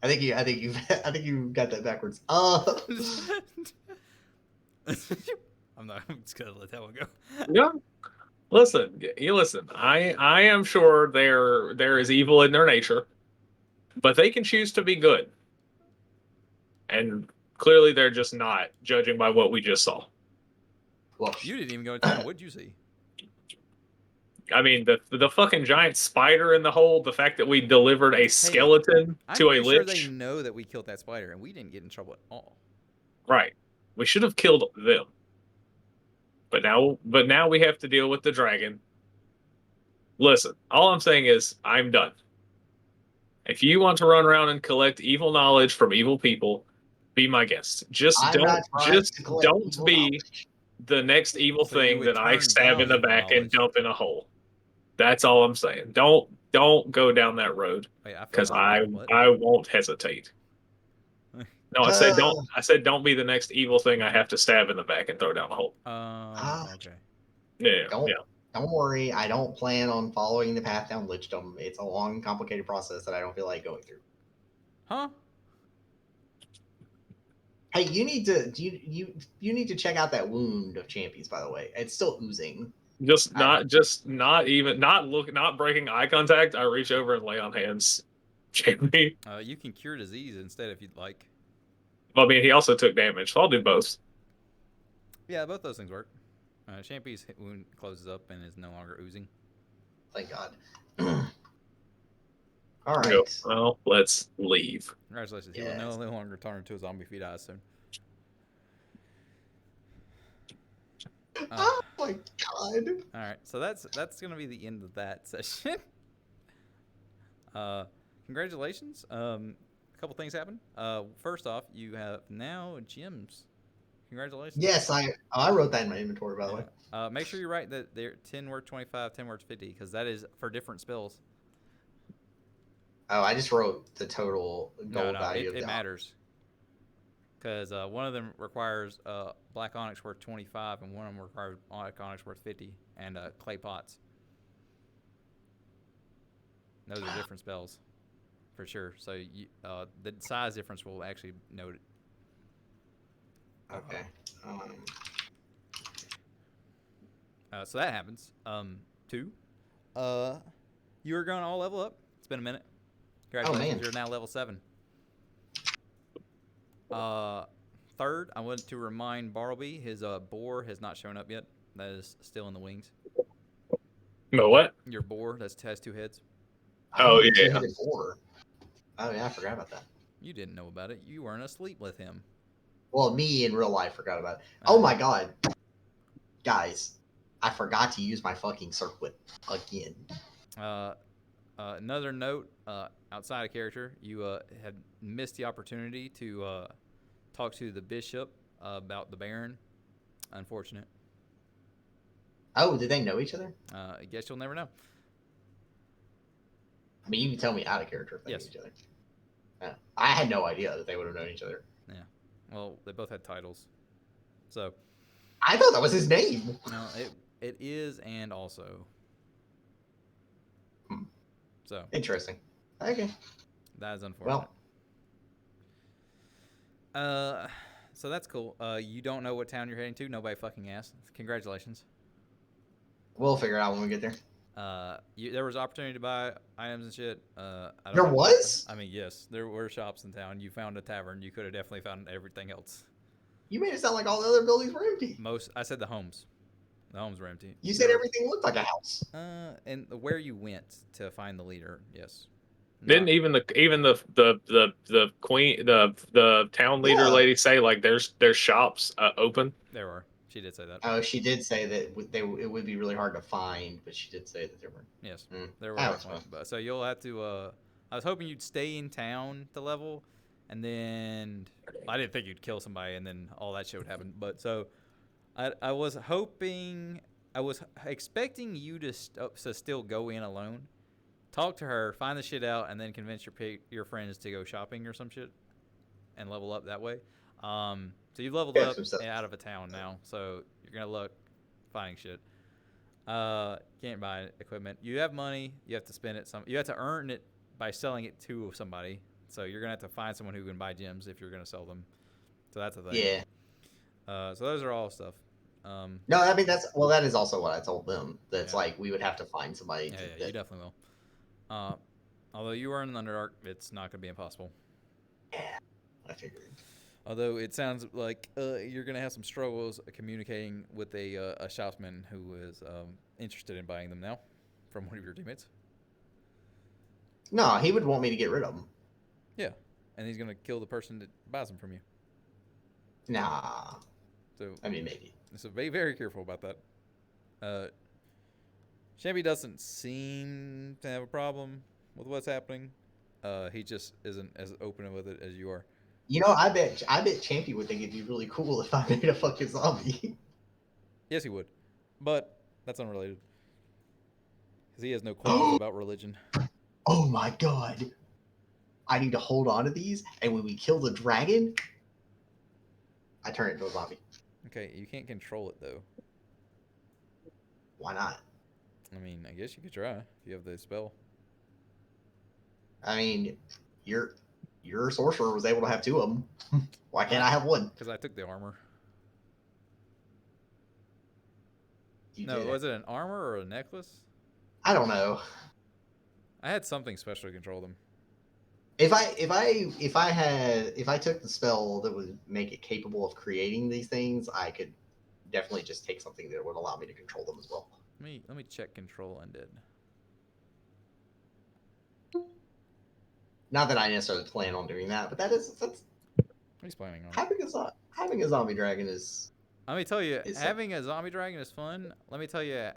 I think you got that backwards.
I'm just gonna let that one go.
Yeah. Listen, you listen. I am sure there is evil in their nature, but they can choose to be good, and clearly they're just not, judging by what we just saw.
Well,
You didn't even go to town. What'd you see?
I mean, the fucking giant spider in the hole. The fact that we delivered a skeleton
I'm
to a
pretty sure they
lich.
know that we killed that spider, and we didn't get in trouble at all.
Right. We should have killed them. But now we have to deal with the dragon. Listen, all I'm saying is I'm done. If you want to run around and collect evil knowledge from evil people, be my guest.
I'm not trying to collect
Don't
evil
be
knowledge.
the next evil
So you
thing
would
that I
turn
stab in
down
the
evil
back and
knowledge.
dump in a hole. That's all I'm saying. Don't go down that road
Wait, I
because
fell off. What?
I won't hesitate. No, I said don't be the next evil thing I have to stab in the back and throw down a hole.
Okay.
Yeah,
don't
yeah.
don't worry. I don't plan on following the path down lichdom. It's a long, complicated process that I don't feel like going through.
Huh?
Hey, you need to you need to check out that wound of Champions. By the way, it's still oozing.
Just not even not breaking eye contact. I reach over and lay on hands. Jamie.
You can cure disease instead if you'd like.
Well, I mean, he also took damage, so I'll do both.
Yeah, both those things work. Champy's wound closes up and is no longer oozing.
Thank God. All right.
Go. Well, let's leave.
Congratulations. He will no longer turn into a zombie if he dies soon.
Oh my God.
All right, so that's gonna be the end of that session. Congratulations. A couple things happened. First off, you have now gyms. Congratulations.
Yes, I wrote that in my inventory, by the way.
Make sure you write that they're 10 worth 25, 10 worth 50, because that is for different spells.
Oh, I just wrote the total gold value of
it
the
matters. Because one of them requires black onyx worth 25, and one of them requires black onyx worth 50, and clay pots. Those are different spells, for sure. So the size difference will actually note it.
Okay.
So that happens. 2. You are going to all level up. It's been a minute. Congratulations, you're now level 7. 3rd, I wanted to remind Bartleby his boar has not shown up yet. That is still in the wings.
No, what?
Your boar has 2 heads.
Oh yeah.
Oh yeah, I forgot about that.
You didn't know about it. You weren't asleep with him.
Well, me in real life forgot about it. Oh my God, guys, I forgot to use my fucking circlet again.
Another note, outside of character, you had missed the opportunity to talk to the bishop about the Baron. Unfortunate.
Oh, did they know each other?
I guess you'll never know.
I mean, you can tell me out of character if they knew each other.
Yeah.
I had no idea that they would have known each other.
Yeah. Well, they both had titles. So.
I thought that was his name.
No, it is, and also. So.
Interesting. Okay.
That is unfortunate. Well. So that's cool. You don't know what town you're heading to. Nobody fucking asked. Congratulations.
We'll figure it out when we get there.
There was opportunity to buy items and shit.
There was?
I mean, yes, there were shops in town. You found a tavern. You could have definitely found everything else.
You made it sound like all the other buildings were empty.
I said the homes. The homes were empty.
You said everything looked like a house.
And where you went to find the leader, yes.
Didn't even the queen the town leader lady say like there's shops open?
There were. She did say that.
Oh, she did say that it would be really hard to find, but she did say that there were.
Yes, there were. So you'll have to. I was hoping you'd stay in town to level, and then I didn't think you'd kill somebody, and then all that shit would happen. But so, I was hoping, I was expecting you to still go in alone, talk to her, find the shit out, and then convince your friends to go shopping or some shit, and level up that way. So you've leveled up out of a town now, so you're gonna look finding shit. Can't buy equipment. You have money. You have to spend it. You have to earn it by selling it to somebody. So you're gonna have to find someone who can buy gems if you're gonna sell them. So that's the thing.
Yeah.
So those are all stuff.
No, I mean that is also what I told them. That's
Yeah.
like we would have to find somebody.
Yeah, you definitely will. Although you are in the Underdark, it's not going to be impossible.
Yeah, I figured.
Although it sounds like you're going to have some struggles communicating with a shopsman who is interested in buying them now from one of your teammates.
No, he would want me to get rid of them.
Yeah, and he's going to kill the person that buys them from you.
Nah.
So
I mean, maybe.
So be very careful about that. Shambi doesn't seem to have a problem with what's happening. He just isn't as open with it as you are.
You know, I bet Champy would think it'd be really cool if I made a fucking zombie.
Yes, he would, but that's unrelated because he has no qualms about religion.
Oh my god! I need to hold on to these, and when we kill the dragon, I turn it into a zombie.
Okay, you can't control it though.
Why not?
I mean, I guess you could try if you have the spell.
I mean, your sorcerer was able to have 2 of them. Why can't I have 1?
Because I took the armor.
You
No,
did.
was it an armor or a necklace?
I don't know.
I had something special to control them.
If I took the spell that would make it capable of creating these things, I could definitely just take something that would allow me to control them as well.
Let me check control undead.
Not that I necessarily plan on doing that, but that's
He's planning on
having a zombie dragon is.
Let me tell you, having a zombie dragon is fun. Let me tell you,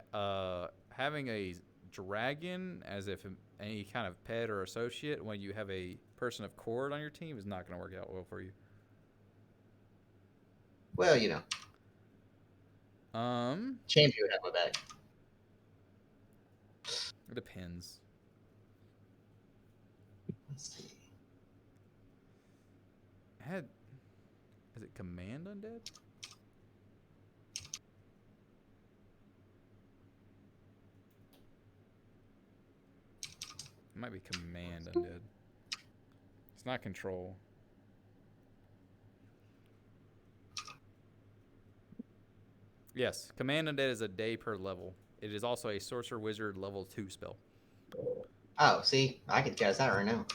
having a dragon as if any kind of pet or associate when you have a person of Cord on your team is not going to work out well for you.
Well, you know. Champion would have my back.
It depends.
Let's see.
Is it command undead? It might be command undead. It's not control. Yes, command undead is a day per level. It is also a sorcerer wizard level 2 spell.
Oh, see, I could guess that right now.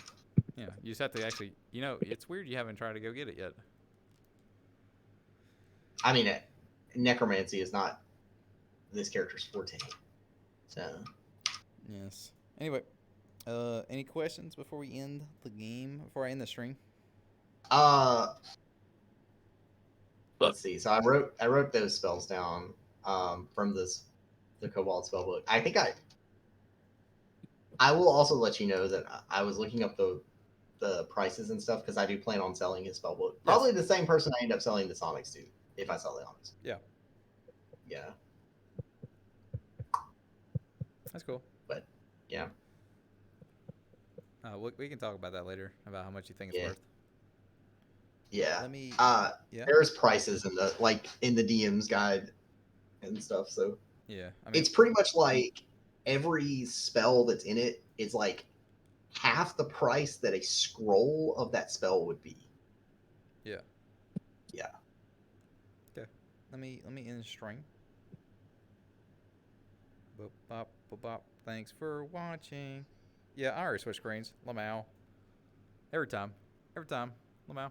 Yeah, you just have to actually. You know, it's weird you haven't tried to go get it yet.
I mean, necromancy is not this character's forte. So.
Yes. Anyway, any questions before we end the game? Before I end the stream?
Let's see. So I wrote those spells down from the Cobalt spellbook. I think I will also let you know that I was looking up the prices and stuff because I do plan on selling his spellbook. Probably the same person I end up selling the Sonics to if I sell the Onyx.
Yeah.
Yeah.
That's cool.
But yeah.
We can talk about that later about how much you think it's worth.
Yeah.
Let me.
There's prices in the DM's guide and stuff. So
yeah, I mean,
it's pretty much like every spell that's in it is like half the price that a scroll of that spell would be.
Yeah.
Yeah.
Okay. Let me end the stream. Boop, bop, boop, bop. Thanks for watching. Yeah, I already switch screens. Lamau. Every time. Lamau.